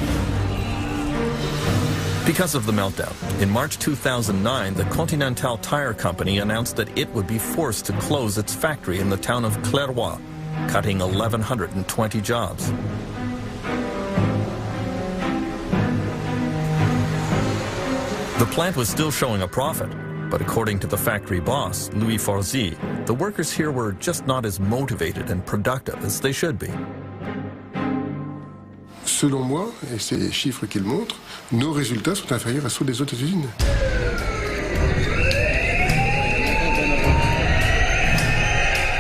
Because of the meltdown, in March 2009, the Continental Tire Company announced that it would be forced to close its factory in the town of Clairvaux, cutting 1,120 jobs. The plant was still showing a profit, but according to the factory boss, Louis Forzy, the workers here were just not as motivated and productive as they should be. Selon moi, et c'est les chiffres qu'ils montrent, nos résultats sont inférieurs à ceux des autres usines.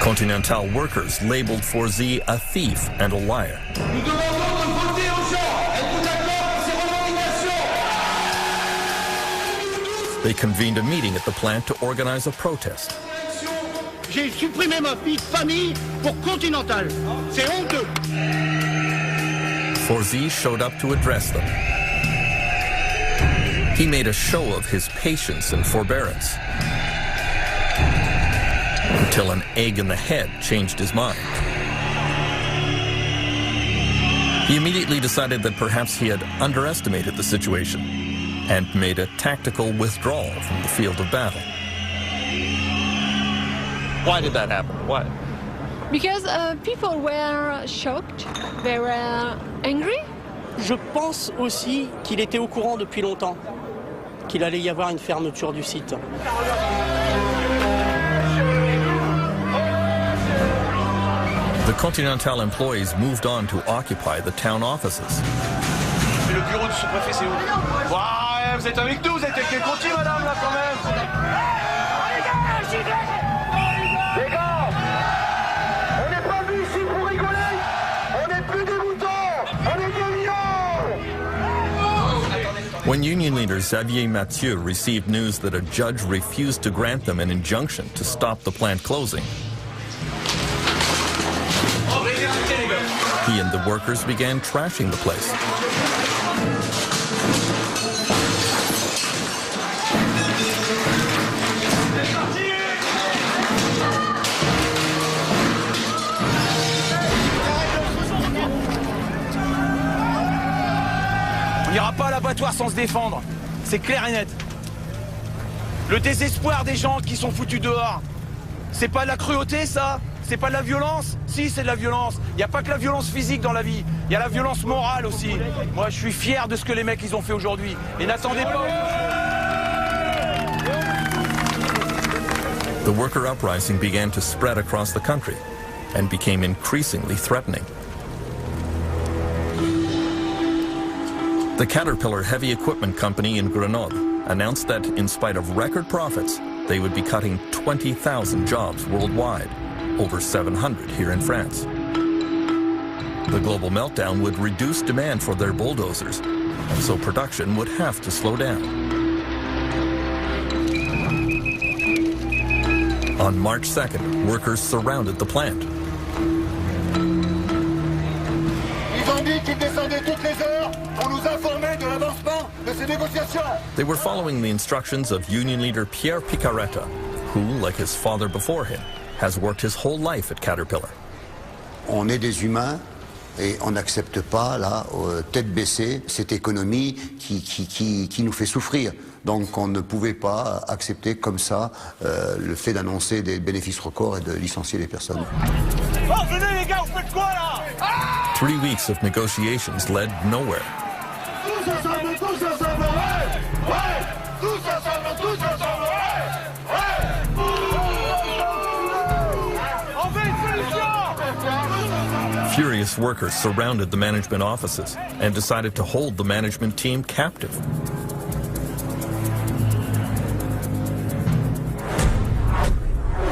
Continental workers labeled Forzy a thief and a liar. They convened a meeting at the plant to organize a protest. J'ai supprimé ma vie de famille pour Continental. C'est honteux. Forzy showed up to address them. He made a show of his patience and forbearance, until an egg in the head changed his mind. He immediately decided that perhaps he had underestimated the situation and made a tactical withdrawal from the field of battle. Why did that happen? Why? Because people were shocked, they were angry. Je pense aussi qu'il était au courant depuis longtemps qu'il allait y avoir une fermeture du site. The Continental employees moved on to occupy the town offices. Le bureau du sous-préfet, c'est où? Ouais, vous êtes avec nous, vous êtes avec les Conti, madame, là, quand même. Les gars, on n'est pas venus ici pour rigoler. On est plus dégoûtants. On est des lions. When union leader Xavier Mathieu received news that a judge refused to grant them an injunction to stop the plant closing, he and the workers began trashing the place. On n'ira pas à l'abattoir sans se défendre. C'est clair et net. Le désespoir des gens qui sont foutus dehors, c'est pas de la cruauté, ça? C'est pas de la violence? Si, c'est de la violence. Il n'y a pas que la violence physique dans la vie. Il y a la violence morale aussi. Moi, je suis fier de ce que les mecs ils ont fait aujourd'hui. Et n'attendez pas. The worker uprising began to spread across the country and became increasingly threatening. The Caterpillar Heavy Equipment Company in Grenoble announced that, in spite of record profits, they would be cutting 20,000 jobs worldwide, over 700 here in France. The global meltdown would reduce demand for their bulldozers, and so production would have to slow down. On March 2nd, workers surrounded the plant. Ils ont dit qu'ils descendaient toutes les heures pour nous informer de l'avancement de ces négociations. They were following the instructions of union leader Pierre Picaretta, who, like his father before him, has worked his whole life at Caterpillar. On est des humains Et on n'accepte pas, là, tête baissée, cette économie qui nous fait souffrir. Donc on ne pouvait pas accepter comme ça le fait d'annoncer des bénéfices records et de licencier les personnes. Oh, venez les gars, vous faites quoi là? 3 weeks of negotiations led nowhere. Tous ensemble, ouais! Ouais! Tous ensemble, ouais! On veut une solution! Furious workers surrounded the management offices and decided to hold the management team captive.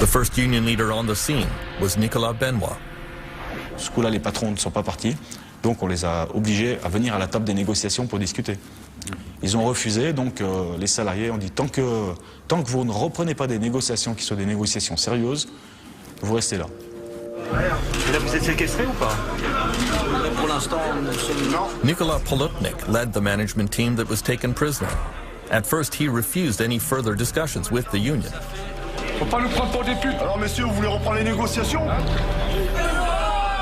The first union leader on the scene was Nicolas Benoit. Ce coup-là, les patrons ne sont pas partis, donc on les a obligés à venir à la table des négociations pour discuter. Ils ont refusé, donc les salariés ont dit tant que vous ne reprenez pas des négociations qui soient des négociations sérieuses, vous restez là. Et là, vous êtes séquestré ou pas? Pour l'instant, non. Nicolas Polutnik led the management team that was taken prisoner. At first, he refused any further discussions with the union. Faut pas nous prendre pour des putes. Alors, messieurs, vous voulez reprendre les négociations?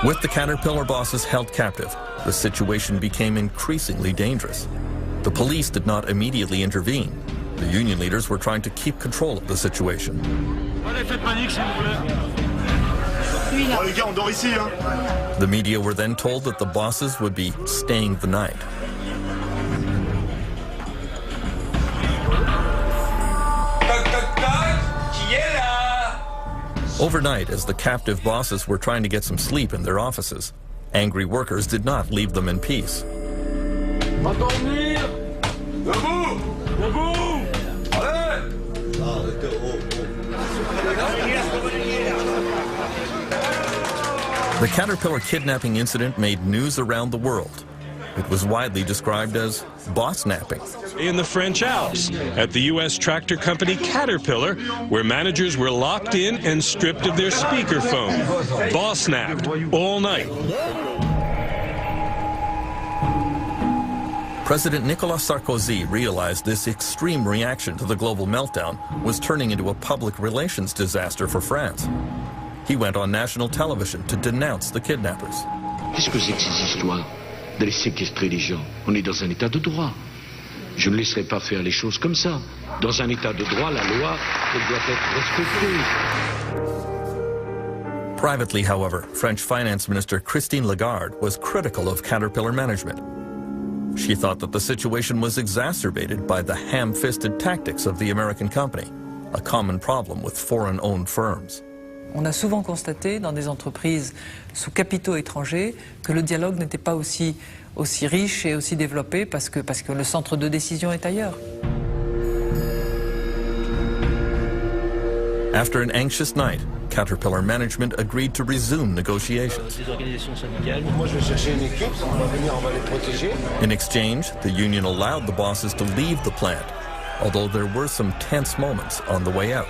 With the Caterpillar bosses held captive, the situation became increasingly dangerous. The police did not immediately intervene. The union leaders were trying to keep control of the situation. Allez, faites panique, s'il vous plaît. Oh, les gars, on dort ici, hein. The media were then told that the bosses would be staying the night. Overnight, as the captive bosses were trying to get some sleep in their offices, angry workers did not leave them in peace. The Caterpillar kidnapping incident made news around the world. It was widely described as boss-napping. In the French Alps, at the U.S. tractor company Caterpillar, where managers were locked in and stripped of their speakerphone, boss-napped all night. President Nicolas Sarkozy realized this extreme reaction to the global meltdown was turning into a public relations disaster for France. He went on national television to denounce the kidnappers. Qu'est-ce que c'est que ces histoires d'aller séquestrer les gens? On est dans un état de droit. Je ne laisserai pas faire les choses comme ça. Dans un état de droit, la loi, elle doit être respectée. Privately, however, French Finance Minister Christine Lagarde was critical of Caterpillar management. She thought that the situation was exacerbated by the ham-fisted tactics of the American company, a common problem with foreign-owned firms. On a souvent constaté dans des entreprises sous capitaux étrangers que le dialogue n'était pas aussi riche et aussi développé parce que le centre de décision est ailleurs. After an anxious night, Caterpillar management agreed to resume negotiations. In exchange, the union allowed the bosses to leave the plant, although there were some tense moments on the way out.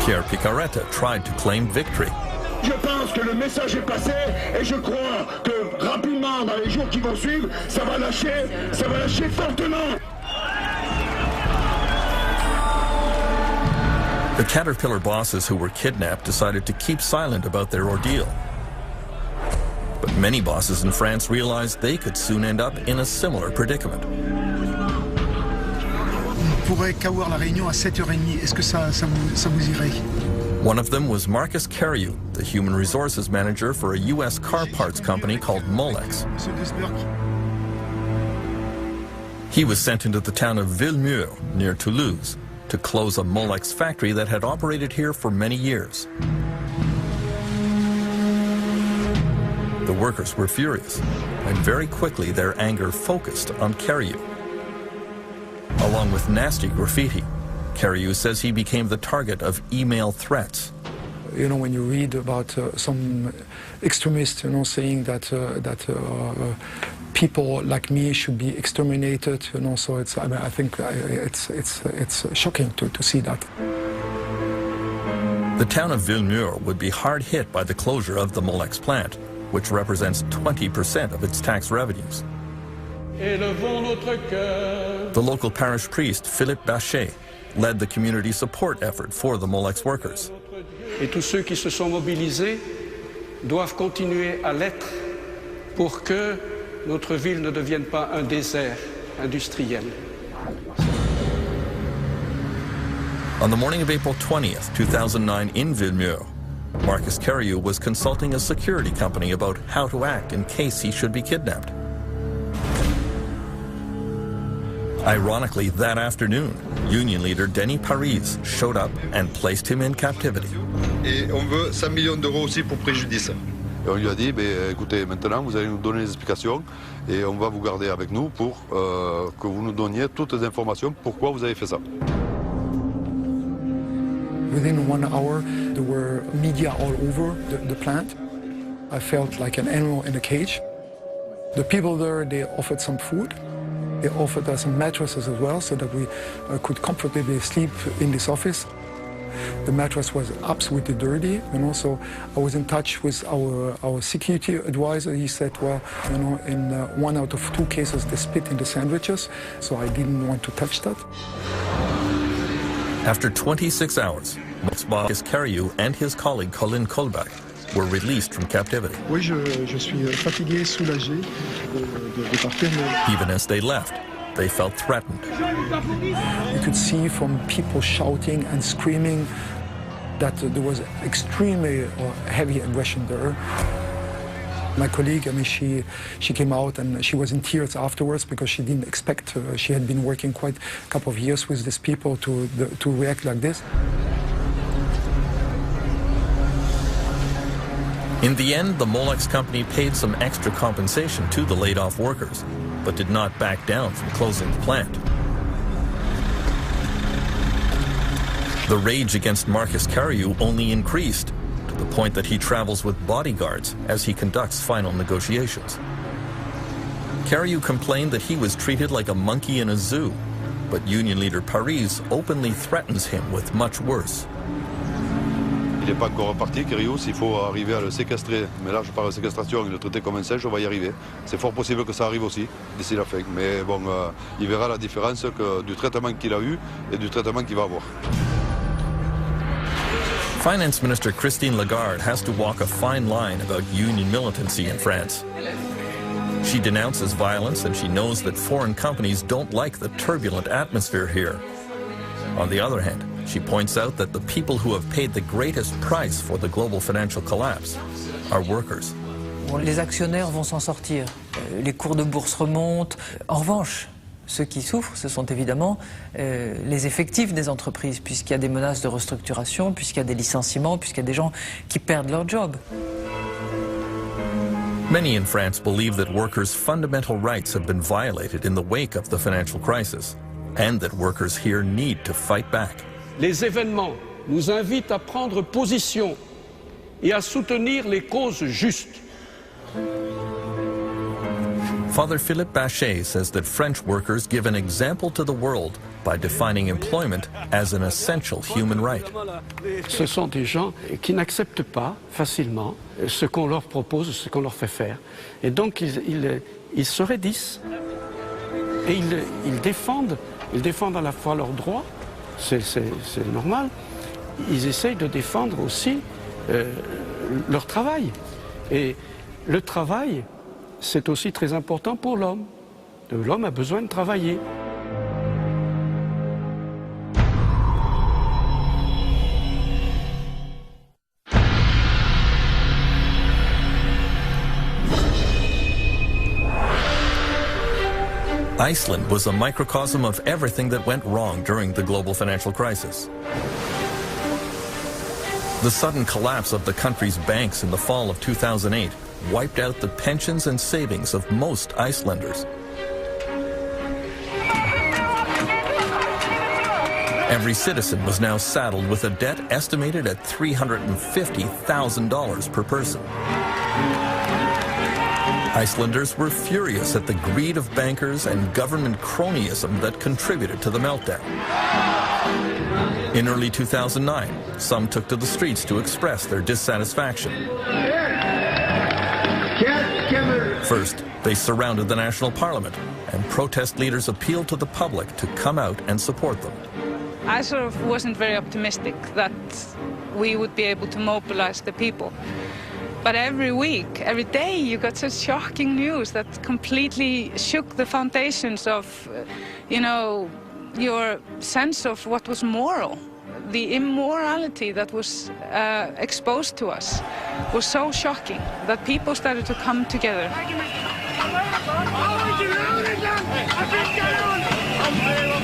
Pierre Picaretta tried to claim victory. Je pense que le message est passé et je crois que rapidement, dans les jours qui vont suivre, ça va lâcher fortement. The Caterpillar bosses who were kidnapped decided to keep silent about their ordeal. But many bosses in France realized they could soon end up in a similar predicament. On pourrait qu'avoir la réunion à 7h30. Est-ce que ça vous irait? One of them was Marcus Carriou, the human resources manager for a U.S. car parts company called Molex. He was sent into the town of Villemur, near Toulouse, to close a Molex factory that had operated here for many years. The workers were furious, and very quickly their anger focused on Carriou. Along with nasty graffiti, Carriou says he became the target of email threats. You know, when you read about some extremists, you know, saying that people like me should be exterminated, you know, so it's, I think it's shocking to see that. The town of Villemur would be hard hit by the closure of the Molex plant, which represents 20% of its tax revenues. The local parish priest, Philippe Bachet, led the community support effort for the Molex workers. Et tous ceux qui se sont mobilisés doivent continuer à l'être pour que notre ville ne devienne pas un désert industriel. On the morning of April 20th, 2009 in Vilnius, Marcus Carriou was consulting a security company about how to act in case he should be kidnapped. Ironically, that afternoon, union leader Denis Paris showed up and placed him in captivity. Et on veut 100 millions d'euros aussi pour préjudice. Et on lui a dit, écoutez, maintenant vous allez nous donner les explications et on va vous garder avec nous pour que vous nous donniez toutes les informations pourquoi vous avez fait ça. Within 1 hour, there were media all over the plant. I felt like an animal in a cage. The people there, they offered some food. They offered us some mattresses as well so that we could comfortably sleep in this office. The mattress was absolutely dirty, so I was in touch with our security advisor. He said, well, in 1 out of 2 cases they spit in the sandwiches, so I didn't want to touch that. After 26 hours, Marcus Carriou and his colleague Colin Kolbach were released from captivity. Oui, je suis fatigué, soulagé de partir. Even as they left, they felt threatened. You could see from people shouting and screaming that there was extremely heavy aggression there. My colleague, she came out and she was in tears afterwards because she didn't expect, she had been working quite a couple of years with these people to react like this. In the end, the Molex company paid some extra compensation to the laid-off workers, but did not back down from closing the plant. The rage against Marcus Carriou only increased, to the point that he travels with bodyguards as he conducts final negotiations. Carriou complained that he was treated like a monkey in a zoo, but union leader Paris openly threatens him with much worse. Il n'est pas encore reparti, Carriou, s'il faut arriver à le séquestrer. Mais là, je parle de séquestration et le traiter comme un singe, on va y arriver. C'est fort possible que ça arrive aussi, d'ici la fin. Mais bon, il verra la différence du traitement qu'il a eu et du traitement qu'il va avoir. Finance Minister Christine Lagarde has to walk a fine line about union militancy in France. She denounces violence and she knows that foreign companies don't like the turbulent atmosphere here. On the other hand, she points out that the people who have paid the greatest price for the global financial collapse are workers. Les actionnaires vont s'en sortir. Les cours de bourse remontent. En revanche, ceux qui souffrent, ce sont évidemment les effectifs des entreprises, puisqu'il y a des menaces de restructuration, puisqu'il y a des licenciements, puisqu'il y a des gens qui perdent leur job. Many in France believe that workers' fundamental rights have been violated in the wake of the financial crisis, and that workers here need to fight back. Les événements nous invitent à prendre position et à soutenir les causes justes. Father Philippe Bachet says that French workers give an example to the world by defining employment as an essential human right. Ce sont des gens qui n'acceptent pas facilement ce qu'on leur propose, ce qu'on leur fait faire. Et donc ils se raidissent et ils défendent à la fois leurs droits, c'est normal, ils essayent de défendre aussi leur travail. Et le travail, c'est aussi très important pour l'homme. L'homme a besoin de travailler. Iceland was a microcosm of everything that went wrong during the global financial crisis. The sudden collapse of the country's banks in the fall of 2008 wiped out the pensions and savings of most Icelanders. Every citizen was now saddled with a debt estimated at $350,000 per person. Icelanders were furious at the greed of bankers and government cronyism that contributed to the meltdown. In early 2009, some took to the streets to express their dissatisfaction. First, they surrounded the national parliament, and protest leaders appealed to the public to come out and support them. I sort of wasn't very optimistic that we would be able to mobilize the people. But every week, every day, you got such shocking news that completely shook the foundations of, you know, your sense of what was moral. The immorality that was exposed to us was so shocking that people started to come together.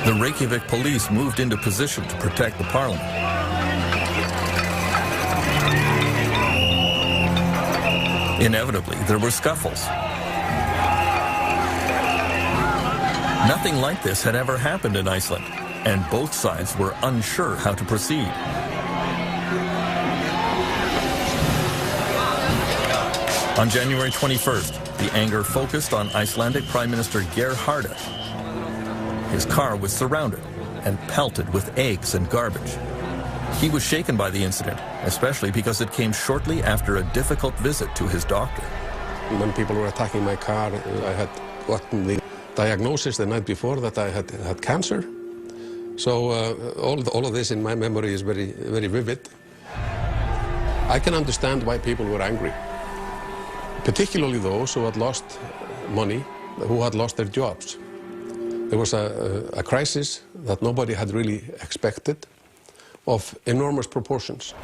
The Reykjavik police moved into position to protect the parliament. Inevitably, there were scuffles. Nothing like this had ever happened in Iceland, and both sides were unsure how to proceed. On January 21st, the anger focused on Icelandic Prime Minister Geir Haarde. His car was surrounded and pelted with eggs and garbage. He was shaken by the incident, especially because it came shortly after a difficult visit to his doctor. When people were attacking my car, I had gotten the diagnosis the night before that I had cancer. So all of this in my memory is very, very vivid. I can understand why people were angry, particularly those who had lost money, who had lost their jobs. There was a crisis that nobody had really expected, of enormous proportions.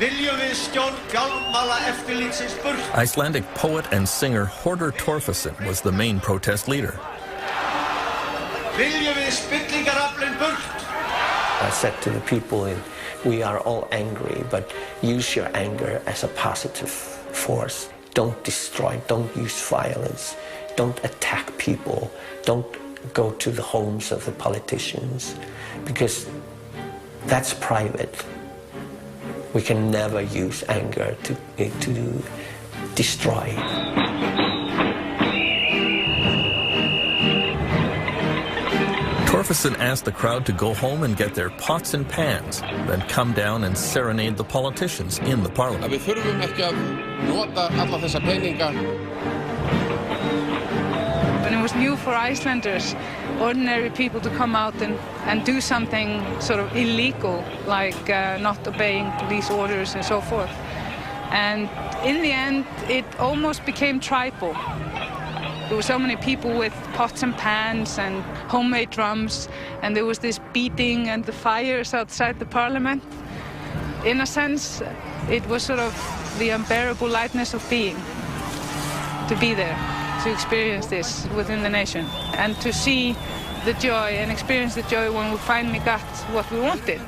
Icelandic poet and singer Hordur Torfason was the main protest leader. I said to the people, we are all angry, but use your anger as a positive force. Don't destroy, don't use violence, don't attack people, don't go to the homes of the politicians, because that's private. We can never use anger to destroy. Torfason asked the crowd to go home and get their pots and pans, then come down and serenade the politicians in the parliament. Við þurfum ekki að nota alla þessa peninga. And it was new for Icelanders, ordinary people, to come out and do something sort of illegal, like not obeying police orders and so forth. And in the end, it almost became tribal. There were so many people with pots and pans and homemade drums, and there was this beating and the fires outside the parliament. In a sense, it was sort of the unbearable lightness of being, to be there, to experience this within the nation, and to see the joy and experience the joy when we finally got what we wanted.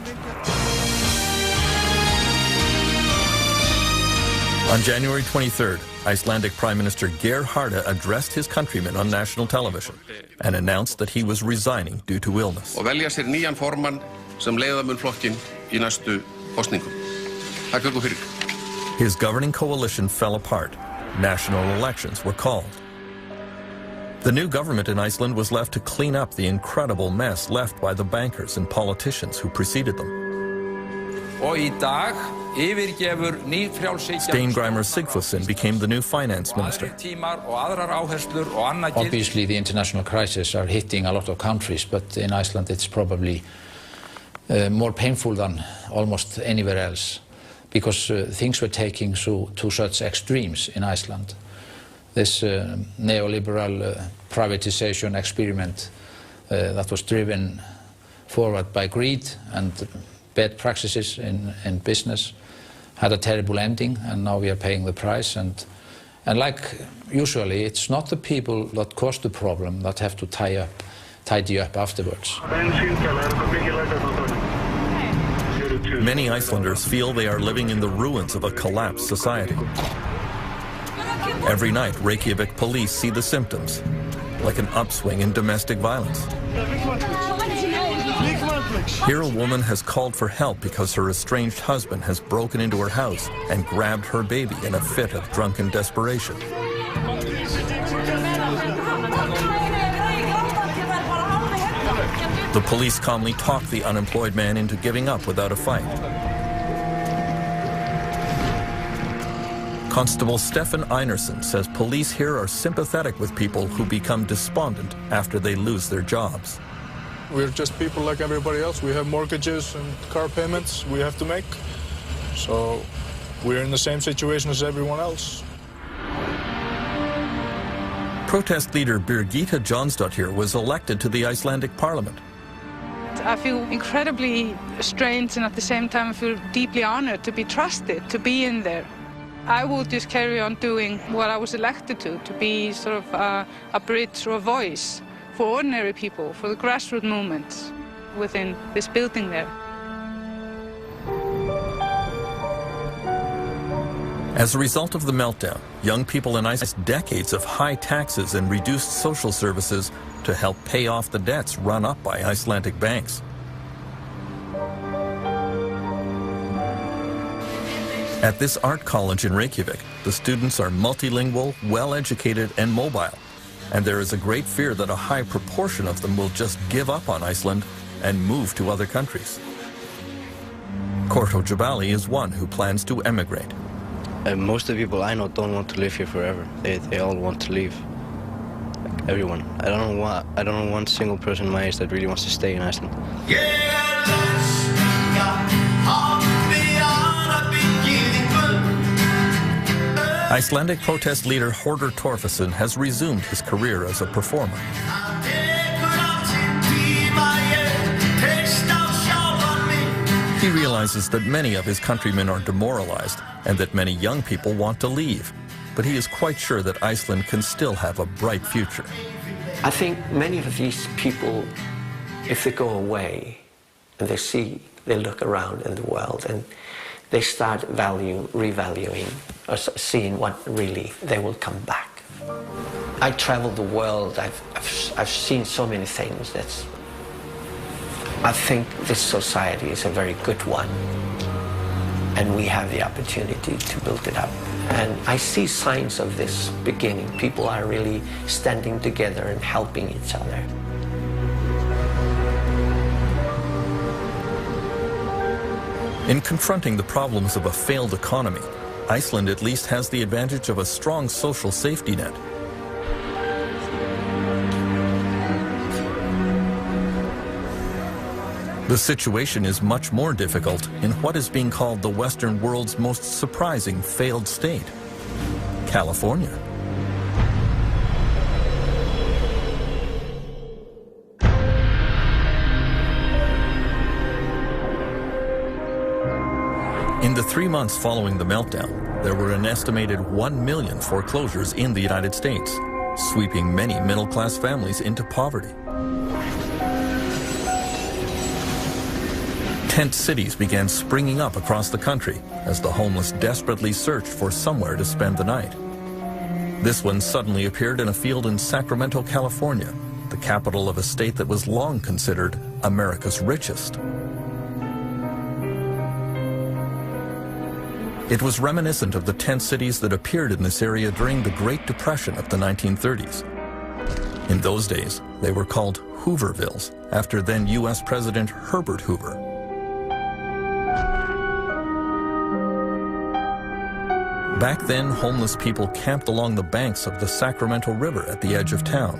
On January 23rd, Icelandic Prime Minister Geir Haarde addressed his countrymen on national television and announced that he was resigning due to illness. Og velja sér nýjan formann sem leiða mun flokkinn í næstu kosningum. Takk fyrir. His governing coalition fell apart. National elections were called. The new government in Iceland was left to clean up the incredible mess left by the bankers and politicians who preceded them. Og í dag yfirgefur nýfrjálshyggjan Steingrímur Sigfússon became the new finance minister. Obviously, the international crises are hitting a lot of countries, but in Iceland it's probably more painful than almost anywhere else, because things were taking to such extremes in Iceland. This neoliberal privatization experiment that was driven forward by greed and bad practices in business had a terrible ending, and now we are paying the price. And like usually, it's not the people that caused the problem that have to tidy up afterwards. Many Icelanders feel they are living in the ruins of a collapsed society. Every night, Reykjavik police see the symptoms, like an upswing in domestic violence. Here a woman has called for help because her estranged husband has broken into her house and grabbed her baby in a fit of drunken desperation. The police calmly talk the unemployed man into giving up without a fight. Constable Stefan Einarsson says police here are sympathetic with people who become despondent after they lose their jobs. We're just people like everybody else. We have mortgages and car payments we have to make. So we're in the same situation as everyone else. Protest leader Birgitta Jonsdottir was elected to the Icelandic parliament. I feel incredibly strange, and at the same time I feel deeply honored to be trusted, to be in there. I will just carry on doing what I was elected to be sort of a bridge or a voice for ordinary people, for the grassroots movements within this building there. As a result of the meltdown, young people in Iceland faced decades of high taxes and reduced social services to help pay off the debts run up by Icelandic banks. At this art college in Reykjavik, the students are multilingual, well-educated, and mobile, and there is a great fear that a high proportion of them will just give up on Iceland and move to other countries. Korto Jabali is one who plans to emigrate. Most of the people I know don't want to live here forever. They all want to leave. Like everyone. I don't know one single person my age that really wants to stay in Iceland. Icelandic protest leader Hordur Torfason has resumed his career as a performer. He realizes that many of his countrymen are demoralized and that many young people want to leave. But he is quite sure that Iceland can still have a bright future. I think many of these people, if they go away and they look around in the world and they start revaluing or seeing what really they will come back. I travel the world, I've seen so many things that's I think this society is a very good one, and we have the opportunity to build it up. And I see signs of this beginning. People are really standing together and helping each other. In confronting the problems of a failed economy, Iceland at least has the advantage of a strong social safety net. The situation is much more difficult in what is being called the Western world's most surprising failed state, California. In the 3 months following the meltdown, there were an estimated 1 million foreclosures in the United States, sweeping many middle-class families into poverty. Tent cities began springing up across the country as the homeless desperately searched for somewhere to spend the night. This one suddenly appeared in a field in Sacramento, California, the capital of a state that was long considered America's richest. It was reminiscent of the tent cities that appeared in this area during the Great Depression of the 1930s. In those days, they were called Hoovervilles, after then U.S. President Herbert Hoover. Back then, homeless people camped along the banks of the Sacramento River at the edge of town.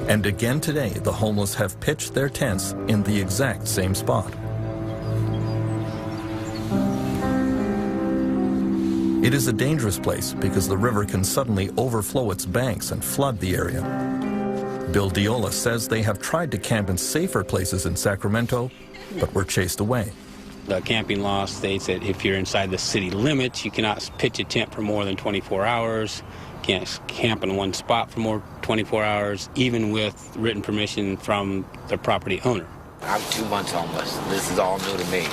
And again today, the homeless have pitched their tents in the exact same spot. It is a dangerous place because the river can suddenly overflow its banks and flood the area. Bill Diola says they have tried to camp in safer places in Sacramento, but were chased away. The camping law states that if you're inside the city limits, you cannot pitch a tent for more than 24 hours, can't camp in one spot for more than 24 hours, even with written permission from the property owner. I'm 2 months homeless. This is all new to me.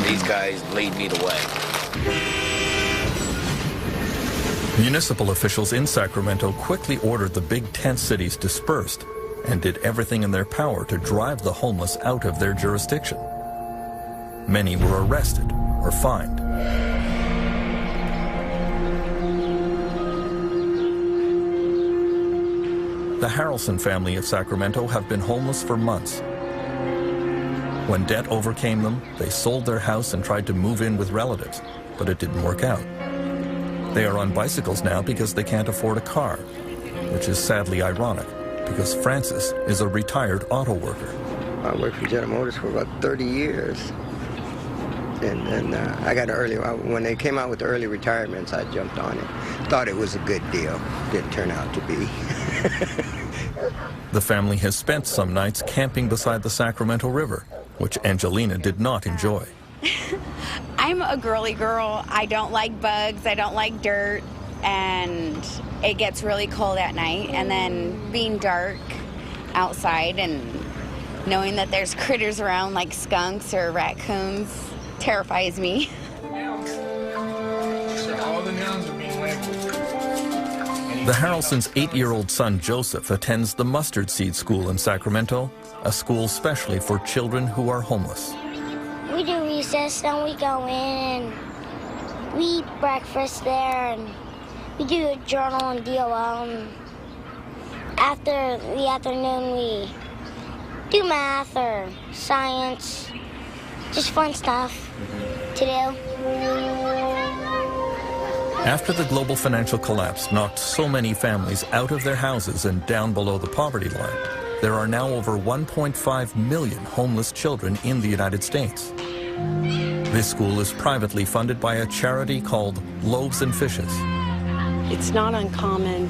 These guys lead me the way. Municipal officials in Sacramento quickly ordered the big tent cities dispersed and did everything in their power to drive the homeless out of their jurisdiction. Many were arrested or fined. The Harrelson family of Sacramento have been homeless for months. When debt overcame them, they sold their house and tried to move in with relatives, but it didn't work out. They are on bicycles now because they can't afford a car, which is sadly ironic because Francis is a retired auto worker. I worked for General Motors for about 30 years. And I got an early, when they came out with the early retirements, I jumped on it. Thought it was a good deal. Didn't turn out to be. The family has spent some nights camping beside the Sacramento River, which Angelina did not enjoy. I'm a girly girl. I don't like bugs. I don't like dirt. And it gets really cold at night. And then being dark outside and knowing that there's critters around like skunks or raccoons terrifies me. The Harrelsons' 8-year-old son Joseph attends the Mustard Seed School in Sacramento, a school specially for children who are homeless. We do recess and we go in and we eat breakfast there and we do a journal and DOL. And after the afternoon we do math or science, just fun stuff to do. After the global financial collapse knocked so many families out of their houses and down below the poverty line, there are now over 1.5 million homeless children in the United States. This school is privately funded by a charity called Loaves and Fishes. It's not uncommon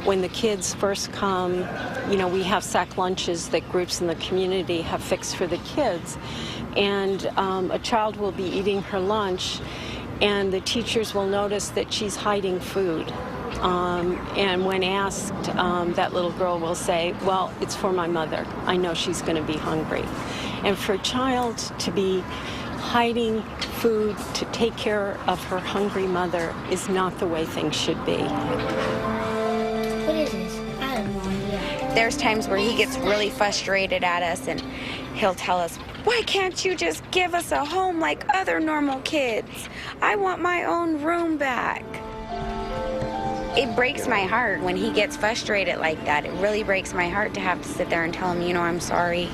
when the kids first come, you know, we have sack lunches that groups in the community have fixed for the kids. And a child will be eating her lunch and the teachers will notice that she's hiding food. And when asked, that little girl will say, well, it's for my mother. I know she's going to be hungry. And for a child to be hiding food to take care of her hungry mother is not the way things should be. What is this? I have no idea. There's times where he gets really frustrated at us and he'll tell us, why can't you just give us a home like other normal kids? I want my own room back. It breaks my heart when he gets frustrated like that. It really breaks my heart to have to sit there and tell him, you know, I'm sorry.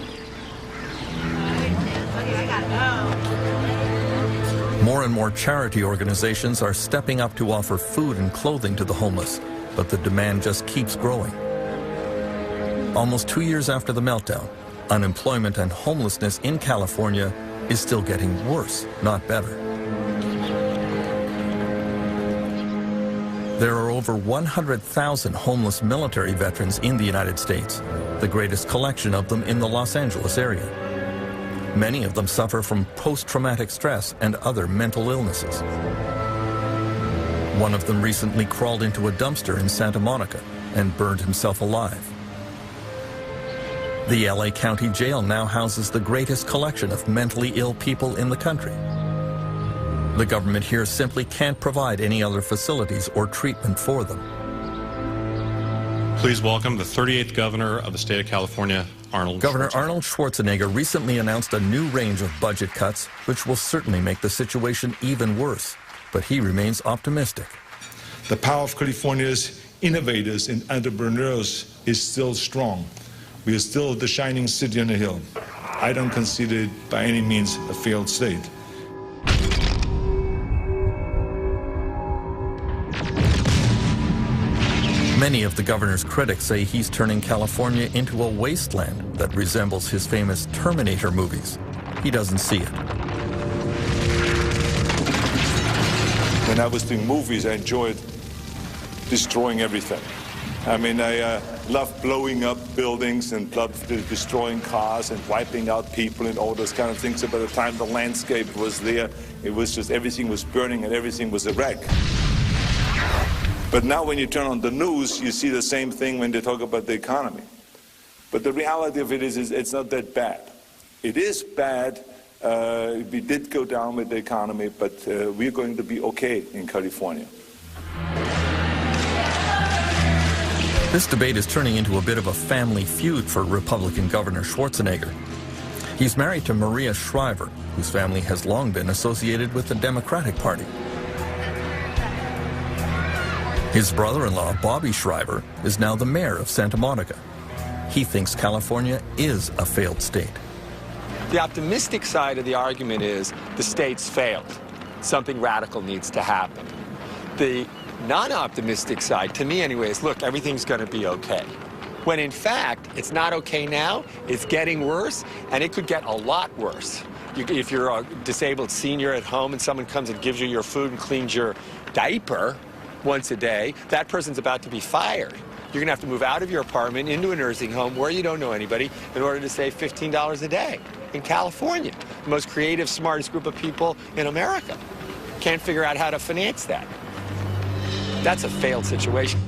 More and more charity organizations are stepping up to offer food and clothing to the homeless, but the demand just keeps growing. Almost 2 years after the meltdown, unemployment and homelessness in California is still getting worse, not better. There are over 100,000 homeless military veterans in the United States, the greatest collection of them in the Los Angeles area. Many of them suffer from post-traumatic stress and other mental illnesses. One of them recently crawled into a dumpster in Santa Monica and burned himself alive. The LA County Jail now houses the greatest collection of mentally ill people in the country. The government here simply can't provide any other facilities or treatment for them. Please welcome the 38th Governor of the state of California, Governor Arnold Schwarzenegger recently announced a new range of budget cuts, which will certainly make the situation even worse. But he remains optimistic. The power of California's innovators and entrepreneurs is still strong. We are still the shining city on the hill. I don't consider it by any means a failed state. Many of the governor's critics say he's turning California into a wasteland that resembles his famous Terminator movies. He doesn't see it. When I was doing movies, I enjoyed destroying everything. I mean, I loved blowing up buildings and loved destroying cars and wiping out people and all those kind of things. So by the time the landscape was there, it was just everything was burning and everything was a wreck. But now when you turn on the news, you see the same thing when they talk about the economy. But the reality of it is it's not that bad. It is bad. We did go down with the economy, but we're going to be okay in California. This debate is turning into a bit of a family feud for Republican Governor Schwarzenegger. He's married to Maria Shriver, whose family has long been associated with the Democratic Party. His brother-in-law, Bobby Shriver, is now the mayor of Santa Monica. He thinks California is a failed state. The optimistic side of the argument is the state's failed. Something radical needs to happen. The non-optimistic side, to me anyway, is look, everything's going to be okay. when in fact, it's not okay now, it's getting worse, and it could get a lot worse. If you're a disabled senior at home and someone comes and gives you your food and cleans your diaper once a day, that person's about to be fired. You're going to have to move out of your apartment into a nursing home where you don't know anybody in order to save $15 a day in California. The most creative, smartest group of people in America. Can't figure out how to finance that. That's a failed situation.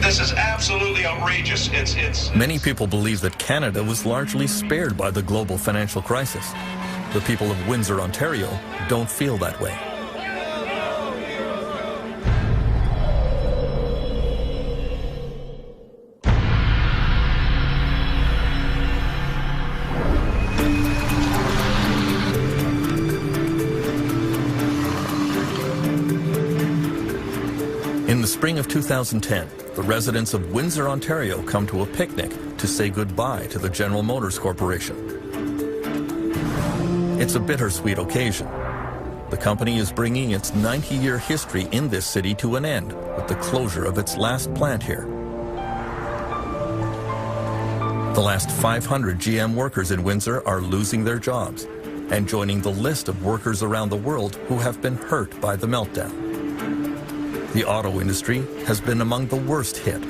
This is absolutely outrageous. Many people believe that Canada was largely spared by the global financial crisis. The people of Windsor, Ontario, don't feel that way. In the spring of 2010, the residents of Windsor, Ontario come to a picnic to say goodbye to the General Motors Corporation. It's a bittersweet occasion. The company is bringing its 90-year history in this city to an end with the closure of its last plant here. The last 500 GM workers in Windsor are losing their jobs and joining the list of workers around the world who have been hurt by the meltdown. The auto industry has been among the worst hit.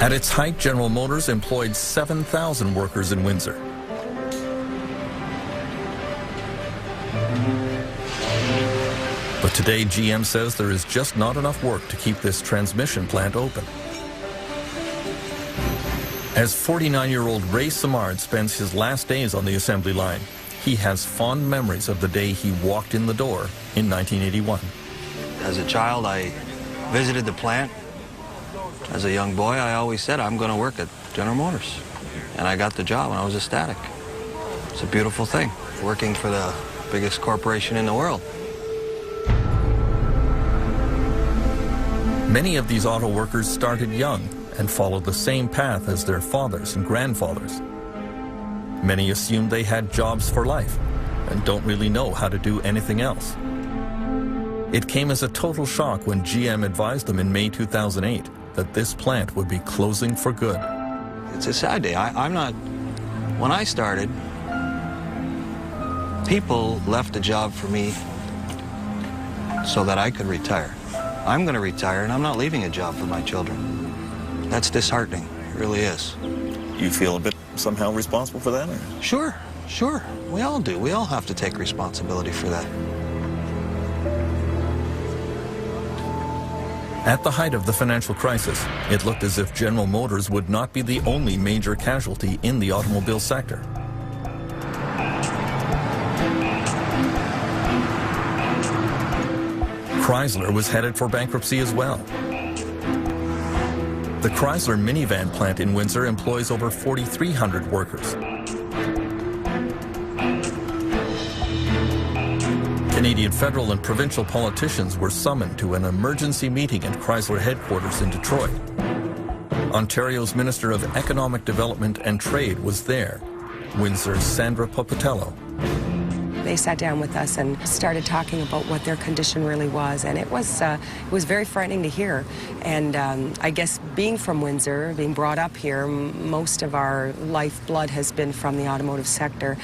At its height, General Motors employed 7,000 workers in Windsor. But today, GM says there is just not enough work to keep this transmission plant open. As 49-year-old Ray Simard spends his last days on the assembly line, he has fond memories of the day he walked in the door in 1981. As a child, I visited the plant. As a young boy, I always said, I'm going to work at General Motors. And I got the job, and I was ecstatic. It's a beautiful thing, working for the biggest corporation in the world. Many of these auto workers started young and followed the same path as their fathers and grandfathers. Many assumed they had jobs for life and don't really know how to do anything else. It came as a total shock when GM advised them in May 2008 that this plant would be closing for good. It's a sad day. When I started, people left a job for me so that I could retire. I'm going to retire, and I'm not leaving a job for my children. That's disheartening. It really is. You feel a bit somehow responsible for that? Or? Sure. We all do. We all have to take responsibility for that. At the height of the financial crisis, it looked as if General Motors would not be the only major casualty in the automobile sector. Chrysler was headed for bankruptcy as well. The Chrysler minivan plant in Windsor employs over 4,300 workers. Canadian federal and provincial politicians were summoned to an emergency meeting at Chrysler headquarters in Detroit. Ontario's Minister of Economic Development and Trade was there, Windsor's Sandra Popatello. They sat down with us and started talking about what their condition really was, and it was very frightening to hear. And I guess being from Windsor, being brought up here, most of our lifeblood has been from the automotive sector.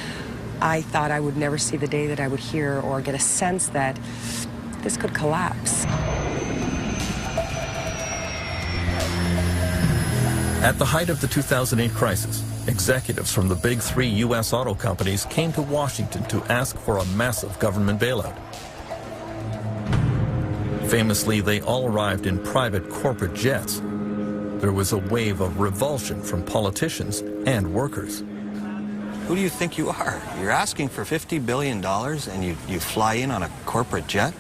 I thought I would never see the day that I would hear or get a sense that this could collapse. At the height of the 2008 crisis, executives from the big three U.S. auto companies came to Washington to ask for a massive government bailout. Famously, they all arrived in private corporate jets. There was a wave of revulsion from politicians and workers. Who do you think you are? You're asking for $50 billion and you fly in on a corporate jet?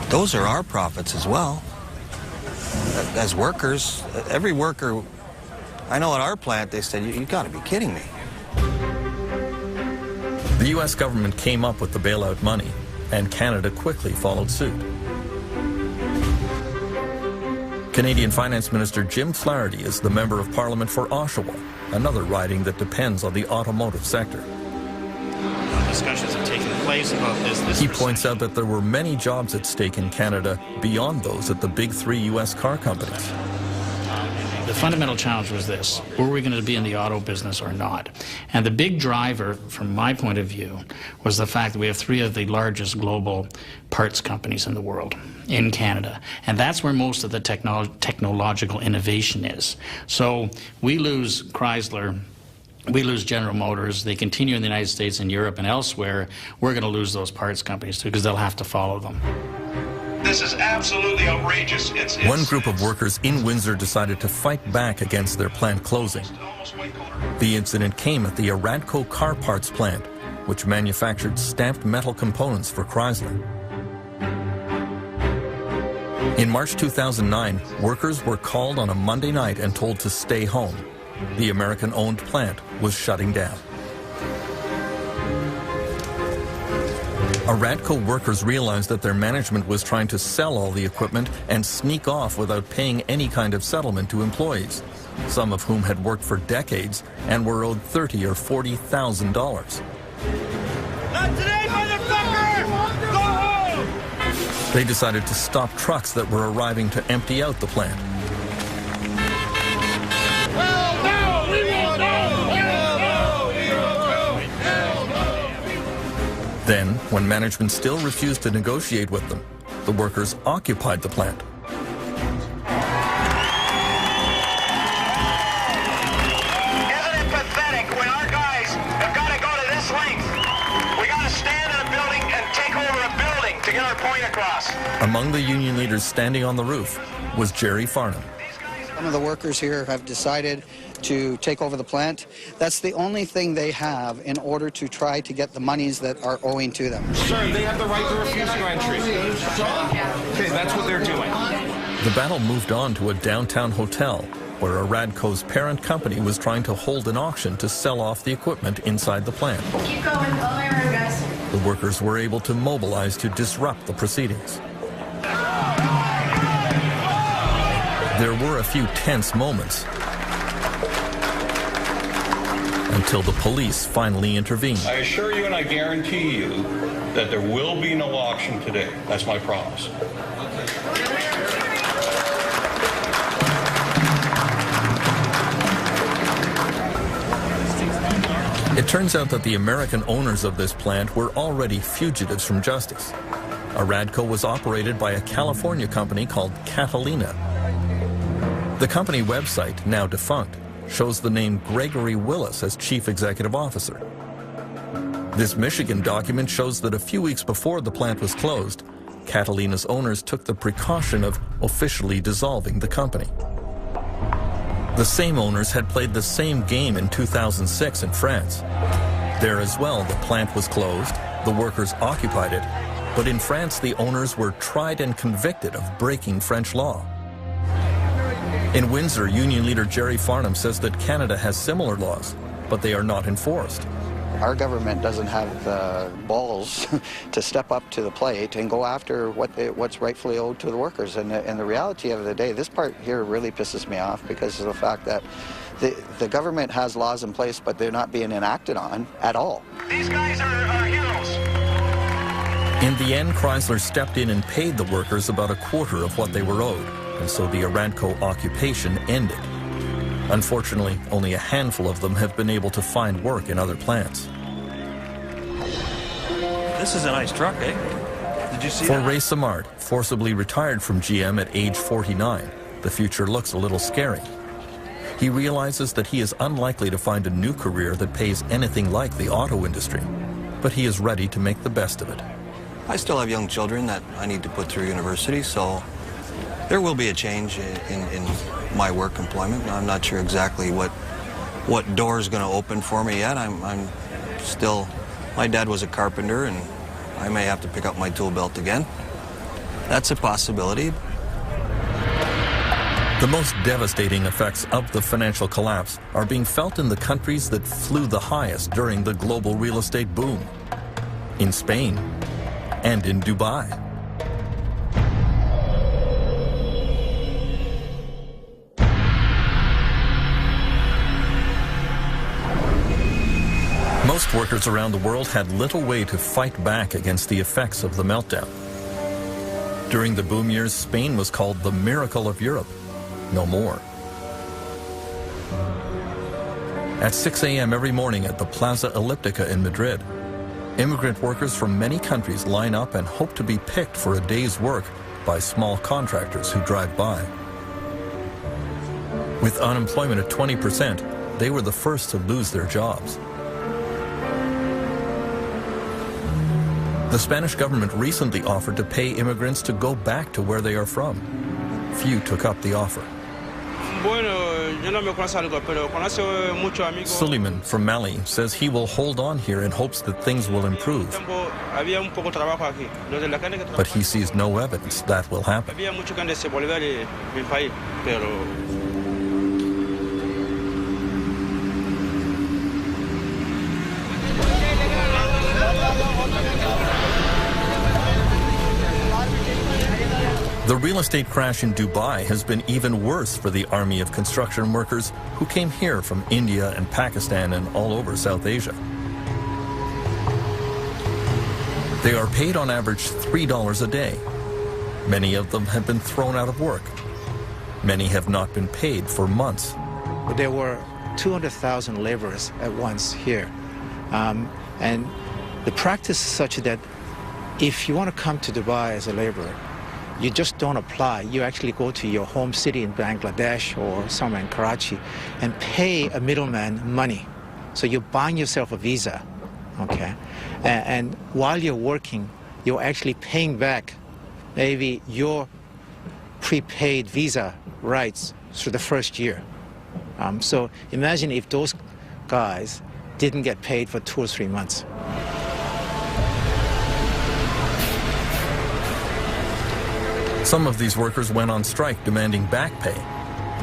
Those are our profits as well. As workers, every worker, I know at our plant they said, you got to be kidding me. The U.S. government came up with the bailout money, and Canada quickly followed suit. Canadian Finance Minister Jim Flaherty is the Member of Parliament for Oshawa, another riding that depends on the automotive sector. discussions have taken place about this. He points out that there were many jobs at stake in Canada beyond those at the big three U.S. car companies. The fundamental challenge was this: were we going to be in the auto business or not? And the big driver, from my point of view, was the fact that we have three of the largest global parts companies in the world, in Canada. And that's where most of the technological innovation is. So we lose Chrysler, we lose General Motors, they continue in the United States and Europe and elsewhere, we're going to lose those parts companies too, because they'll have to follow them. This is absolutely outrageous. One group of workers in Windsor decided to fight back against their plant closing. The incident came at the Aradco car parts plant, which manufactured stamped metal components for Chrysler. In March 2009, workers were called on a Monday night and told to stay home. The American-owned plant was shutting down. Aradco workers realized that their management was trying to sell all the equipment and sneak off without paying any kind of settlement to employees, some of whom had worked for decades and were owed $30,000 or $40,000. Not today, motherfucker! Go home! They decided to stop trucks that were arriving to empty out the plant. Then, when management still refused to negotiate with them, the workers occupied the plant. Isn't it pathetic when our guys have got to go to this length? We got to stand in a building and take over a building to get our point across. Among the union leaders standing on the roof was Jerry Farnham. Some of the workers here have decided to take over the plant. That's the only thing they have in order to try to get the monies that are owing to them. Sir, they have the right to refuse your entry. Okay, that's what they're doing. The battle moved on to a downtown hotel where Aradco's parent company was trying to hold an auction to sell off the equipment inside the plant. Keep going, follow my road, guys. The workers were able to mobilize to disrupt the proceedings. There were a few tense moments until the police finally intervened. I assure you and I guarantee you that there will be no auction today. That's my promise. It turns out that the American owners of this plant were already fugitives from justice. Aradco was operated by a California company called Catalina. The company website, now defunct, shows the name Gregory Willis as chief executive officer. This Michigan document shows that a few weeks before the plant was closed, Catalina's owners took the precaution of officially dissolving the company. The same owners had played the same game in 2006 in France. There as well, the plant was closed, the workers occupied it, but in France the owners were tried and convicted of breaking French law. In Windsor, union leader Jerry Farnham says that Canada has similar laws, but they are not enforced. Our government doesn't have the balls to step up to the plate and go after what's rightfully owed to the workers. And the reality of the day, this part here really pisses me off because of the fact that the government has laws in place, but they're not being enacted on at all. These guys are heroes. In the end, Chrysler stepped in and paid the workers about a quarter of what they were owed, and so the Aradco occupation ended. Unfortunately, only a handful of them have been able to find work in other plants. This is a nice truck, eh? Did you see For that? Ray Samard, forcibly retired from GM at age 49, the future looks a little scary. He realizes that he is unlikely to find a new career that pays anything like the auto industry, but he is ready to make the best of it. I still have young children that I need to put through university, so there will be a change in my work employment. I'm not sure exactly what door is going to open for me yet. I'm still, my dad was a carpenter, and I may have to pick up my tool belt again. That's a possibility. The most devastating effects of the financial collapse are being felt in the countries that flew the highest during the global real estate boom. In Spain and in Dubai. Most workers around the world had little way to fight back against the effects of the meltdown. During the boom years, Spain was called the miracle of Europe. No more. At 6 a.m. every morning at the Plaza Elliptica in Madrid, immigrant workers from many countries line up and hope to be picked for a day's work by small contractors who drive by. With unemployment at 20%, they were the first to lose their jobs. The Spanish government recently offered to pay immigrants to go back to where they are from. Few took up the offer. Suleiman from Mali says he will hold on here in hopes that things will improve. But he sees no evidence that will happen. The real estate crash in Dubai has been even worse for the army of construction workers who came here from India and Pakistan and all over South Asia. They are paid on average $3 a day. Many of them have been thrown out of work. Many have not been paid for months. There were 200,000 laborers at once here. And the practice is such that if you want to come to Dubai as a laborer, you just don't apply. You actually go to your home city in Bangladesh or somewhere in Karachi and pay a middleman money. So you're buying yourself a visa, okay? And while you're working, you're actually paying back maybe your prepaid visa rights through the first year. So imagine if those guys didn't get paid for 2 or 3 months. Some of these workers went on strike demanding back pay.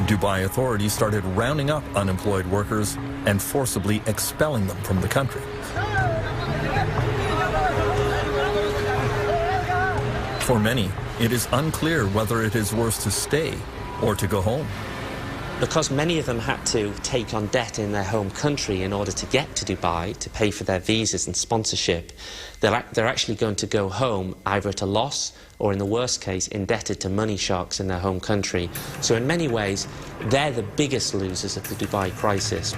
Dubai authorities started rounding up unemployed workers and forcibly expelling them from the country. For many, it is unclear whether it is worse to stay or to go home. Because many of them had to take on debt in their home country in order to get to Dubai to pay for their visas and sponsorship, they're actually going to go home either at a loss or, in the worst case, indebted to money sharks in their home country. So in many ways, they're the biggest losers of the Dubai crisis.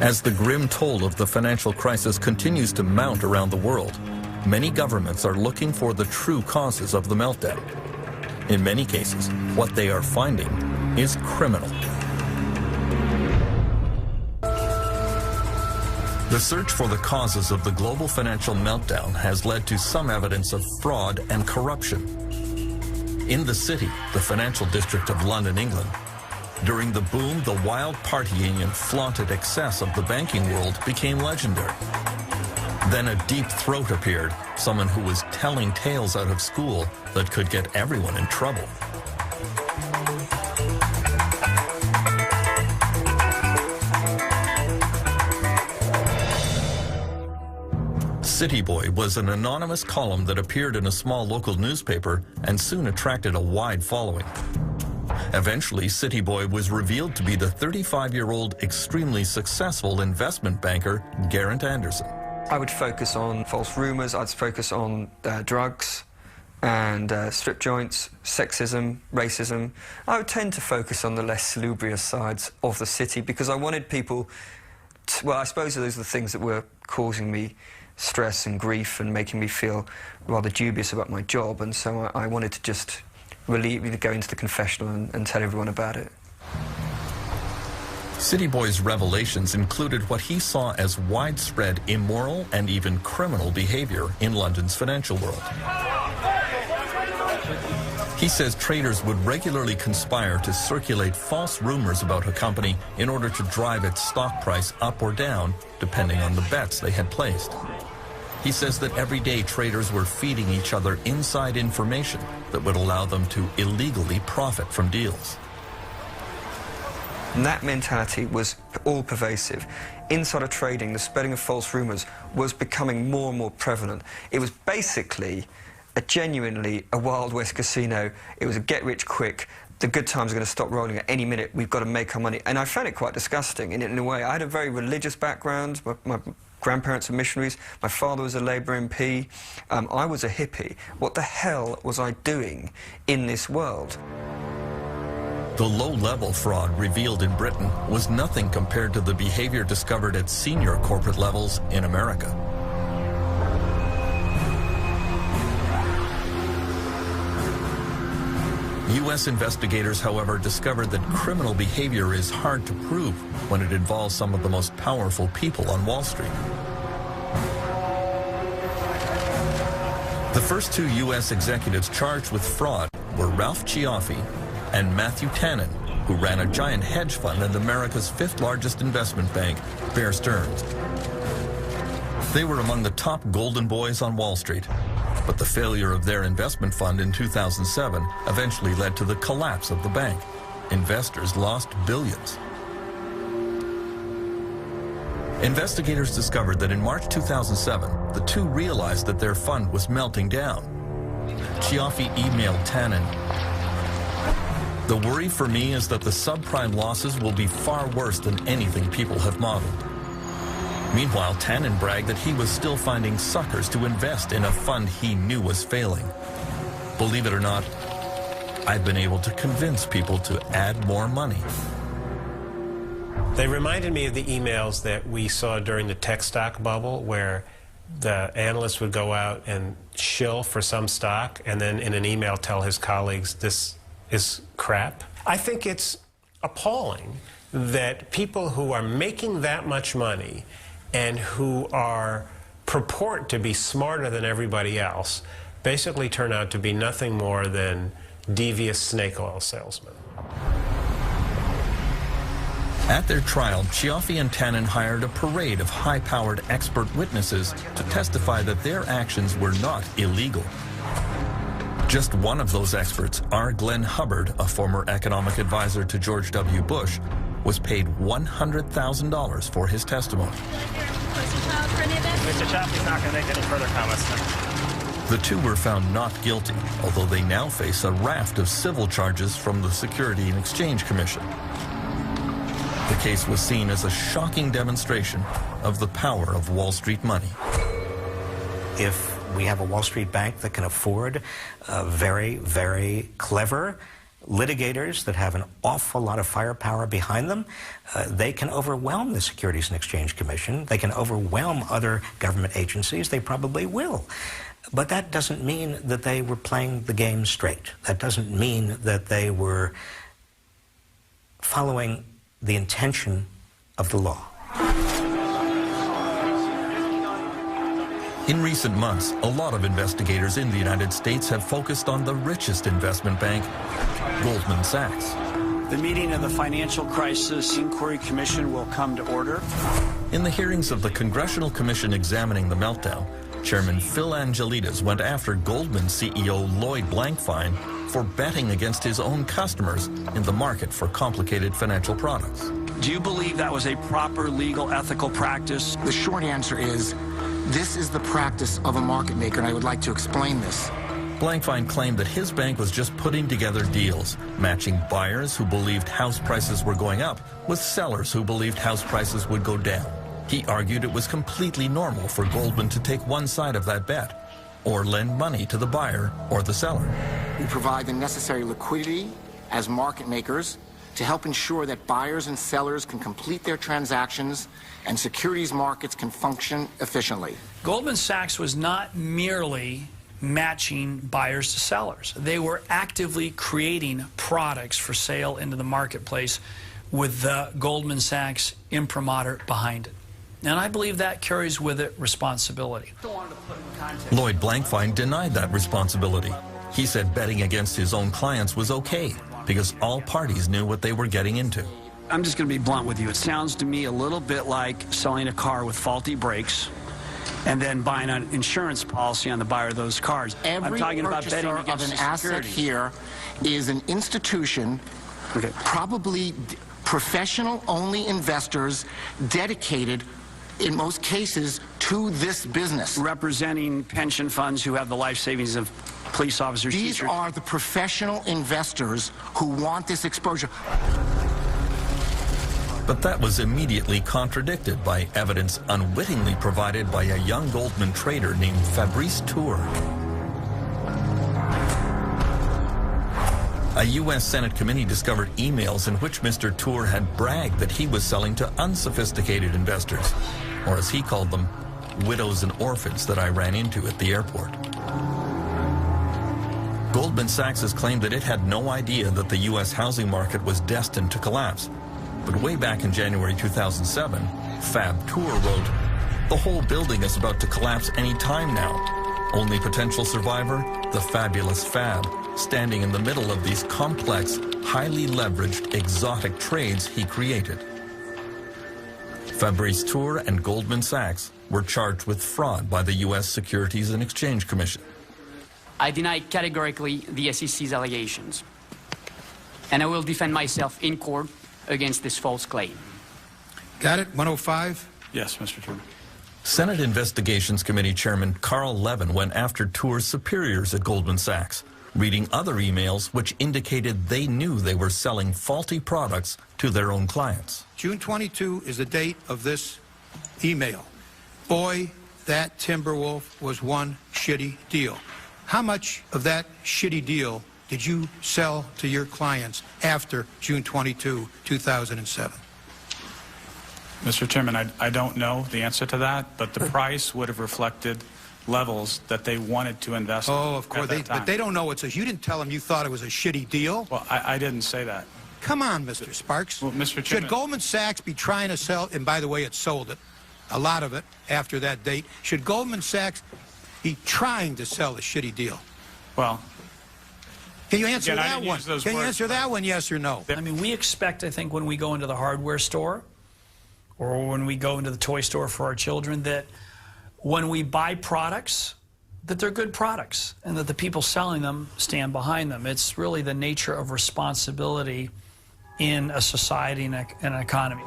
As the grim toll of the financial crisis continues to mount around the world, many governments are looking for the true causes of the meltdown. In many cases, what they are finding is criminal. The search for the causes of the global financial meltdown has led to some evidence of fraud and corruption. In the City, the financial district of London, England, during the boom, the wild partying and flaunted excess of the banking world became legendary. Then a deep throat appeared, someone who was telling tales out of school that could get everyone in trouble. City Boy was an anonymous column that appeared in a small local newspaper and soon attracted a wide following. Eventually, City Boy was revealed to be the 35-year-old extremely successful investment banker, Geraint Anderson. I would focus on false rumors, I'd focus on drugs and strip joints, sexism, racism. I would tend to focus on the less salubrious sides of the city because I wanted people to, well, I suppose those are the things that were causing me stress and grief and making me feel rather dubious about my job, and so I wanted to just really go into the confessional and tell everyone about it. City Boy's revelations included what he saw as widespread immoral and even criminal behavior in London's financial world. He says traders would regularly conspire to circulate false rumors about a company in order to drive its stock price up or down, depending on the bets they had placed. He says that every day traders were feeding each other inside information that would allow them to illegally profit from deals. And that mentality was all pervasive. Insider trading, the spreading of false rumors, was becoming more and more prevalent. It was basically genuinely a Wild West casino. It was a get-rich-quick, the good times are going to stop rolling at any minute. We've got to make our money. And I found it quite disgusting in a way. I had a very religious background. My grandparents are missionaries. My father was a Labour MP. I was a hippie. What the hell was I doing in this world? The low-level fraud revealed in Britain was nothing compared to the behavior discovered at senior corporate levels in America. U.S. investigators, however, discovered that criminal behavior is hard to prove when it involves some of the most powerful people on Wall Street. The first two U.S. executives charged with fraud were Ralph Cioffi and Matthew Tannen, who ran a giant hedge fund and America's fifth-largest investment bank, Bear Stearns. They were among the top golden boys on Wall Street. But the failure of their investment fund in 2007 eventually led to the collapse of the bank. Investors lost billions. Investigators discovered that in March 2007, the two realized that their fund was melting down. Cioffi emailed Tannen, "The worry for me is that the subprime losses will be far worse than anything people have modeled." Meanwhile, Tannen bragged that he was still finding suckers to invest in a fund he knew was failing. Believe it or not, I've been able to convince people to add more money. They reminded me of the emails that we saw during the tech stock bubble, where the analyst would go out and shill for some stock and then in an email tell his colleagues this is crap. I think it's appalling that people who are making that much money and who purport to be smarter than everybody else basically turn out to be nothing more than devious snake oil salesmen. At their trial, Cioffi and Tannen hired a parade of high-powered expert witnesses to testify that their actions were not illegal. Just one of those experts, R. Glenn Hubbard, a former economic advisor to George W. Bush, was paid $100,000 for his testimony. Mr. Cioffi's not going to make any further comments now. The two were found not guilty, although they now face a raft of civil charges from the Securities and Exchange Commission. The case was seen as a shocking demonstration of the power of Wall Street money. If we have a Wall Street bank that can afford very, very clever litigators that have an awful lot of firepower behind them, they can overwhelm the Securities and Exchange Commission. They can overwhelm other government agencies. They probably will. But that doesn't mean that they were playing the game straight. That doesn't mean that they were following the intention of the law. In recent months, a lot of investigators in the United States have focused on the richest investment bank, Goldman Sachs. The meeting of the Financial Crisis Inquiry Commission will come to order. In the hearings of the Congressional Commission examining the meltdown, Chairman Phil Angelides went after Goldman CEO Lloyd Blankfein for betting against his own customers in the market for complicated financial products. Do you believe that was a proper legal, ethical practice? The short answer is, this is the practice of a market maker, and I would like to explain this. Blankfein claimed that his bank was just putting together deals, matching buyers who believed house prices were going up with sellers who believed house prices would go down. He argued it was completely normal for Goldman to take one side of that bet, or lend money to the buyer or the seller. We provide the necessary liquidity as market makers to help ensure that buyers and sellers can complete their transactions and securities markets can function efficiently. Goldman Sachs was not merely matching buyers to sellers. They were actively creating products for sale into the marketplace with the Goldman Sachs imprimatur behind it. And I believe that carries with it responsibility. Lloyd Blankfein denied that responsibility. He said betting against his own clients was okay because all parties knew what they were getting into. I'm just going to be blunt with you. It sounds to me a little bit like selling a car with faulty brakes and then buying an insurance policy on the buyer of those cars. Every I'm talking about betting against of an asset here is an institution, probably professional-only investors dedicated, in most cases, to this business. Representing pension funds who have the life savings of police officers, These teachers. are the professional investors who want this exposure. But that was immediately contradicted by evidence unwittingly provided by a young Goldman trader named Fabrice Tour. A U.S. Senate committee discovered emails in which Mr. Tour had bragged that he was selling to unsophisticated investors, or as he called them, widows and orphans that I ran into at the airport. Goldman Sachs has claimed that it had no idea that the U.S. housing market was destined to collapse. But way back in January 2007, Fab Tour wrote, "The whole building is about to collapse any time now. Only potential survivor, the fabulous Fab, standing in the middle of these complex, highly leveraged, exotic trades he created." Fabrice Tour and Goldman Sachs were charged with fraud by the U.S. Securities and Exchange Commission. I deny categorically the SEC's allegations, and I will defend myself in court against this false claim. Got it? 105? Yes, Mr. Chairman. Senate Investigations Committee Chairman Carl Levin went after Tour's superiors at Goldman Sachs, reading other emails which indicated they knew they were selling faulty products to their own clients. June 22 is the date of this email. Boy, that Timberwolf was one shitty deal. How much of that shitty deal did you sell to your clients after June 22, 2007? Mr. Chairman, I don't know the answer to that, but the price would have reflected levels that they wanted to invest in. Oh, of course. But they don't know it's a... You didn't tell them you thought it was a shitty deal? Well, I didn't say that. Come on, Mr. Sparks. Well, Mr. Chairman... Should Goldman Sachs be trying to sell... And by the way, it sold it. A lot of it after that date. Should Goldman Sachs be trying to sell a shitty deal? Well... Can you answer Again, that one? Can you answer that one, yes or no? I mean, we expect, I think, when we go into the hardware store or when we go into the toy store for our children, that when we buy products, that they're good products and that the people selling them stand behind them. It's really the nature of responsibility in a society and an economy.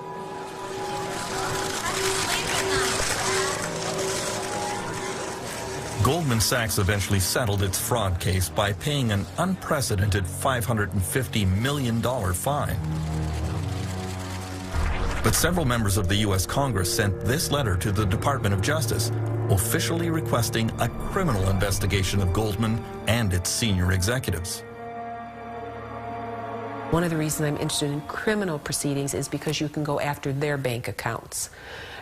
Goldman Sachs eventually settled its fraud case by paying an unprecedented $550 million fine. But several members of the U.S. Congress sent this letter to the Department of Justice, officially requesting a criminal investigation of Goldman and its senior executives. One of the reasons I'm interested in criminal proceedings is because you can go after their bank accounts.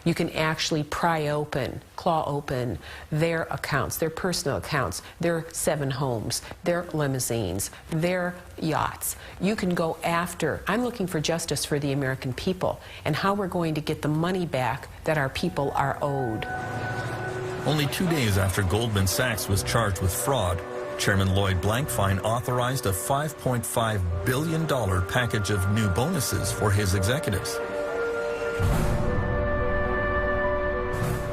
You can actually pry open, claw open their accounts, their personal accounts, their 7 homes, their limousines, their yachts. You can go after, I'm looking for justice for the American people and how we're going to get the money back that our people are owed. Only 2 days after Goldman Sachs was charged with fraud, Chairman Lloyd Blankfein authorized a $5.5 billion package of new bonuses for his executives.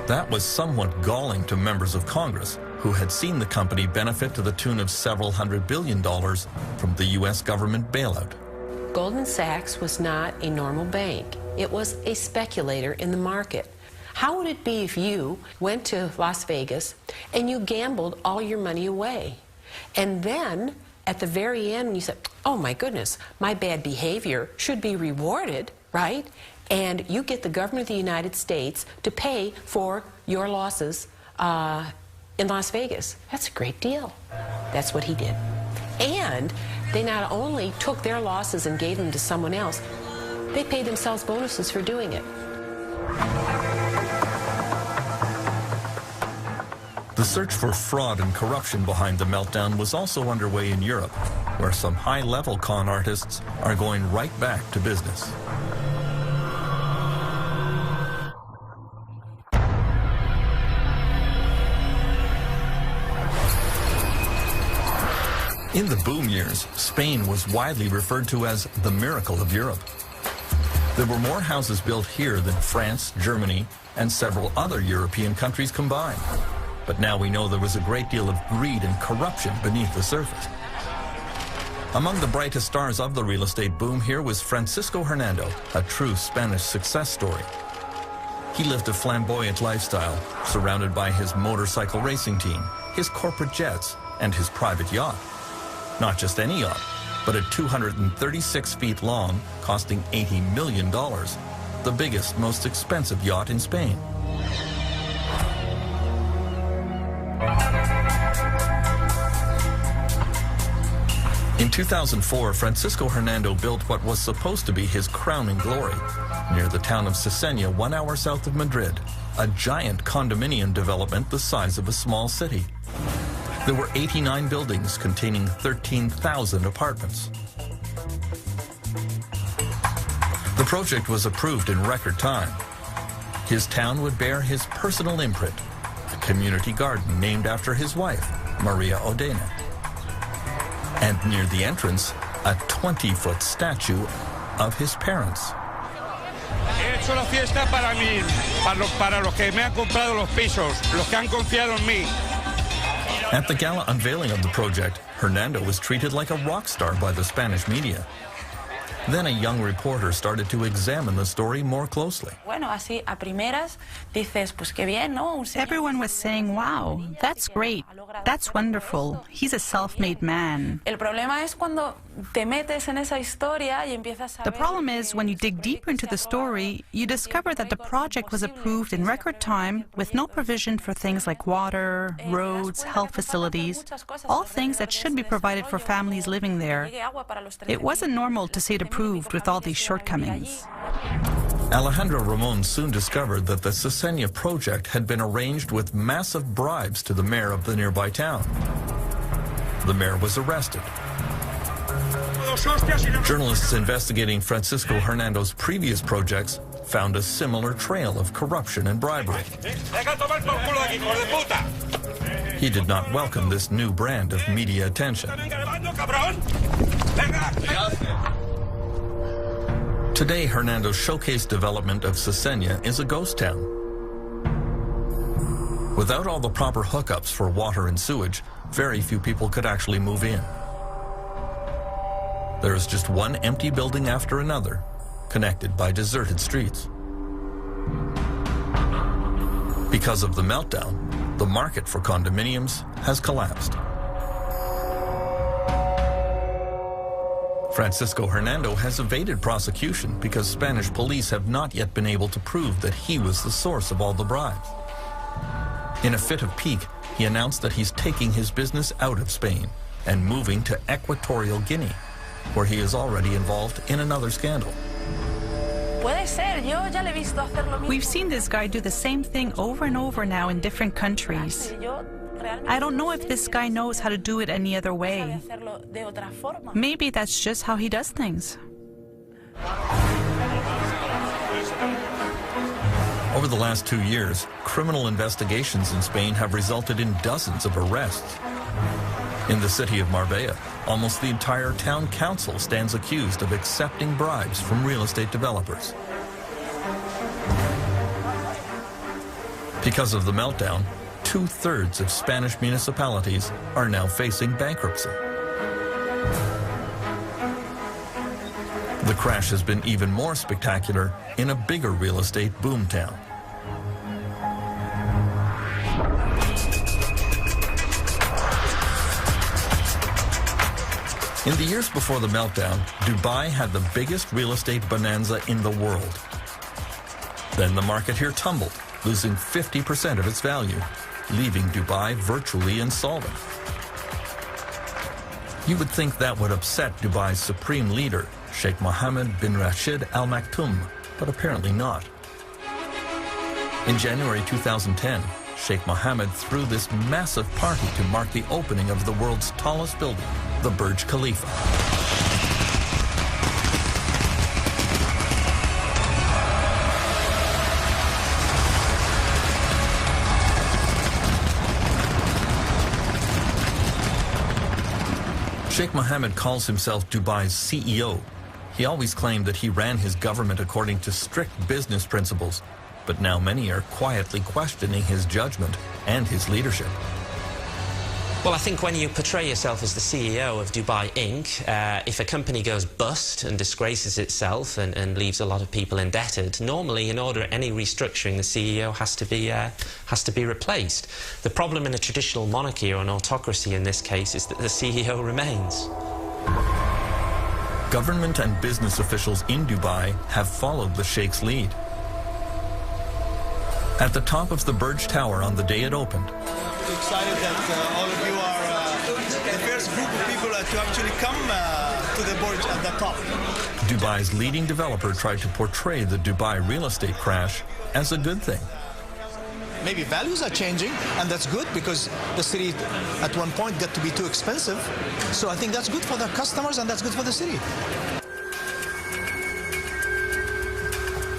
That was somewhat galling to members of Congress who had seen the company benefit to the tune of several $100 billion from the U.S. government bailout. Goldman Sachs was not a normal bank. It was a speculator in the market. How would it be if you went to Las Vegas and you gambled all your money away? And then at the very end you said, oh my goodness, my bad behavior should be rewarded, right? And you get the government of the United States to pay for your losses in Las Vegas. That's a great deal. That's what he did. And they not only took their losses and gave them to someone else, they paid themselves bonuses for doing it. The search for fraud and corruption behind the meltdown was also underway in Europe, where some high-level con artists are going right back to business. In the boom years, Spain was widely referred to as the miracle of Europe. There were more houses built here than France, Germany, and several other European countries combined. But now we know there was a great deal of greed and corruption beneath the surface. Among the brightest stars of the real estate boom here was Francisco Hernando, a true Spanish success story. He lived a flamboyant lifestyle, surrounded by his motorcycle racing team, his corporate jets, and his private yacht. Not just any yacht, but a 236 feet long, costing $80 million, the biggest, most expensive yacht in Spain. In 2004, Francisco Hernando built what was supposed to be his crowning glory near the town of Cesena, 1 hour south of Madrid, a giant condominium development the size of a small city. There were 89 buildings containing 13,000 apartments. The project was approved in record time. His town would bear his personal imprint, a community garden named after his wife, Maria Odena. And near the entrance, a 20-foot statue of his parents. He hecho la fiesta para mí, para los que me han comprado los pisos, los que han confiado en mí. At the gala unveiling of the project, Hernando was treated like a rock star by the Spanish media. Then a young reporter started to examine the story more closely. Everyone was saying, wow, that's great, that's wonderful, he's a self-made man. The problem is, when you dig deeper into the story, you discover that the project was approved in record time with no provision for things like water, roads, health facilities, all things that should be provided for families living there. It wasn't normal to see it approved with all these shortcomings. Alejandro Ramon soon discovered that the Cesena project had been arranged with massive bribes to the mayor of the nearby town. The mayor was arrested. Journalists investigating Francisco Hernando's previous projects found a similar trail of corruption and bribery. He did not welcome this new brand of media attention. Today, Hernando's showcase development of Cesena is a ghost town. Without all the proper hookups for water and sewage, very few people could actually move in. There is just one empty building after another, connected by deserted streets. Because of the meltdown, the market for condominiums has collapsed. Francisco Hernando has evaded prosecution because Spanish police have not yet been able to prove that he was the source of all the bribes. In a fit of pique, he announced that he's taking his business out of Spain and moving to Equatorial Guinea, where he is already involved in another scandal. We've seen this guy do the same thing over and over now in different countries. I don't know if this guy knows how to do it any other way. Maybe that's just how he does things. Over the last 2 years, criminal investigations in Spain have resulted in dozens of arrests. In the city of Marbella, almost the entire town council stands accused of accepting bribes from real estate developers. Because of the meltdown, 2/3 of Spanish municipalities are now facing bankruptcy. The crash has been even more spectacular in a bigger real estate boomtown. In the years before the meltdown, Dubai had the biggest real estate bonanza in the world. Then the market here tumbled, losing 50% of its value, leaving Dubai virtually insolvent. You would think that would upset Dubai's supreme leader, Sheikh Mohammed bin Rashid Al Maktoum, but apparently not. In January 2010, Sheikh Mohammed threw this massive party to mark the opening of the world's tallest building, the Burj Khalifa. Sheikh Mohammed calls himself Dubai's CEO. He always claimed that he ran his government according to strict business principles, but now many are quietly questioning his judgment and his leadership. Well, I think when you portray yourself as the CEO of Dubai Inc., if a company goes bust and disgraces itself and leaves a lot of people indebted, normally in order any restructuring, the CEO has to be replaced. The problem in a traditional monarchy or an autocracy in this case is that the CEO remains. Government and business officials in Dubai have followed the Sheikh's lead. At the top of the Burj Tower on the day it opened, excited that all of you are the first group of people to actually come to the Burj at the top. Dubai's leading developer tried to portray the Dubai real estate crash as a good thing. Maybe values are changing, and that's good because the city at one point got to be too expensive. So I think that's good for the customers and that's good for the city.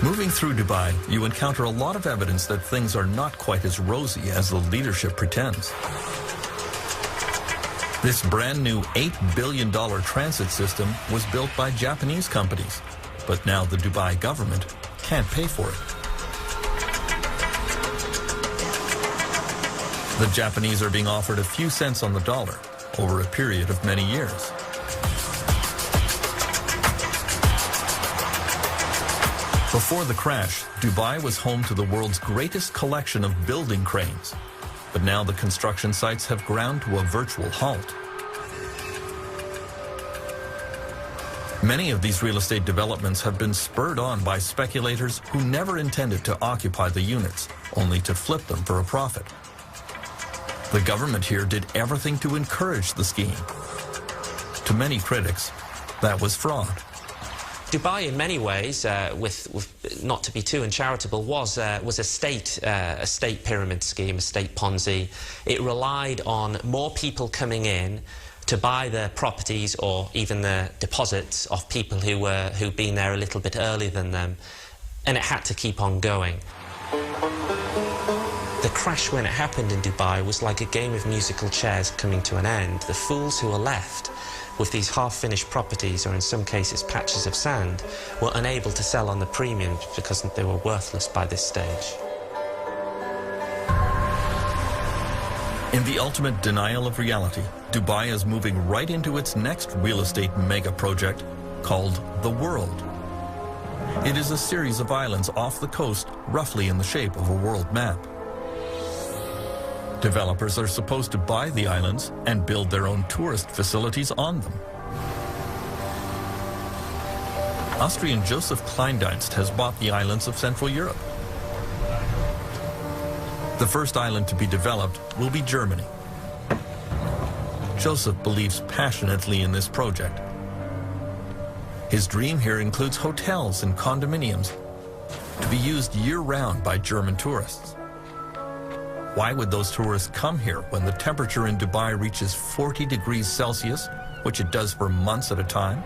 Moving through Dubai, you encounter a lot of evidence that things are not quite as rosy as the leadership pretends. This brand new $8 billion transit system was built by Japanese companies, but now the Dubai government can't pay for it. The Japanese are being offered a few cents on the dollar over a period of many years. Before the crash, Dubai was home to the world's greatest collection of building cranes. But now the construction sites have ground to a virtual halt. Many of these real estate developments have been spurred on by speculators who never intended to occupy the units, only to flip them for a profit. The government here did everything to encourage the scheme. To many critics, that was fraud. Dubai, in many ways, with not to be too uncharitable, was a state pyramid scheme, a state Ponzi. It relied on more people coming in to buy the properties or even the deposits of people who'd been there a little bit earlier than them, and it had to keep on going. The crash when it happened in Dubai was like a game of musical chairs coming to an end. The fools who were left with these half-finished properties, or in some cases patches of sand, were unable to sell on the premium because they were worthless by this stage. In the ultimate denial of reality, Dubai is moving right into its next real estate mega project called The World. It is a series of islands off the coast, roughly in the shape of a world map. Developers are supposed to buy the islands and build their own tourist facilities on them. Austrian Joseph Kleindienst has bought the islands of Central Europe. The first island to be developed will be Germany. Joseph believes passionately in this project. His dream here includes hotels and condominiums to be used year-round by German tourists. Why would those tourists come here when the temperature in Dubai reaches 40 degrees Celsius, which it does for months at a time?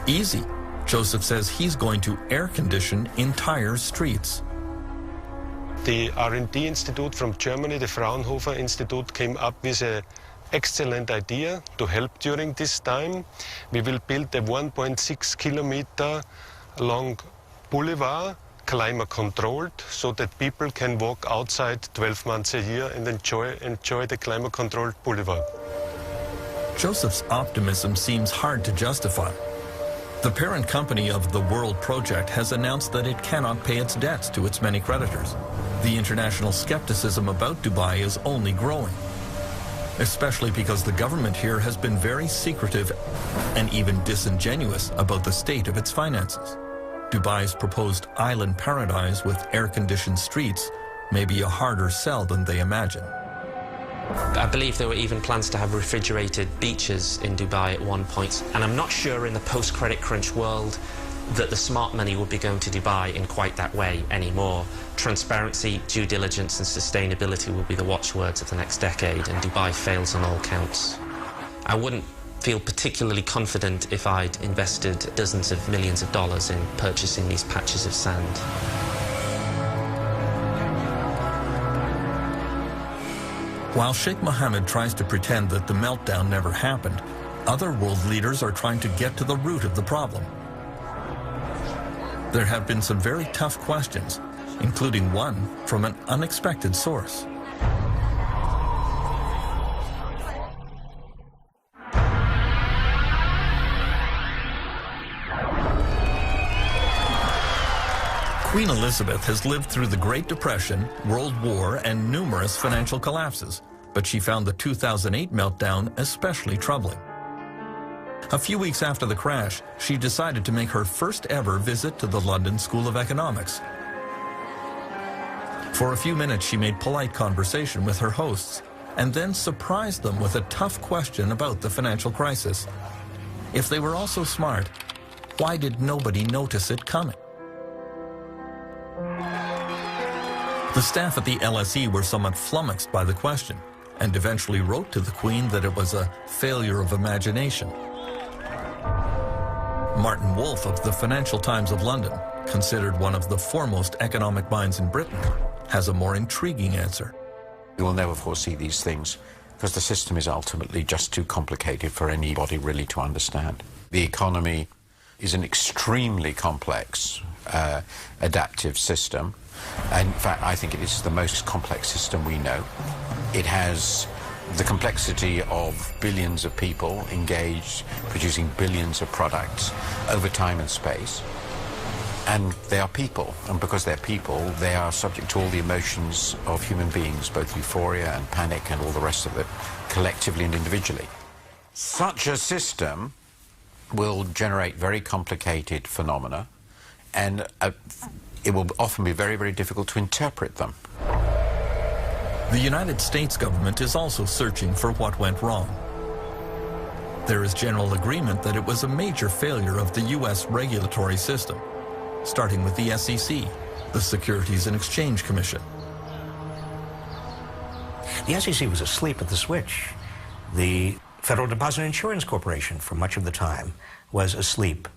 Easy. Joseph says he's going to air condition entire streets. The R&D Institute from Germany, the Fraunhofer Institute, came up with an excellent idea to help during this time. We will build a 1.6 kilometer long boulevard, climate controlled, so that people can walk outside 12 months a year and enjoy the climate controlled boulevard. Joseph's optimism seems hard to justify. The parent company of the World Project has announced that it cannot pay its debts to its many creditors. The international skepticism about Dubai is only growing, especially because the government here has been very secretive and even disingenuous about the state of its finances. Dubai's proposed island paradise with air-conditioned streets may be a harder sell than they imagine. I believe there were even plans to have refrigerated beaches in Dubai at one point, and I'm not sure in the post-credit crunch world that the smart money would be going to Dubai in quite that way anymore. Transparency, due diligence and sustainability will be the watchwords of the next decade, and Dubai fails on all counts. I wouldn't feel particularly confident if I'd invested dozens of millions of dollars in purchasing these patches of sand. While Sheikh Mohammed tries to pretend that the meltdown never happened, other world leaders are trying to get to the root of the problem. There have been some very tough questions, including one from an unexpected source. Queen Elizabeth has lived through the Great Depression, World War, and numerous financial collapses, but she found the 2008 meltdown especially troubling. A few weeks after the crash, she decided to make her first ever visit to the London School of Economics. For a few minutes, she made polite conversation with her hosts and then surprised them with a tough question about the financial crisis. If they were all so smart, why did nobody notice it coming? The staff at the LSE were somewhat flummoxed by the question and eventually wrote to the Queen that it was a failure of imagination. Martin Wolf of the Financial Times of London, considered one of the foremost economic minds in Britain, has a more intriguing answer. You will never foresee these things because the system is ultimately just too complicated for anybody really to understand. The economy is an extremely complex adaptive system. In fact, I think it is the most complex system we know. It has the complexity of billions of people engaged, producing billions of products over time and space. And they are people, and because they're people, they are subject to all the emotions of human beings, both euphoria and panic and all the rest of it, collectively and individually. Such a system will generate very complicated phenomena, and it will often be very, very difficult to interpret them. The United States government is also searching for what went wrong. There is general agreement that it was a major failure of the U.S. regulatory system, starting with the SEC, the Securities and Exchange Commission. The SEC was asleep at the switch. The Federal Deposit Insurance Corporation, for much of the time, was asleep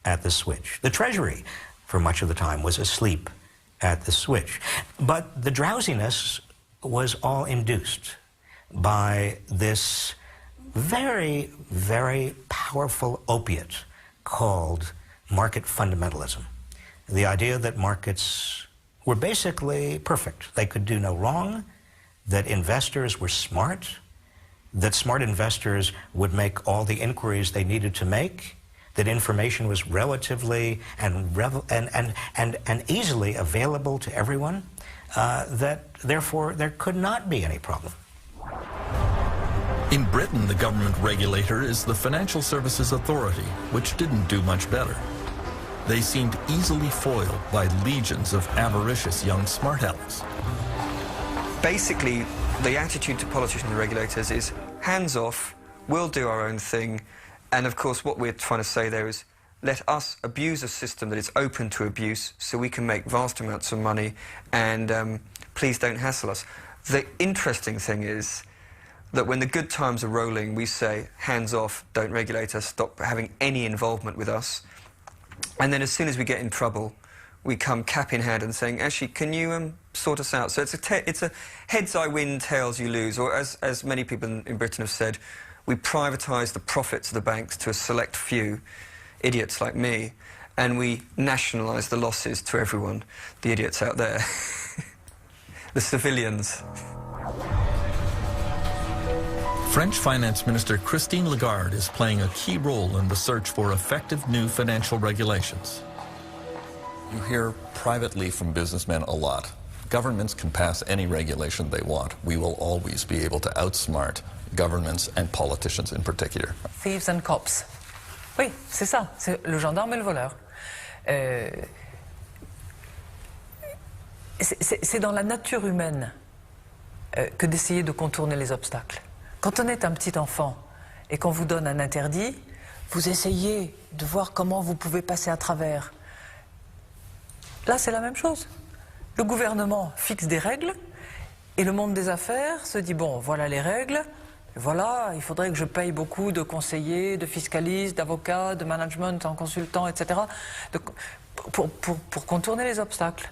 at the switch. The Treasury, for much of the time, was asleep at the switch. But the drowsiness was all induced by this very, very powerful opiate called market fundamentalism. The idea that markets were basically perfect. They could do no wrong, that investors were smart, that smart investors would make all the inquiries they needed to make, that information was relatively and easily available to everyone, that therefore there could not be any problem. In Britain, the government regulator is the Financial Services Authority, which didn't do much better. They seemed easily foiled by legions of avaricious young smart alecks. Basically, the attitude to politicians and regulators is hands off, we'll do our own thing. And of course, what we're trying to say there is, let us abuse a system that is open to abuse so we can make vast amounts of money, and please don't hassle us. The interesting thing is that when the good times are rolling, we say, hands off, don't regulate us, stop having any involvement with us. And then as soon as we get in trouble, we come cap in hand and saying, actually, can you sort us out? So it's a heads I win, tails you lose, or as many people in Britain have said, we privatise the profits of the banks to a select few, idiots like me, and we nationalise the losses to everyone, the idiots out there, the civilians. French Finance Minister Christine Lagarde is playing a key role in the search for effective new financial regulations. You hear privately from businessmen a lot. Governments can pass any regulation they want. We will always be able to outsmart governments and politicians in particular. Thieves and cops. Oui, c'est ça. C'est le gendarme et le voleur. C'est dans la nature humaine que d'essayer de contourner les obstacles. Quand on est un petit enfant et qu'on vous donne un interdit, vous essayez de voir comment vous pouvez passer à travers. Là, c'est la même chose. Le gouvernement fixe des règles et le monde des affaires se dit, bon, voilà les règles, voilà, il faudrait que je paye beaucoup de conseillers, de fiscalistes, d'avocats, de management en consultant, etc. Pour contourner les obstacles.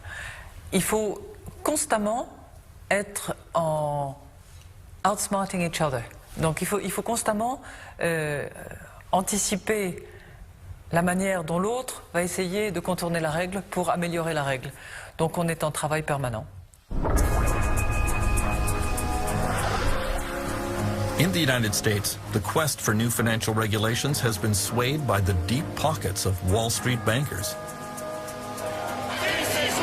Il faut constamment être en outsmarting each other. Donc il faut constamment anticiper la manière dont l'autre va essayer de contourner la règle pour améliorer la règle. Donc on est en travail permanent. In the United States, the quest for new financial regulations has been swayed by the deep pockets of Wall Street bankers. This is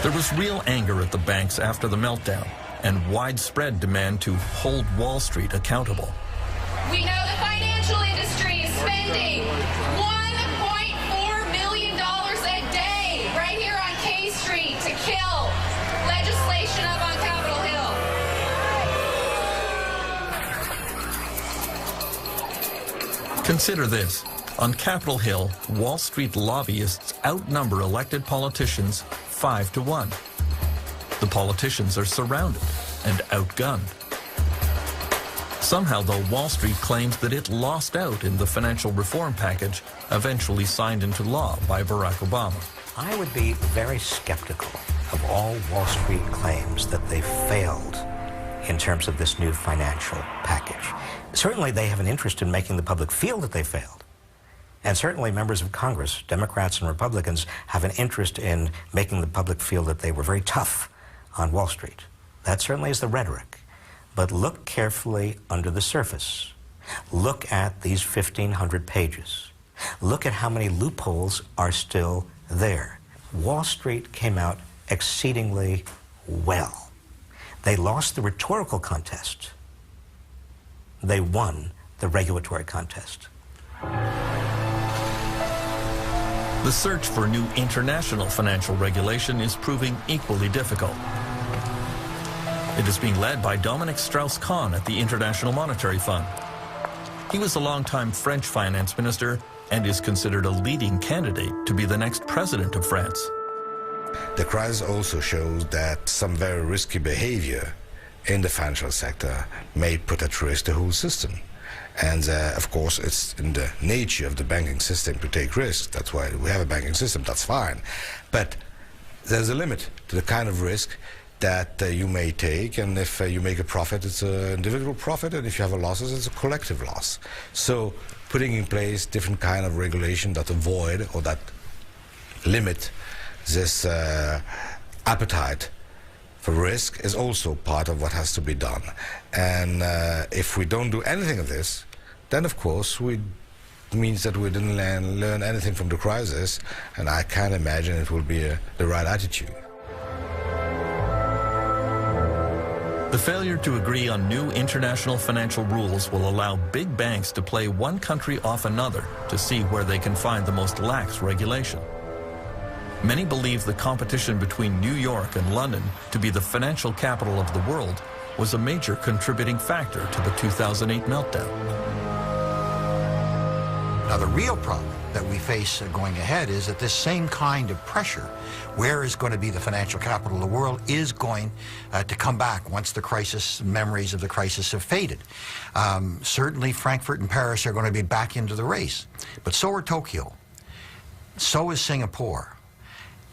There was real anger at the banks after the meltdown and widespread demand to hold Wall Street accountable. We know the financial industry is spending $1.4 million a day right here on K Street to kill legislation up on Capitol Hill. Consider this. On Capitol Hill, Wall Street lobbyists outnumber elected politicians 5 to 1. The politicians are surrounded and outgunned. Somehow, though, Wall Street claims that it lost out in the financial reform package eventually signed into law by Barack Obama. I would be very skeptical of all Wall Street claims that they failed in terms of this new financial package. Certainly, they have an interest in making the public feel that they failed. And certainly members of Congress, Democrats and Republicans, have an interest in making the public feel that they were very tough on Wall Street. That certainly is the rhetoric. But look carefully under the surface. Look at these 1,500 pages. Look at how many loopholes are still there. Wall Street came out exceedingly well. They lost the rhetorical contest. They won the regulatory contest. The search for new international financial regulation is proving equally difficult. It is being led by Dominic Strauss-Kahn at the International Monetary Fund. He was a longtime French finance minister and is considered a leading candidate to be the next president of France. The crisis also shows that some very risky behavior in the financial sector may put at risk the whole system. And of course, it's in the nature of the banking system to take risks. That's why we have a banking system, that's fine. But there's a limit to the kind of risk that you may take, and if you make a profit, it's an individual profit, and if you have a losses, it's a collective loss. So putting in place different kind of regulation that avoid or that limit this appetite for risk is also part of what has to be done. And if we don't do anything of this, then of course means that we didn't learn anything from the crisis, and I can't imagine it will be the right attitude. The failure to agree on new international financial rules will allow big banks to play one country off another to see where they can find the most lax regulation. Many believe the competition between New York and London to be the financial capital of the world was a major contributing factor to the 2008 meltdown. Now, the real problem that we face going ahead is that this same kind of pressure, where is going to be the financial capital of the world, is going to come back once the crisis, memories of the crisis have faded. Certainly Frankfurt and Paris are going to be back into the race, but so are Tokyo, so is Singapore,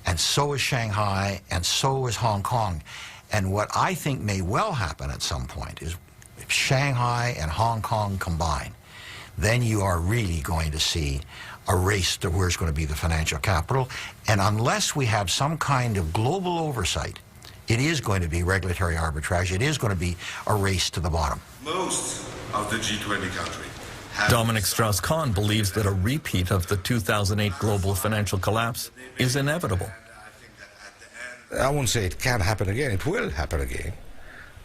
and so is Shanghai, and so is Hong Kong. And what I think may well happen at some point is if Shanghai and Hong Kong combine, then you are really going to see a race to where's going to be the financial capital. And unless we have some kind of global oversight, it is going to be regulatory arbitrage. It is going to be a race to the bottom. Most of the G20 countries. Dominic Strauss-Kahn believes that a repeat of the 2008 global financial collapse is inevitable. I won't say it can't happen again. It will happen again.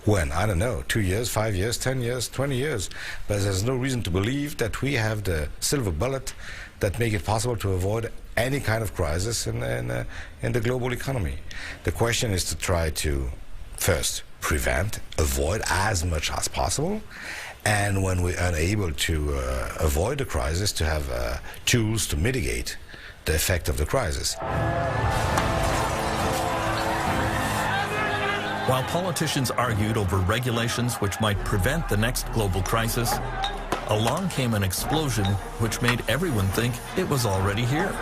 When? I don't know, 2 years, 5 years, 10 years, 20 years. But there's no reason to believe that we have the silver bullet that make it possible to avoid any kind of crisis in the global economy. The question is to try to, first, prevent, avoid as much as possible. And when we are unable to avoid the crisis, to have tools to mitigate the effect of the crisis. While politicians argued over regulations which might prevent the next global crisis, along came an explosion which made everyone think it was already here.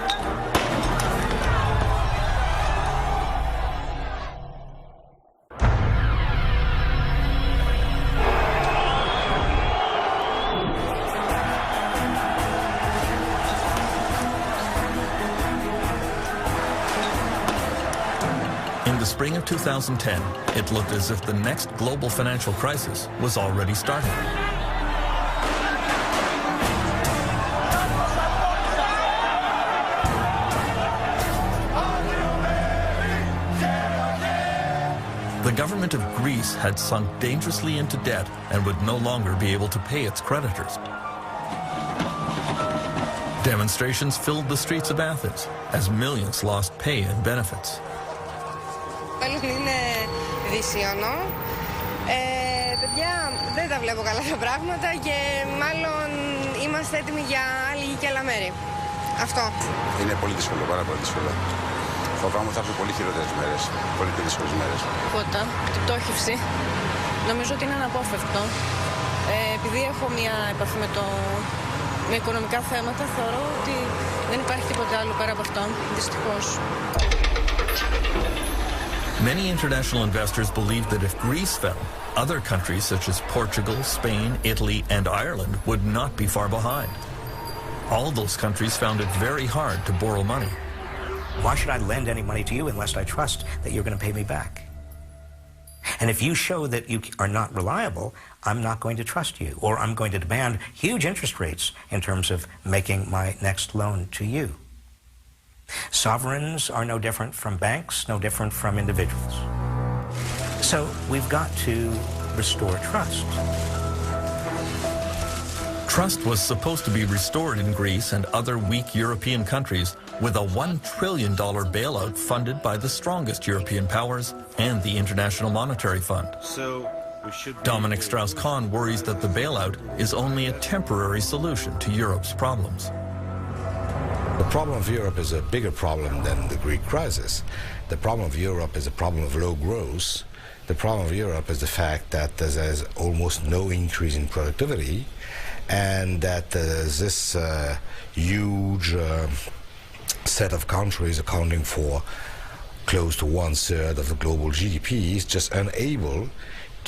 In the spring of 2010, it looked as if the next global financial crisis was already starting. The government of Greece had sunk dangerously into debt and would no longer be able to pay its creditors. Demonstrations filled the streets of Athens as millions lost pay and benefits. Είναι δυσίωνο. Παιδιά, δεν τα βλέπω καλά τα πράγματα και μάλλον είμαστε έτοιμοι για άλλη γη και άλλα μέρη. Αυτό. Είναι πολύ δύσκολο, πάρα πολύ δύσκολο. Φοβάμαι ότι θα έρθουν πολύ χειρότερες μέρες, πολύ πιο δύσκολες μέρες. Τίποτα, την πτώχευση. Νομίζω ότι είναι αναπόφευκτο. Επειδή έχω μια επαφή με οικονομικά θέματα, θεωρώ ότι δεν υπάρχει τίποτα άλλο πέρα από αυτό, δυστυχώς. Many international investors believed that if Greece fell, other countries such as Portugal, Spain, Italy, and Ireland would not be far behind. All those countries found it very hard to borrow money. Why should I lend any money to you unless I trust that you're going to pay me back? And if you show that you are not reliable, I'm not going to trust you, or I'm going to demand huge interest rates in terms of making my next loan to you. Sovereigns are no different from banks, no different from individuals. So we've got to restore trust. Trust was supposed to be restored in Greece and other weak European countries with a $1 trillion bailout funded by the strongest European powers and the International Monetary Fund. Dominic Strauss-Kahn worries that the bailout is only a temporary solution to Europe's problems. The problem of Europe is a bigger problem than the Greek crisis. The problem of Europe is a problem of low growth. The problem of Europe is the fact that there's almost no increase in productivity, and that there's this huge set of countries accounting for close to 1/3 of the global GDP is just unable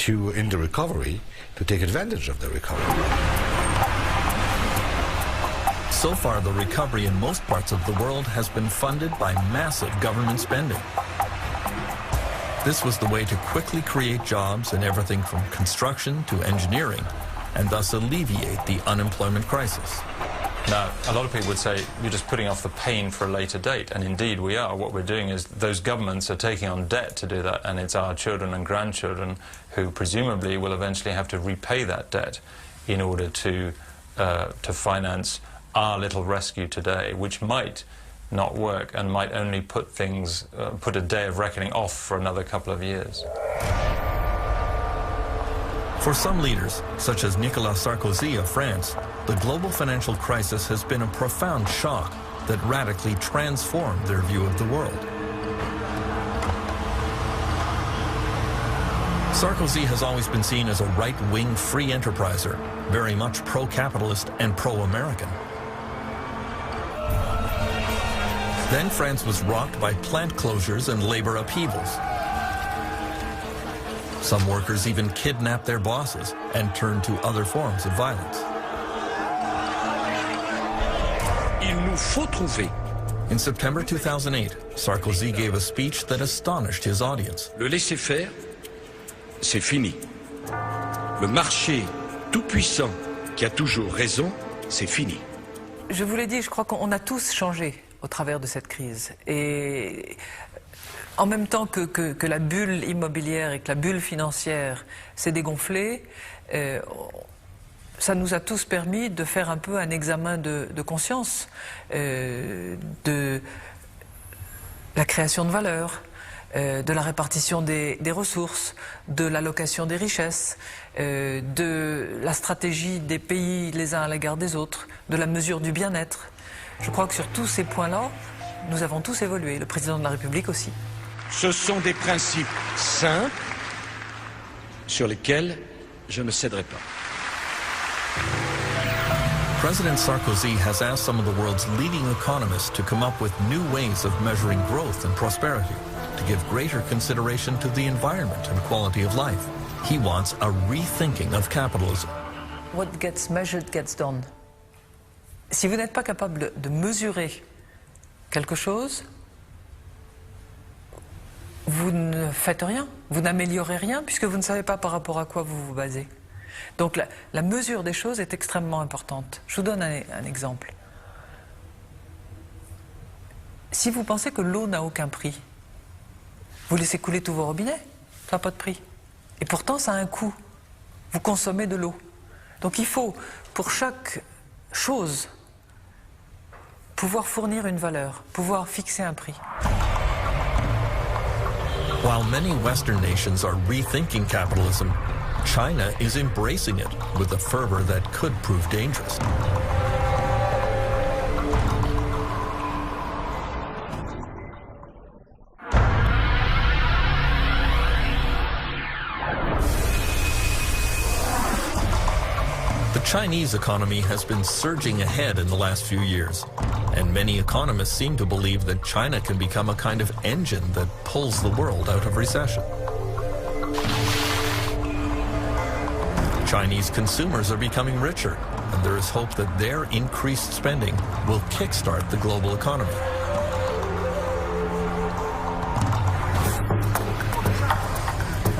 to, in the recovery, to take advantage of the recovery. So far, the recovery in most parts of the world has been funded by massive government spending. This was the way to quickly create jobs in everything from construction to engineering, and thus alleviate the unemployment crisis. Now, a lot of people would say you're just putting off the pain for a later date, and indeed we are. What we're doing is those governments are taking on debt to do that, and it's our children and grandchildren who presumably will eventually have to repay that debt in order to finance our little rescue today, which might not work and might only put a day of reckoning off for another couple of years. For some leaders, such as Nicolas Sarkozy of France, the global financial crisis has been a profound shock that radically transformed their view of the world. Sarkozy has always been seen as a right-wing free enterpriser, very much pro-capitalist and pro-American. Then France was rocked by plant closures and labor upheavals. Some workers even kidnapped their bosses and turned to other forms of violence. Il nous faut trouver. In September 2008, Sarkozy gave a speech that astonished his audience. Le laisser-faire, c'est fini. Le marché tout-puissant qui a toujours raison, c'est fini. Je vous l'ai dit, je crois qu'on a tous changé au travers de cette crise. Et en même temps que la bulle immobilière et que la bulle financière s'est dégonflée, ça nous a tous permis de faire un peu un examen de conscience de la création de valeur, de la répartition des ressources, de l'allocation des richesses, de la stratégie des pays les uns à l'égard des autres, de la mesure du bien-être. Je crois que sur tous ces points-là, nous avons tous évolué, le président de la République aussi. Ce sont des principes simples sur lesquels je ne céderai pas. President Sarkozy has asked some of the world's leading economists to come up with new ways of measuring growth and prosperity, to give greater consideration to the environment and quality of life. He wants a rethinking of capitalism. What gets measured gets done. Si vous n'êtes pas capable de mesurer quelque chose, vous ne faites rien, vous n'améliorez rien, puisque vous ne savez pas par rapport à quoi vous vous basez. Donc la mesure des choses est extrêmement importante. Je vous donne un exemple. Si vous pensez que l'eau n'a aucun prix, vous laissez couler tous vos robinets, Ça n'a pas de prix. Et pourtant, ça a un coût. Vous consommez de l'eau. Donc il faut, pour chaque chose, pouvoir fournir une valeur, pouvoir fixer un prix. While many Western nations are rethinking capitalism, China is embracing it with a fervor that could prove dangerous. The Chinese economy has been surging ahead in the last few years, and many economists seem to believe that China can become a kind of engine that pulls the world out of recession. Chinese consumers are becoming richer, and there is hope that their increased spending will kickstart the global economy.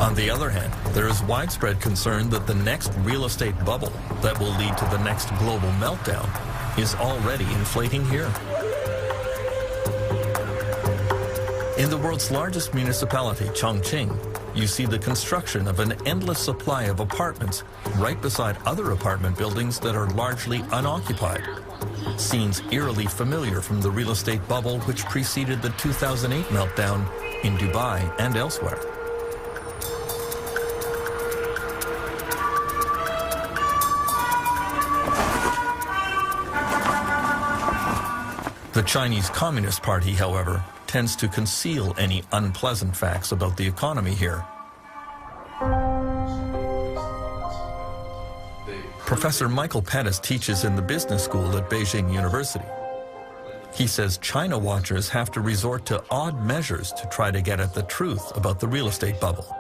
On the other hand, there is widespread concern that the next real estate bubble that will lead to the next global meltdown is already inflating here. In the world's largest municipality, Chongqing, you see the construction of an endless supply of apartments right beside other apartment buildings that are largely unoccupied. Scenes eerily familiar from the real estate bubble which preceded the 2008 meltdown in Dubai and elsewhere. The Chinese Communist Party, however, tends to conceal any unpleasant facts about the economy here. Professor Michael Pettis teaches in the business school at Beijing University. He says China watchers have to resort to odd measures to try to get at the truth about the real estate bubble.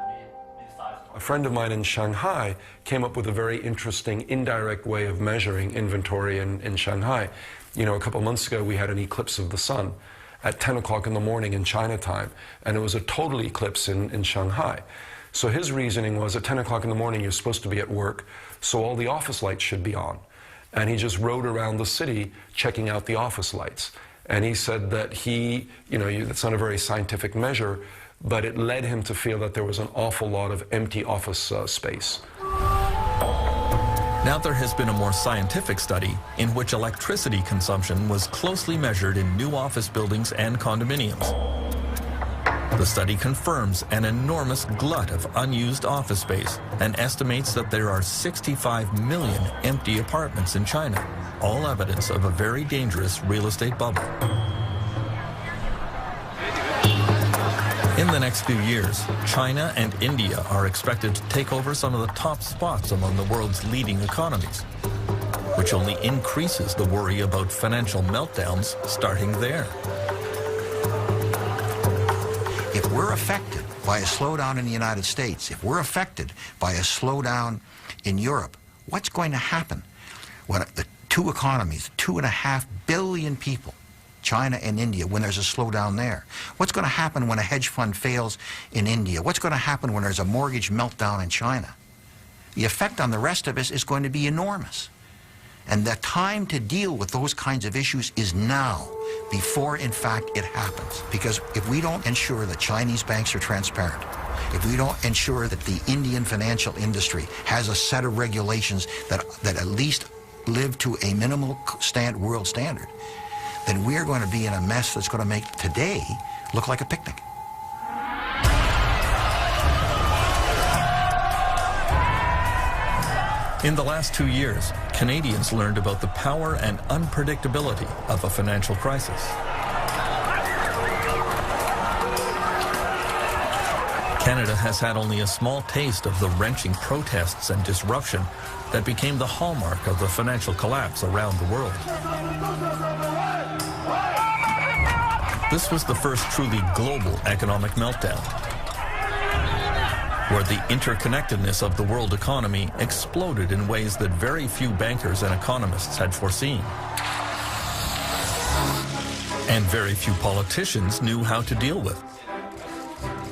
A friend of mine in Shanghai came up with a very interesting indirect way of measuring inventory in Shanghai. You know, a couple months ago we had an eclipse of the sun at 10 o'clock in the morning in China time, and it was a total eclipse in Shanghai. So his reasoning was at 10 o'clock in the morning you're supposed to be at work, so all the office lights should be on. And he just rode around the city checking out the office lights. And he said that that's not a very scientific measure, but it led him to feel that there was an awful lot of empty office space. Now there has been a more scientific study in which electricity consumption was closely measured in new office buildings and condominiums. The study confirms an enormous glut of unused office space and estimates that there are 65 million empty apartments in China, all evidence of a very dangerous real estate bubble. In the next few years, China and India are expected to take over some of the top spots among the world's leading economies, which only increases the worry about financial meltdowns starting there. If we're affected by a slowdown in the United States, if we're affected by a slowdown in Europe, what's going to happen when the two economies, 2.5 billion people, China and India, when there's a slowdown there? What's going to happen when a hedge fund fails in India? What's going to happen when there's a mortgage meltdown in China? The effect on the rest of us is going to be enormous. And the time to deal with those kinds of issues is now, before, in fact, it happens. Because if we don't ensure that Chinese banks are transparent, if we don't ensure that the Indian financial industry has a set of regulations that at least live to a minimal world standard, then we're going to be in a mess that's going to make today look like a picnic. In the last 2 years, Canadians learned about the power and unpredictability of a financial crisis. Canada has had only a small taste of the wrenching protests and disruption that became the hallmark of the financial collapse around the world. This was the first truly global economic meltdown, where the interconnectedness of the world economy exploded in ways that very few bankers and economists had foreseen. And very few politicians knew how to deal with.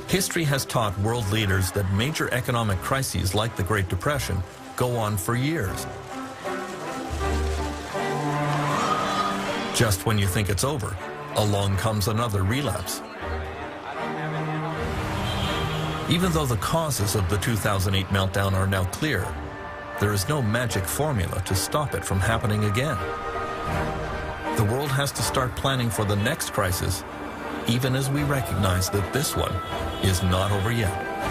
History has taught world leaders that major economic crises like the Great Depression go on for years. Just when you think it's over, along comes another relapse. Even though the causes of the 2008 meltdown are now clear, there is no magic formula to stop it from happening again. The world has to start planning for the next crisis, even as we recognize that this one is not over yet.